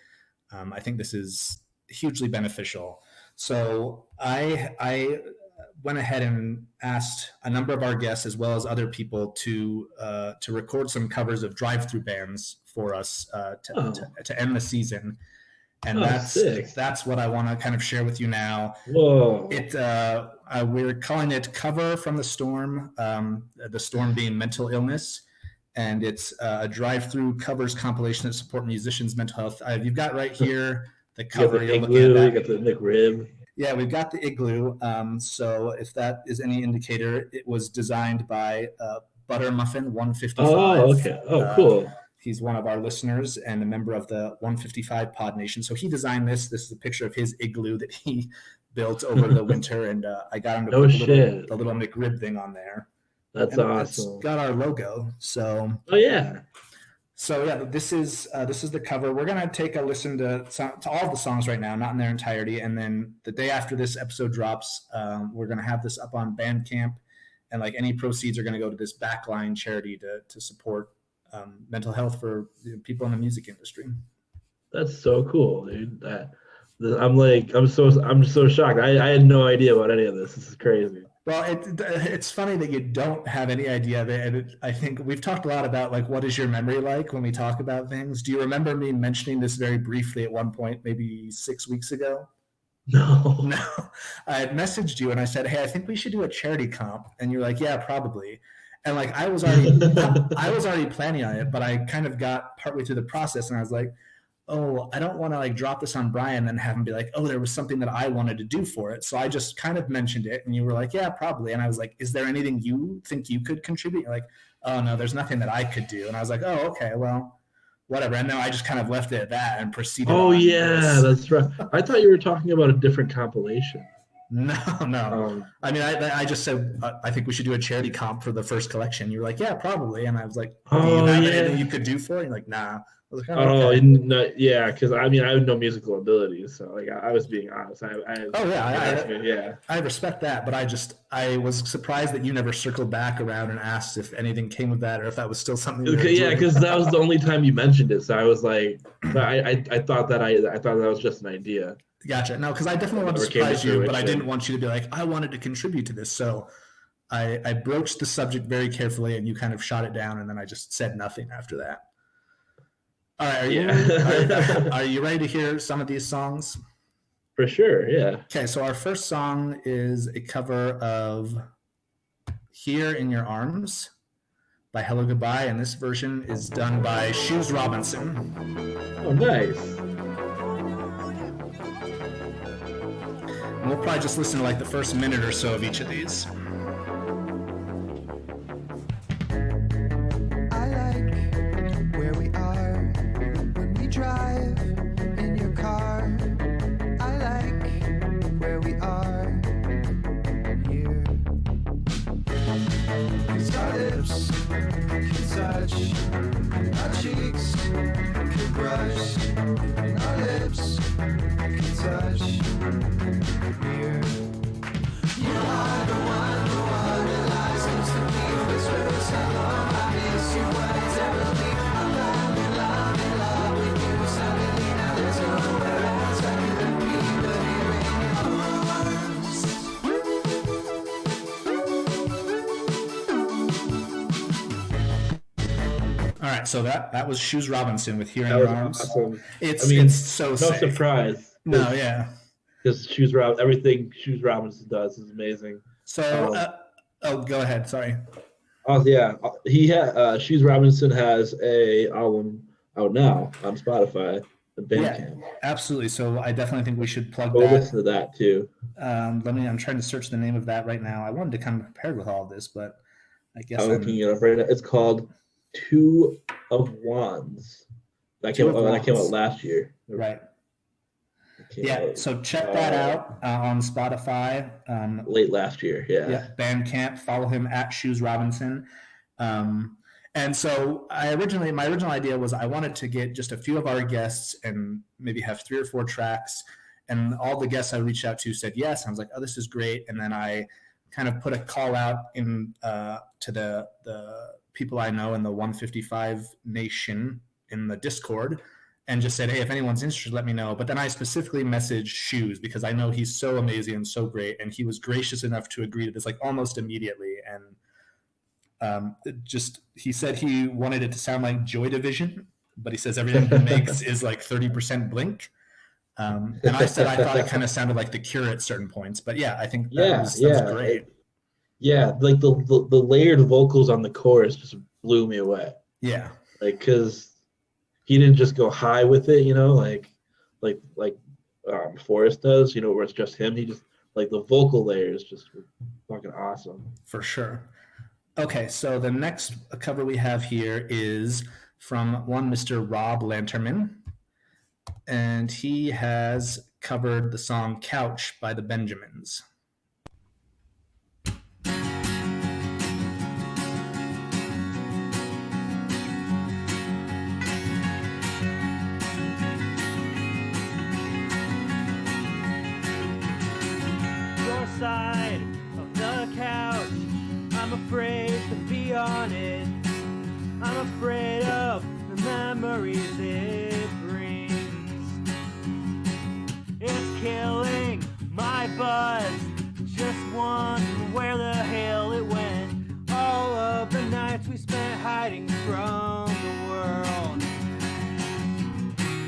I think this is hugely beneficial. So I went ahead and asked a number of our guests, as well as other people, to record some covers of Drive-Thru bands for us to end the season. And that's what I want to kind of share with you now. Whoa! We're calling it "Cover from the Storm." The storm being mental illness, and it's a Drive-Thru covers compilation that support musicians' mental health. You've got right here the cover. You got the Igloo. You got the McRib. Yeah, we've got the Igloo. So if that is any indicator, it was designed by Butter Muffin 155. Oh, okay. Oh, cool. He's one of our listeners and a member of the 155 Pod Nation. So he designed this. This is a picture of his Igloo that he built over the winter, and I got him to put the little McRib thing on there. That's awesome. It's got our logo. So. Oh yeah. So yeah, this is the cover. We're gonna take a listen to all of the songs right now, not in their entirety, and then the day after this episode drops, we're gonna have this up on Bandcamp, and like any proceeds are gonna go to this Backline charity to support mental health for people in the music industry. That's so cool, dude. I'm so shocked. I had no idea about any of this. This is crazy. Well, it's funny that you don't have any idea of it. And I think we've talked a lot about like, what is your memory like when we talk about things? Do you remember me mentioning this very briefly at one point, maybe 6 weeks ago? No. No. I had messaged you and I said, hey, I think we should do a charity comp. And you're like, yeah, probably. And like, I was already planning on it, but I kind of got partway through the process and I was like, oh, I don't want to like drop this on Brian and have him be like, oh, there was something that I wanted to do for it. So I just kind of mentioned it and you were like, yeah, probably. And I was like, is there anything you think you could contribute? You're like, oh no, there's nothing that I could do. And I was like, oh, okay, well, whatever. And no, I just kind of left it at that and proceeded. Oh yeah, that's right. I thought you were talking about a different compilation. No. I mean, I just said, I think we should do a charity comp for the first collection. You were like, yeah, probably. And I was like, do you have anything you could do for it? You're like, nah. I was like, okay. No, yeah, because I mean, I have no musical abilities, so like I was being honest. I respect that, but I was surprised that you never circled back around and asked if anything came of that or if that was still something. Okay, yeah, because that was the only time you mentioned it, so I was like, I thought that was just an idea. Gotcha. No, because I definitely wanted to surprise you, but I didn't want you to be like, I wanted to contribute to this, so I broached the subject very carefully, and you kind of shot it down, and then I just said nothing after that. All right, are you ready to hear some of these songs? For sure, yeah. Okay, so our first song is a cover of Here in Your Arms by Hello Goodbye, and this version is done by Shoes Robinson. Oh, nice. And we'll probably just listen to like the first minute or so of each of these. Drive in your car. I like where we are here. 'Cause our lips can touch, our cheeks can brush, and our lips can touch here. You are the one that lies close to me. Whisper so long, I miss you when it's ever leave. I'm love in love with you. Suddenly now there's nowhere else I could be but here in your arms. All right, so that was Shoes Robinson with Here in Your Arms. Awesome. It's so no sick. surprise. No, yeah. Because everything Shoes Robinson does is amazing. So, go ahead. Sorry. Oh yeah, Shoes Robinson has a album out now on Spotify and Bandcamp. Yeah, absolutely. So I definitely think we should plug Go that. listen to that too. I'm trying to search the name of that right now. I wanted to come prepared with all of this, but I guess I'm looking it up right now. It's called Two of Wands. That came out last year. Right. Yeah, so check that out on Spotify. Late last year, yeah. Bandcamp. Follow him at Shoes Robinson. And so my original idea was I wanted to get just a few of our guests and maybe have 3 or 4 tracks. And all the guests I reached out to said yes. I was like, oh, this is great. And then I kind of put a call out in to the people I know in the 155 Nation in the Discord. And just said, hey, if anyone's interested, let me know. But then I specifically messaged Shoes because I know he's so amazing and so great. And he was gracious enough to agree to this like almost immediately. And he said he wanted it to sound like Joy Division, but he says everything he makes is like 30% Blink. And I said I thought it kind of sounded like The Cure at certain points. But yeah, I think that was great. Yeah, like the layered vocals on the chorus just blew me away. Yeah. Like, because he didn't just go high with it, you know, like Forrest does, you know, where it's just him. He just like the vocal layers just were fucking awesome. For sure. Okay, so the next cover we have here is from one Mr. Rob Lanterman, and he has covered the song Couch by the Benjamins. worries it brings. It's killing my buzz, just wondering where the hell it went. All of the nights we spent hiding from the world.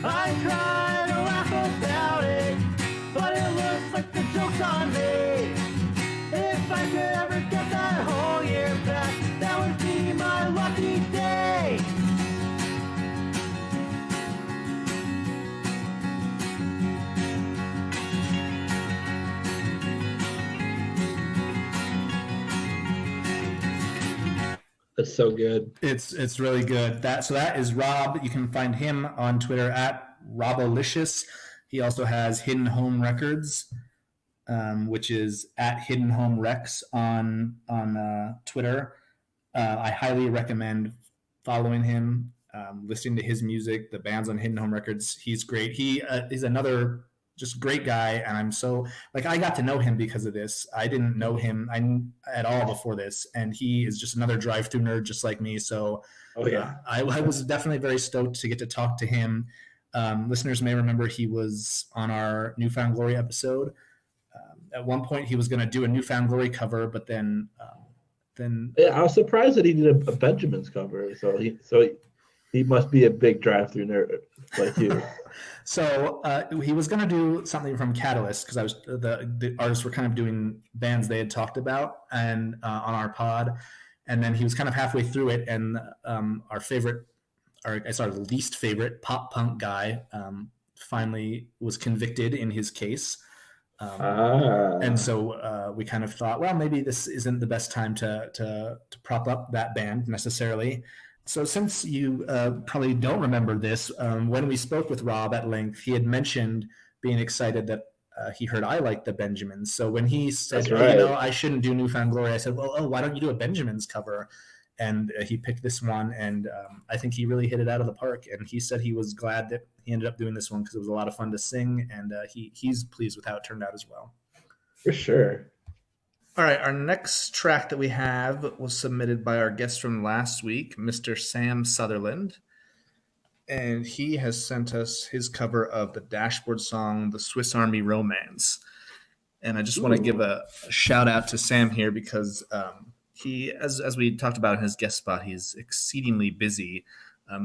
I try to laugh about it, but it looks like the joke's on me. If I could ever get that whole year back, that would be my lucky day. That's so good. It's really good. That is Rob. You can find him on Twitter at Robolicious. He also has Hidden Home Records, which is at Hidden Home Rex on Twitter. I highly recommend following him, listening to his music. The band's on Hidden Home Records. He's great. He is another just great guy, and I'm so I got to know him because of this. I didn't know him at all before this, and he is just another drive-thru nerd just like me. So I was definitely very stoked to get to talk to him. Listeners may remember he was on our Newfound Glory episode. At one point, he was going to do a Newfound Glory cover, but then I was surprised that he did a Benjamin's cover. So he must be a big drive-thru nerd like you. So he was going to do something from Catalyst because the artists were kind of doing bands they had talked about and on our pod, and then he was kind of halfway through it, and our least favorite pop punk guy finally was convicted in his case. And so we kind of thought, well, maybe this isn't the best time to prop up that band necessarily. So since you probably don't remember this, when we spoke with Rob at length, he had mentioned being excited that he heard I liked the Benjamins. So when he said, I shouldn't do Newfound Glory, I said, well, why don't you do a Benjamins cover? And he picked this one, and I think he really hit it out of the park. And he said he was glad that he ended up doing this one because it was a lot of fun to sing, and he's pleased with how it turned out as well. For sure. All right, our next track that we have was submitted by our guest from last week, Mr. Sam Sutherland. And he has sent us his cover of the Dashboard song, The Swiss Army Romance. And I just want to give a shout out to Sam here because he, as we talked about in his guest spot, he's exceedingly busy.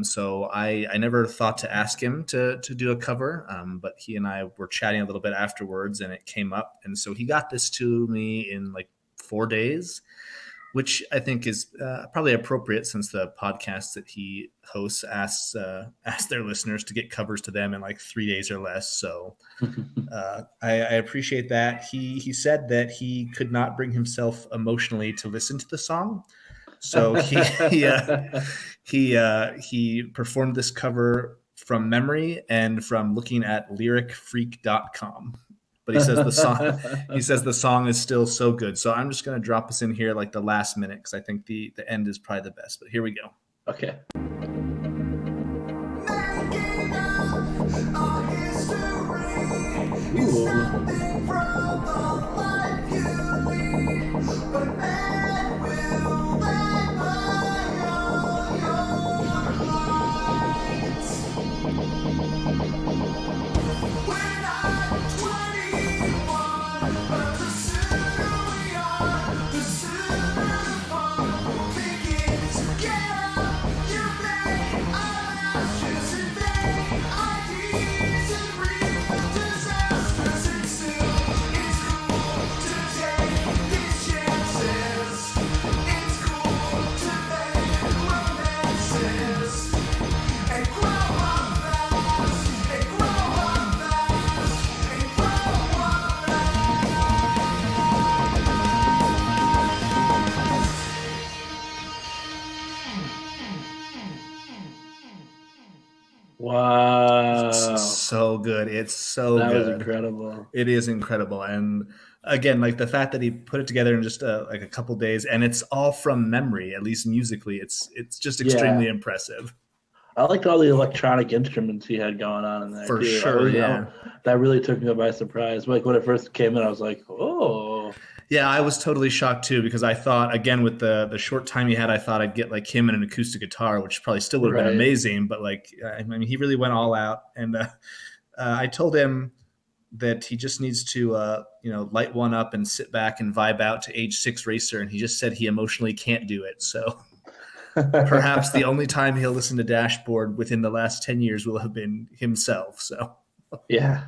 So I never thought to ask him to do a cover, but he and I were chatting a little bit afterwards, and it came up. And so he got this to me in 4 days, which I think is probably appropriate since the podcast that he hosts asks their listeners to get covers to them in 3 days or less. So I appreciate that. He said that he could not bring himself emotionally to listen to the song. So he performed this cover from memory and from looking at lyricfreak.com. But he says the song is still so good. So I'm just going to drop us in here the last minute because I think the end is probably the best. But here we go. Okay. Wow. So good. It's so good. That was incredible. It is incredible. And again, the fact that he put it together in just a couple days, and it's all from memory, at least musically, it's just extremely impressive. I liked all the electronic instruments he had going on in there. For sure, yeah. That really took me by surprise. When it first came in, I was like, oh. Yeah, I was totally shocked too because I thought, again, with the short time he had, I thought I'd get like him and an acoustic guitar, which probably still would have been Right. amazing. But like, I mean, he really went all out, and I told him that he just needs to, light one up and sit back and vibe out to Age 6 Racer, and he just said he emotionally can't do it. So perhaps the only time he'll listen to Dashboard within the last 10 years will have been himself. So Yeah.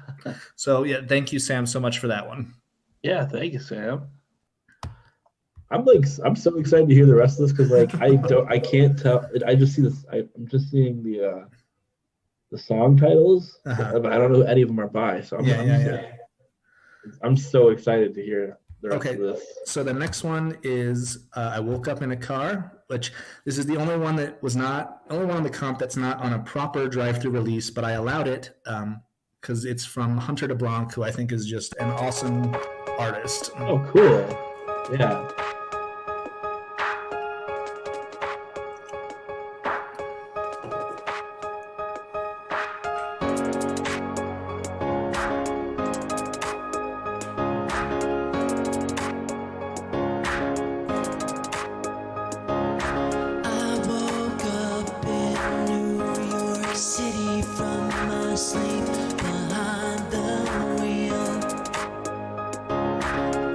yeah, thank you, Sam, so much for that one. Yeah, thank you, Sam. I'm so excited to hear the rest of this because I can't tell. I just see this. I'm just seeing the song titles, but I don't know who any of them are by. So I'm so excited to hear the rest of this. So the next one is I Woke Up in a Car, which this is the only one in the comp that's not on a proper Drive-Thru release, but I allowed it because it's from Hunter DeBlanc, who I think is just an awesome artist. Oh, cool. Yeah. I woke up in New York City from my sleep behind the wheel.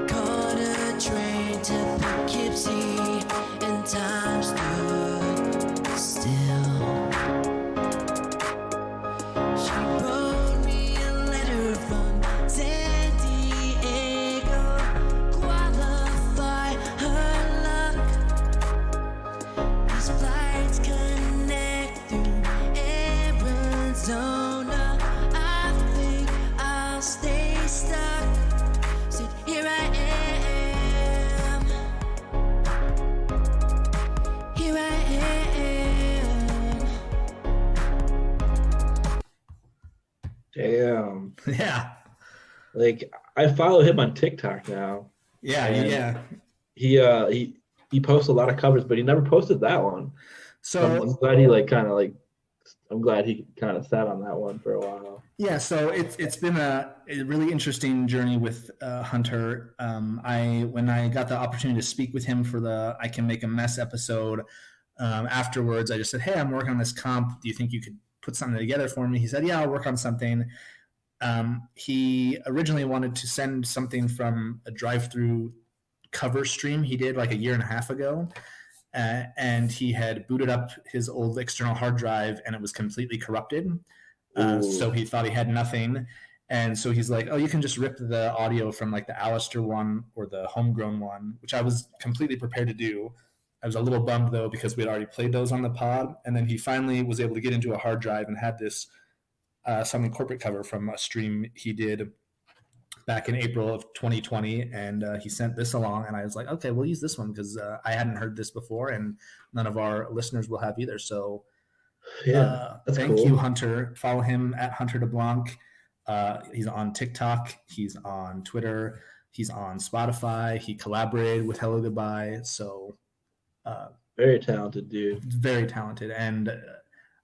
Caught a train to Poughkeepsie and time stood still. She wrote me a letter from San Diego, qualify her luck. These flights connect through Arizona. I think I'll stay stuck. Said, here I am. Here I am. Damn. Yeah. Like I follow him on TikTok now. Yeah. He posts a lot of covers, but he never posted that one. So I'm glad he I'm glad he kind of sat on that one for a while. yeah, so it's been a really interesting journey with Hunter. When I got the opportunity to speak with him for the I Can Make a Mess episode, afterwards I just said, hey, I'm working on this comp. Do you think you could put something together for me? He said, yeah, I'll work on something. He originally wanted to send something from a Drive-Thru cover stream he did like a year and a half ago. And he had booted up his old external hard drive and it was completely corrupted. So he thought he had nothing. And so he's like, oh, you can just rip the audio from like the Alistair one or the Homegrown one, which I was completely prepared to do. I was a little bummed though, because we had already played those on the pod. And then he finally was able to get into a hard drive and had this something corporate cover from a stream he did back in April of 2020, and he sent this along, and I was like, okay, we'll use this one because I hadn't heard this before, and none of our listeners will have either. So thank you, Hunter. Follow him at Hunter DeBlanc. He's on TikTok. He's on Twitter. He's on Spotify. He collaborated with Hello Goodbye. So very talented dude. Very talented. And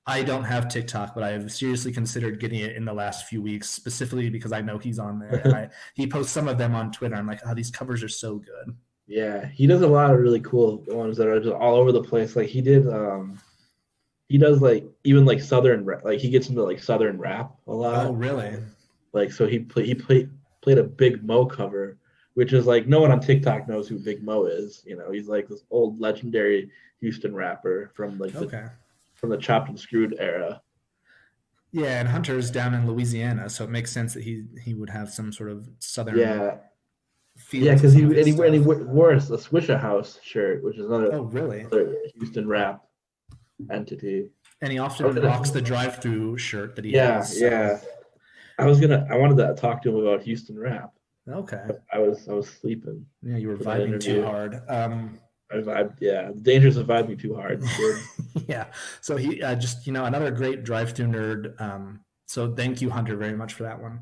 I don't have TikTok, but I have seriously considered getting it in the last few weeks, specifically because I know he's on there. And he posts some of them on Twitter. I'm like, oh, these covers are so good. Yeah, he does a lot of really cool ones that are just all over the place. Like he does like even like Southern, like he gets into like Southern rap a lot. Oh, really? Like so he played a Big Mo cover, which is like no one on TikTok knows who Big Mo is. You know, he's like this old legendary Houston rapper from like from the Chopped and Screwed era. Yeah, and Hunter's down in Louisiana, so it makes sense that he would have some sort of Southern feel. Yeah, because he wore a Swisha House shirt, which is another Houston rap entity. And he often rocks the Drive-Thru shirt that he has. Yeah. I wanted to talk to him about Houston rap. Okay. I was sleeping. Yeah, you were vibing too hard. I vibed, the dangers of vibing too hard. Yeah. So he just, another great Drive-Thru nerd. So thank you, Hunter, very much for that one.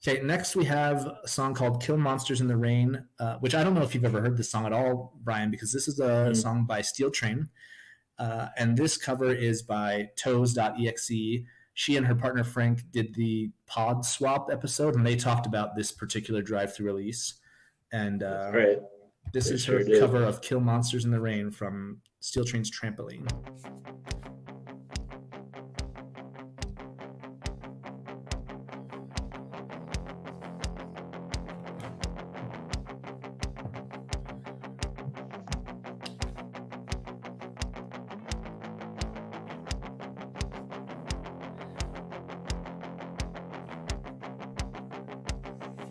Okay, next we have a song called Kill Monsters in the Rain, which I don't know if you've ever heard this song at all, Brian, because this is a song by Steel Train. And this cover is by toes.exe. She and her partner Frank did the pod swap episode, and they talked about this particular Drive-Thru release. And Right. this They is her sure did. cover of Kill Monsters in the Rain from Steel Train's Trampoline.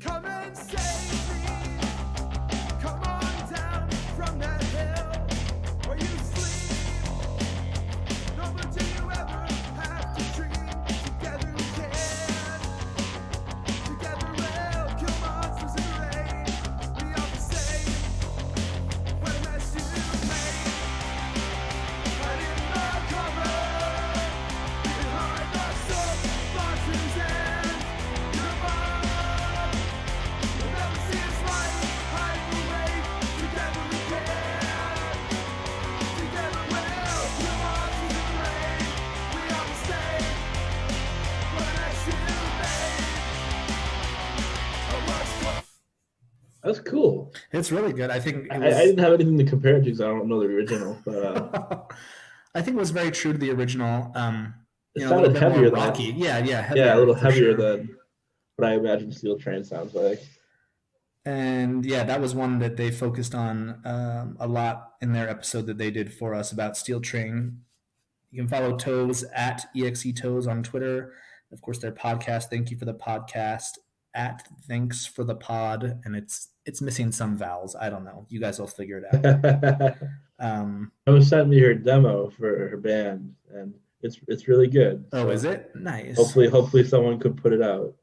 Come and save me. Come on down from that hill where you sleep. No more do you ever have to dream. Together we can. Together we'll kill monsters in the rain. We are the same. What a mess you made. Right in the cover. Behind the soap boxes and your mom. You'll never see us right, hide away. Together we can. Together we'll kill monsters in the rain. We are the same. What a mess you made. Oh, what's That's cool. It's really good. I think it I was, didn't have anything to compare it to because I don't know the original, but I think it was very true to the original. it You know, a little sounded bit more heavier than rocky. Yeah, heavier, yeah, a little for heavier sure. than what I imagine Steel Train sounds like. And yeah, that was one that they focused on a lot in their episode that they did for us about Steel Train. You can follow Toes at EXE Toes on Twitter. Of course, their podcast, Thank You for the Podcast, at Thanks for the Pod. And it's missing some vowels. I don't know. You guys will figure it out. Toa sent me her demo for her band, and it's really good. Oh, So is it? Nice. hopefully someone could put it out.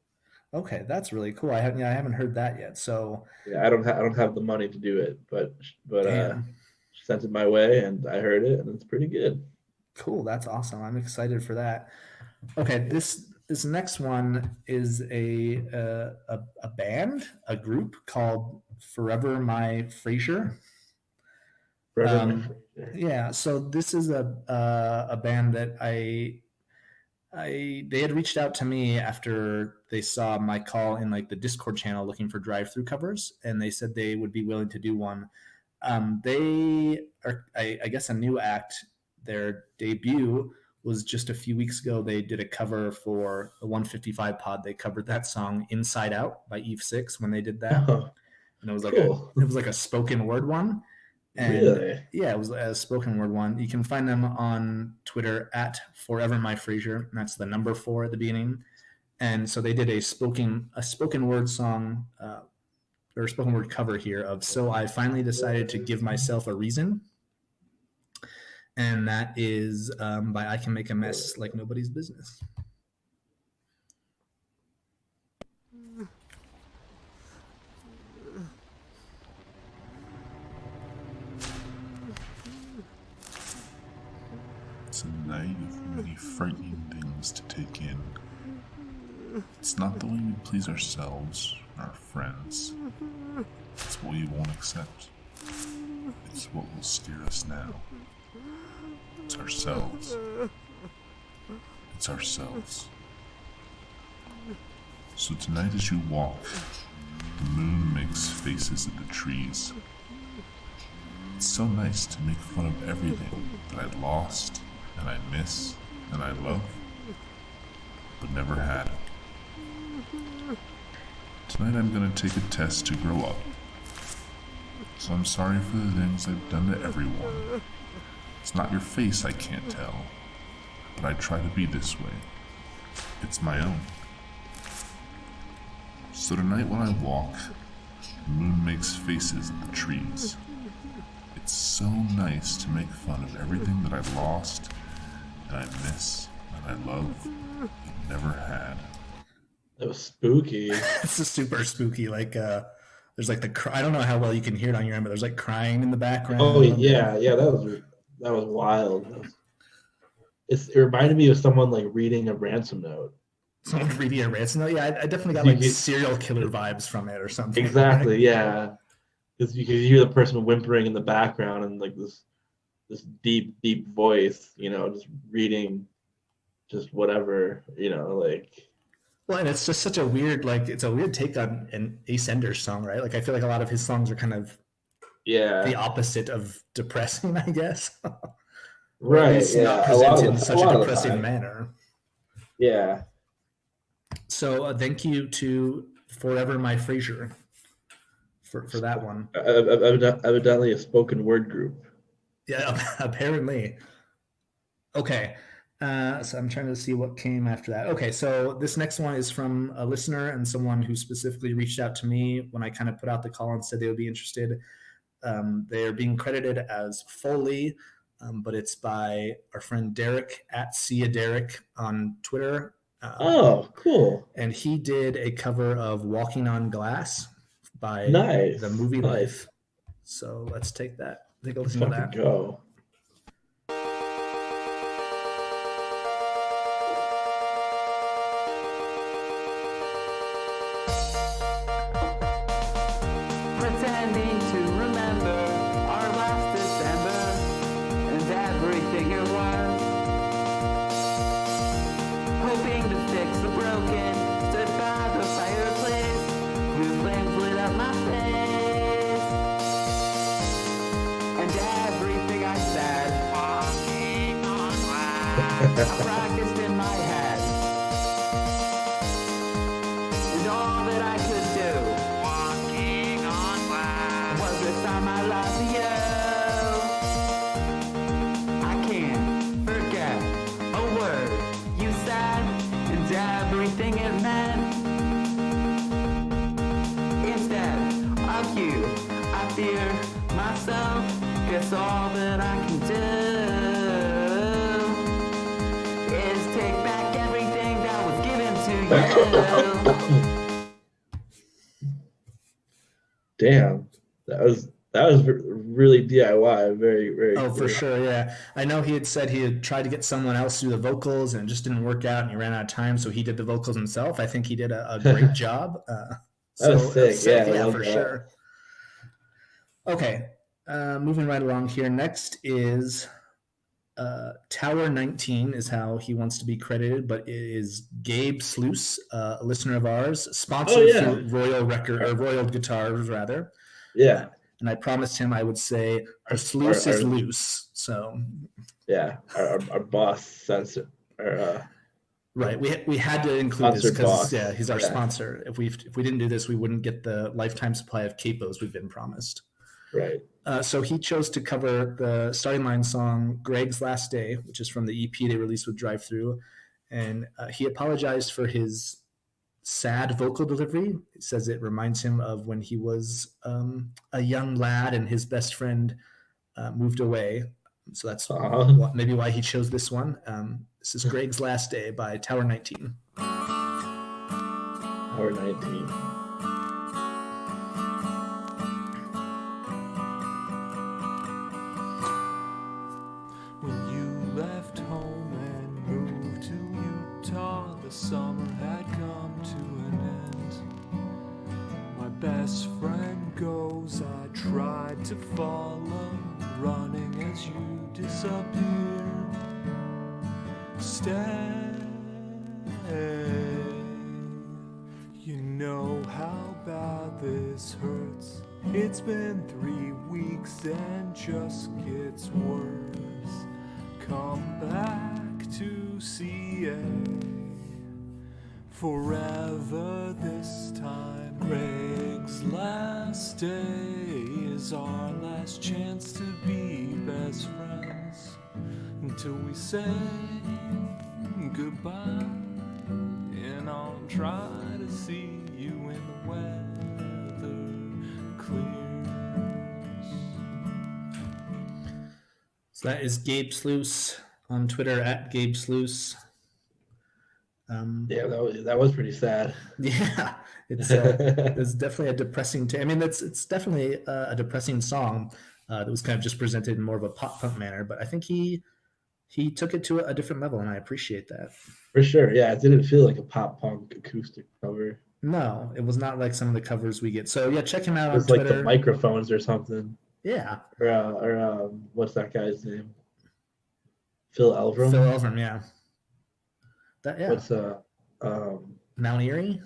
Okay, that's really cool. I haven't heard that yet. So Yeah, I don't have the money to do it, but damn. she sent it my way, and I heard it, and it's pretty good. Cool, that's awesome. I'm excited for that. Okay, this next one is a band, a group called Forever My Frasier. Yeah, so this is a band that they had reached out to me after they saw my call in like the Discord channel looking for Drive-Thru covers, and they said they would be willing to do one. They are, I guess, a new act. Their debut was just a few weeks ago. They did a cover for the 155 pod. They covered that song "Inside Out" by Eve 6 when they did that, and it was like Cool. it was like a spoken word one. And Really? yeah, it was a spoken word one. You can find them on Twitter at Forever My Frasier, and that's the number 4 at the beginning. And so they did a spoken word song or spoken word cover here of "So I Finally Decided to Give Myself a Reason," and that is by I Can Make a Mess Like Nobody's Business. It's a night of many frightening things to take in. It's not the way we please ourselves or our friends. It's what we won't accept. It's what will steer us now. It's ourselves. It's ourselves. So tonight as you walk, the moon makes faces at the trees. It's so nice to make fun of everything that I lost, and I miss, and I love, but never had. Tonight I'm gonna take a test to grow up. So I'm sorry for the things I've done to everyone. It's not your face I can't tell, but I try to be this way. It's my own. So tonight when I walk, the moon makes faces at the trees. It's so nice to make fun of everything that I lost, and I miss, and I love, but never had. That was spooky. It's a super spooky. Like there's like I don't know how well you can hear it on your end, but there's like crying in the background. Oh yeah, that was wild. It reminded me of someone like reading a ransom note. Someone reading a ransom note. Yeah, I definitely got like serial killer vibes from it or something. Exactly. Yeah, because you can hear the person whimpering in the background and like this deep voice, just reading, just whatever, like. Well, and it's just such a weird, like, it's a weird take on an Ascender song, right? Like, I feel like a lot of his songs are kind of the opposite of depressing, I guess. Right. It's Yeah. not presented in such a depressing manner. Yeah. So thank you to Forever My Frasier for that one. Evidently a spoken word group. Yeah, apparently. Okay. So I'm trying to see what came after that. Okay, so this next one is from a listener and someone who specifically reached out to me when I kind of put out the call and said they would be interested. They're being credited as Foley, but it's by our friend Derek at Sia Derek on Twitter. Oh, cool. And he did a cover of Walking on Glass by the movie Life. So let's take a listen to that. Go. Pretending to remember our last December and everything it was. Hoping to fix the broken, stood by the fireplace. Blue flames lit up my face. And everything I said, walking on glass, I practiced in my head. And all that I could do, walking on glass, was the time I love you. I can't forget a word you said and everything it meant. Instead of you, I fear myself. Guess all that I can do is take back everything that was given to you. Damn, that was really DIY. Very, very. Oh, cool. for sure, yeah. I know he had said he had tried to get someone else to do the vocals and it just didn't work out and he ran out of time, so he did the vocals himself. I think he did a great job. That was sick. Yeah, for sure. Okay, moving right along here. Next is Tower 19 is how he wants to be credited, but it is Gabe Sluice, a listener of ours, sponsored through Royal Guitars, rather. Yeah. And I promised him I would say the sluice is loose. So yeah, our boss sensor. Right, we had to include this because he's our sponsor. If we didn't do this, we wouldn't get the lifetime supply of capos we've been promised. Right. So he chose to cover the starting line song "Greg's Last Day," which is from the EP they released with Drive-Thru, and he apologized for his sad vocal delivery. It says it reminds him of when he was a young lad and his best friend moved away. So that's maybe why he chose this one. This is Greg's Last Day by Tower 19. Tower 19. When you left home and moved to Utah, the summer had come to an end. My best friend goes, I tried to follow, running as you disappear. Stay, you know how bad this hurts. It's been 3 weeks and just gets worse. Come back to CA forever this time. Greg's last day is our last chance to be best friends until we say goodbye. And I'll try to see you when the weather clears. So that is Gabe Sluice on Twitter at Gabe Sluice. Yeah, that was pretty sad. Yeah, it's definitely a depressing. It's definitely a depressing song that was kind of just presented in more of a pop punk manner. But I think he took it to a different level, and I appreciate that. For sure, yeah, it didn't feel like a pop punk acoustic cover. No, it was not like some of the covers we get. So yeah, check him out on Twitter. Twitter. Like the microphones or something. Yeah. Or what's that guy's name? Phil Elverum. Phil Elverum, yeah. Yeah. What's Mount Erie.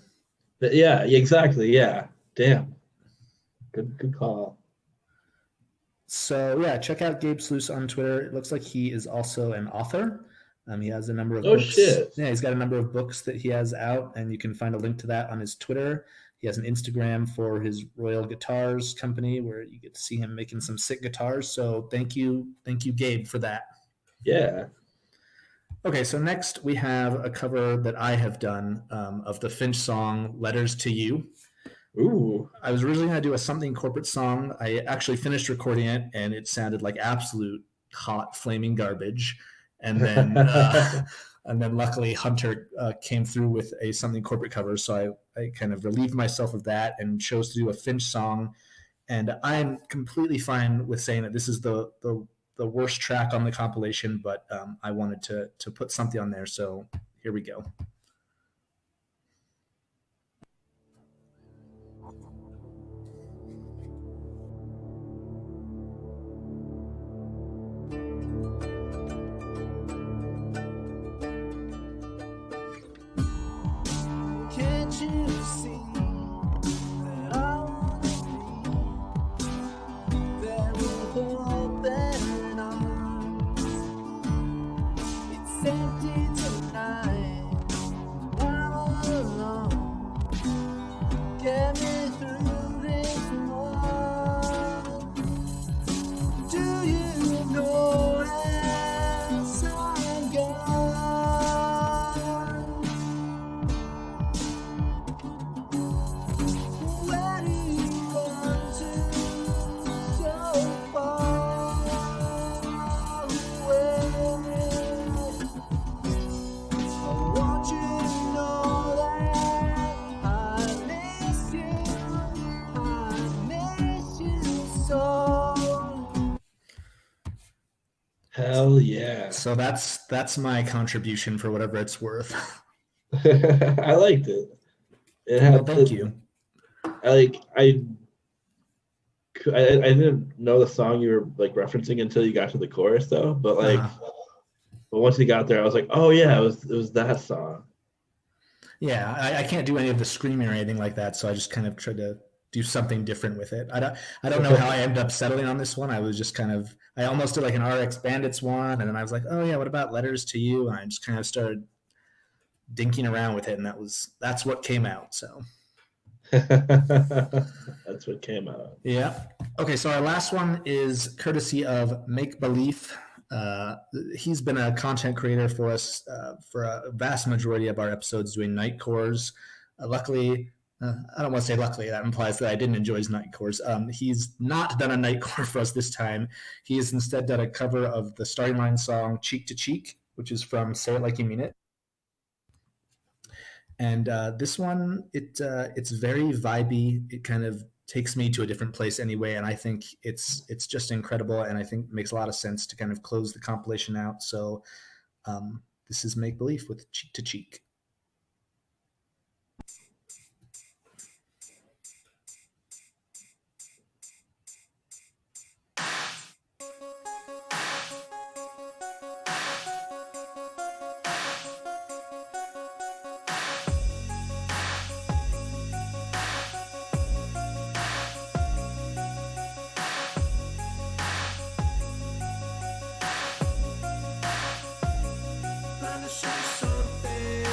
But yeah, exactly. Yeah. Damn. Good call. So yeah, check out Gabe Sluice on Twitter. It looks like he is also an author. He has a number of books. Shit. Yeah, he's got a number of books that he has out, and you can find a link to that on his Twitter. He has an Instagram for his Royal Guitars company where you get to see him making some sick guitars. So thank you, Gabe, for that. Yeah. Okay, so next we have a cover that I have done of the Finch song "Letters to You." Ooh. I was originally going to do a Something Corporate song. I actually finished recording it, and it sounded like absolute hot, flaming garbage. And then, and then luckily Hunter came through with a Something Corporate cover, so I kind of relieved myself of that and chose to do a Finch song. And I'm completely fine with saying that this is the worst track on the compilation, but I wanted to put something on there, so here we go. Can't you see that I wanna be there with open arms? It's empty tonight, I'm all alone. Get me through this month. Do you notice I'm gone? Where do you run to so far away? I want you to know that I miss you so. Hell yeah. So that's my contribution for whatever it's worth. I liked it. It had Well, thank you. I didn't know the song you were like referencing until you got to the chorus though, but like but once you got there I was like, oh yeah, it was that song. Yeah, I can't do any of the screaming or anything like that, so I just kind of tried to do something different with it. I don't know how I ended up settling on this one. I was just I almost did like an RX Bandits one, and then I was like, oh yeah, what about Letters to You? And I just kind of started dinking around with it, and that's what came out. So That's what came out. yeah. Okay, so our last one is courtesy of Make Belief. He's been a content creator for us for a vast majority of our episodes doing night cores. Luckily, I don't want to say luckily, that implies that I didn't enjoy his night cores. He's not done a night core for us this time. He has instead done a cover of the Starting Line song Cheek to Cheek, which is from Say It Like You Mean It. And this one, it's very vibey. It kind of takes me to a different place anyway, and I think it's just incredible, and I think makes a lot of sense to kind of close the compilation out. So this is Make Belief with Cheek to Cheek. Trying to show something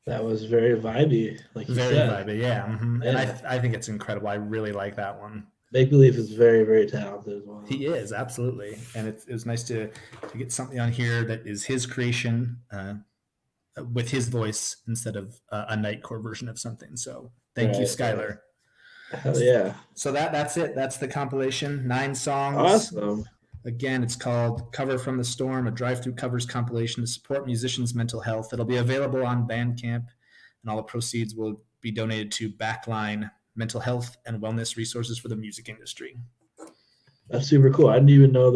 That was very vibey, like you Very said. vibey, yeah. And Yeah. I think it's incredible. I really like that one. Make Believe is very, very talented as well. He is, absolutely. And it was nice to get something on here that is his creation with his voice instead of a Nightcore version of something. So thank you, Skylar. Hell yeah. So that's it. That's the compilation. 9 songs. Awesome. Again, it's called Cover from the Storm, a drive-through covers compilation to support musicians' mental health. It'll be available on Bandcamp, and all the proceeds will be donated to Backline mental health and wellness resources for the music industry. That's super cool. I didn't even know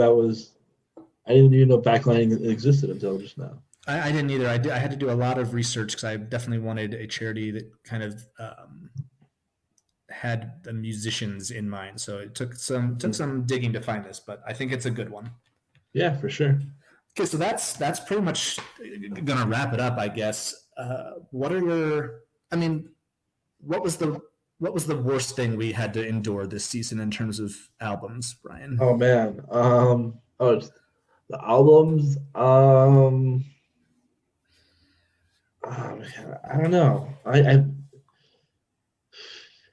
Backline existed until just now. I didn't either. I had to do a lot of research because I definitely wanted a charity that kind of had the musicians in mind. So it took some digging to find this, but I think it's a good one. Yeah, for sure. Okay, so that's pretty much gonna wrap it up, I guess. What was the worst thing we had to endure this season in terms of albums, Brian? Oh man. The albums. Oh man, I don't know. I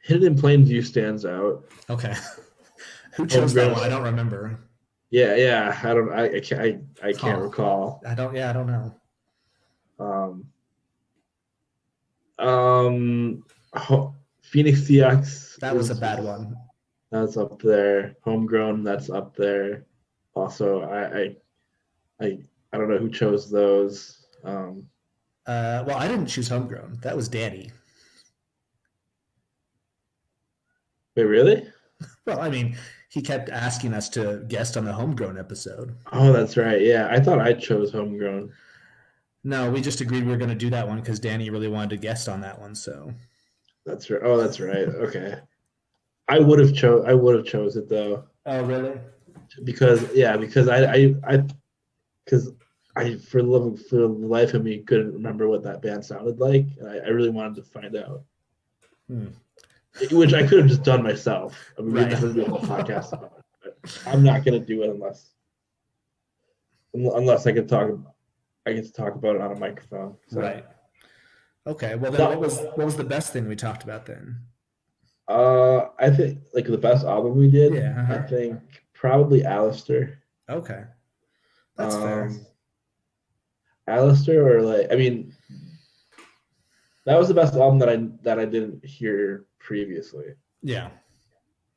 Hidden in Plain View stands out. Okay. Who chose that one? I don't remember. Yeah. I can't recall. I don't know. Phoenix CX. That was a bad one. That's up there. Homegrown, that's up there. Also, I don't know who chose those. Well, I didn't choose Homegrown. That was Danny. Wait, really? Well, I mean, he kept asking us to guest on the Homegrown episode. Oh, that's right. Yeah, I thought I chose Homegrown. No, we just agreed we were going to do that one because Danny really wanted to guest on that one. So that's right. Oh, that's right. Okay, I would have chose it though. Oh, really? Because for the life of me couldn't remember what that band sounded like, and I really wanted to find out. Which I could have just done myself. I mean, we didn't have to do a whole podcast about it. But I'm not going to do it unless I get to talk about it on a microphone. So. Right. Okay. Well, then what was the best thing we talked about then? I think like the best album we did. Yeah. I think probably Alistair. Okay. That's fair. Alistair, or that was the best album that I didn't hear previously. Yeah.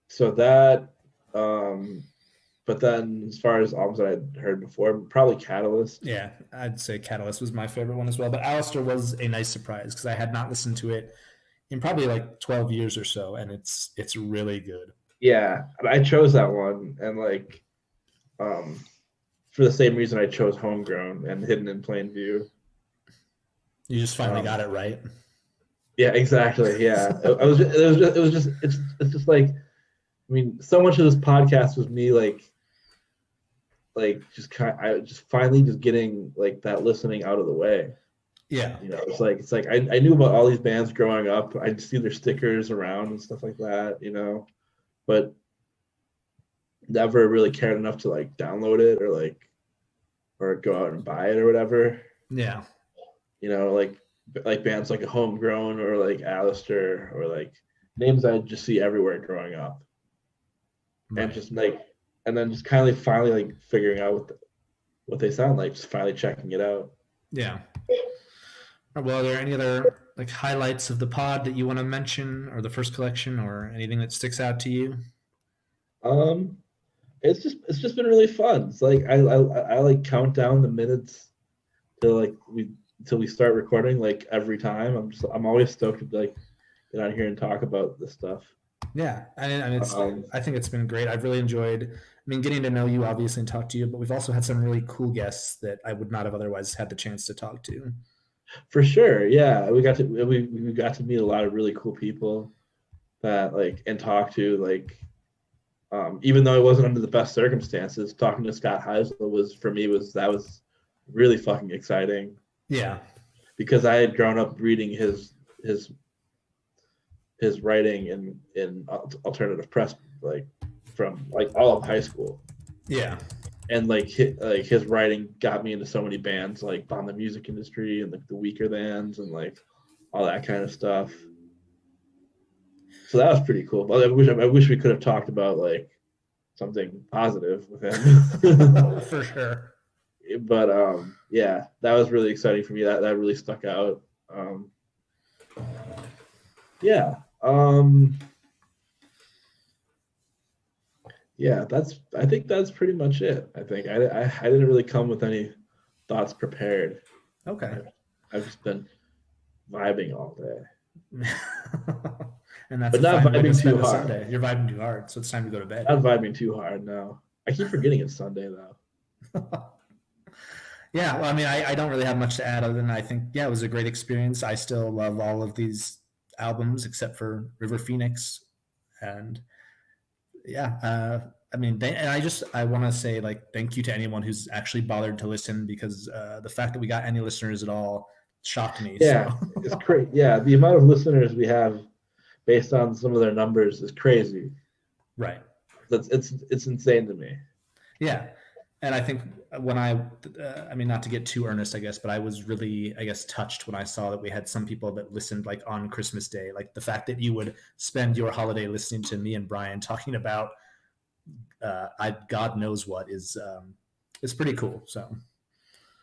So that, but then as far as albums that I'd heard before, probably Catalyst. Yeah, I'd say Catalyst was my favorite one as well. But Alistair was a nice surprise because I had not listened to it in probably like 12 years or so, and it's really good. Yeah, I chose that one, and for the same reason I chose Homegrown and Hidden in Plain View. You just finally got it right. Yeah, exactly. Yeah, it's just like, I mean, so much of this podcast was me just finally just getting like that listening out of the way. Yeah, it's like I knew about all these bands growing up. I'd see their stickers around and stuff like that, but never really cared enough to like download it or go out and buy it or whatever. Yeah, like bands like Homegrown or like Alistair or like names I'd just see everywhere growing up. Right. And then just kind of finally like figuring out what they sound like, just finally checking it out. Yeah. Well, are there any other like highlights of the pod that you want to mention, or the first collection, or anything that sticks out to you? It's just been really fun. It's like I like count down the minutes till we start recording like every time. I'm always stoked to like get on here and talk about this stuff. Yeah, and it's I think it's been great. I've really enjoyed getting to know you obviously and talk to you, but we've also had some really cool guests that I would not have otherwise had the chance to talk to. For sure, yeah. We got to meet a lot of really cool people that and talk to even though it wasn't under the best circumstances, talking to Scott Heisel was really fucking exciting. Yeah. Because I had grown up reading his writing in alternative press from all of high school. Yeah. And his writing got me into so many bands like on the music industry and the weaker bands and all that kind of stuff. So that was pretty cool. But I wish we could have talked about like something positive with him. For sure. But yeah, that was really exciting for me. That really stuck out. Yeah. Yeah, I think that's pretty much it. I think I didn't really come with any thoughts prepared. Okay. I've just been vibing all day. And that's But not fine way to vibing spend too a hard. Sunday. You're vibing too hard, so it's time to go to bed. Not vibing too hard now. I keep forgetting it's Sunday though. Yeah, well, I mean, I don't really have much to add other than I think, yeah, it was a great experience. I still love all of these albums except for River Phoenix. And yeah, I mean, I want to say like thank you to anyone who's actually bothered to listen because the fact that we got any listeners at all shocked me. Yeah, so. it's crazy. Yeah, the amount of listeners we have based on some of their numbers is crazy. Right. It's insane to me. Yeah. And I think when I mean, not to get too earnest, I guess, but I was really, I guess, touched when I saw that we had some people that listened like on Christmas Day, like the fact that you would spend your holiday listening to me and Brian talking about God knows what is pretty cool. So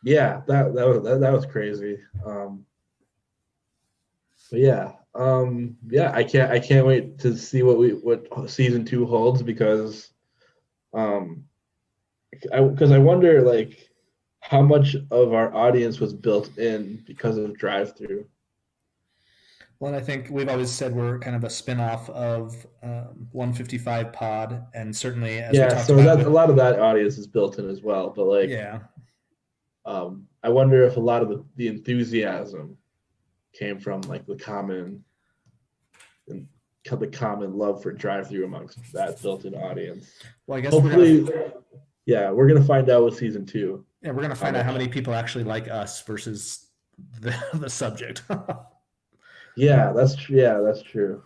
yeah, that was crazy. But yeah, I can't wait to see what season 2 holds because I wonder like how much of our audience was built in because of Drive-Thru. Well, and I think we've always said we're kind of a spin-off of 155 Pod, and certainly as we talked so about, a lot of that audience is built in as well. But like, yeah, I wonder if a lot of the enthusiasm came from like the common love for Drive-Thru amongst that built-in audience. Well, I guess hopefully, we're gonna find out with season 2. Yeah, we're gonna find out how many people actually like us versus the subject. Yeah, that's true.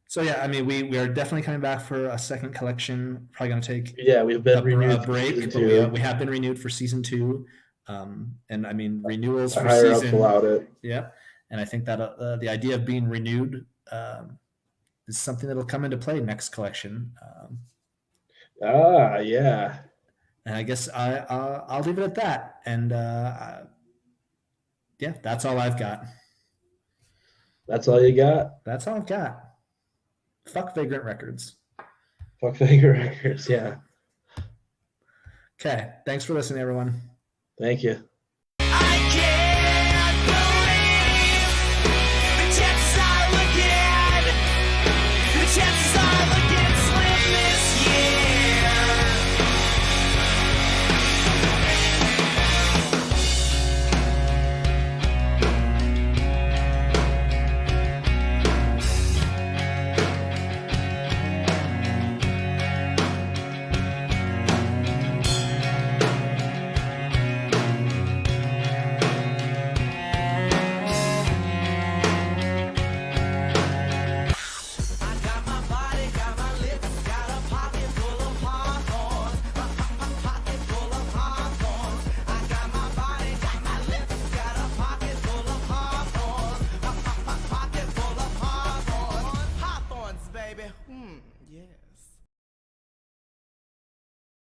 So yeah, I mean, we are definitely coming back for a second collection. Probably going to take we've been renewed a break, but we have been renewed for season 2. And I mean, renewals for season. Allowed it. Yeah, and I think that the idea of being renewed is something that'll come into play next collection. Yeah. And I guess I'll leave it at that. And yeah, that's all I've got. That's all you got? That's all I've got. Fuck Vagrant Records. Fuck Vagrant Records, yeah. Okay, thanks for listening, everyone. Thank you.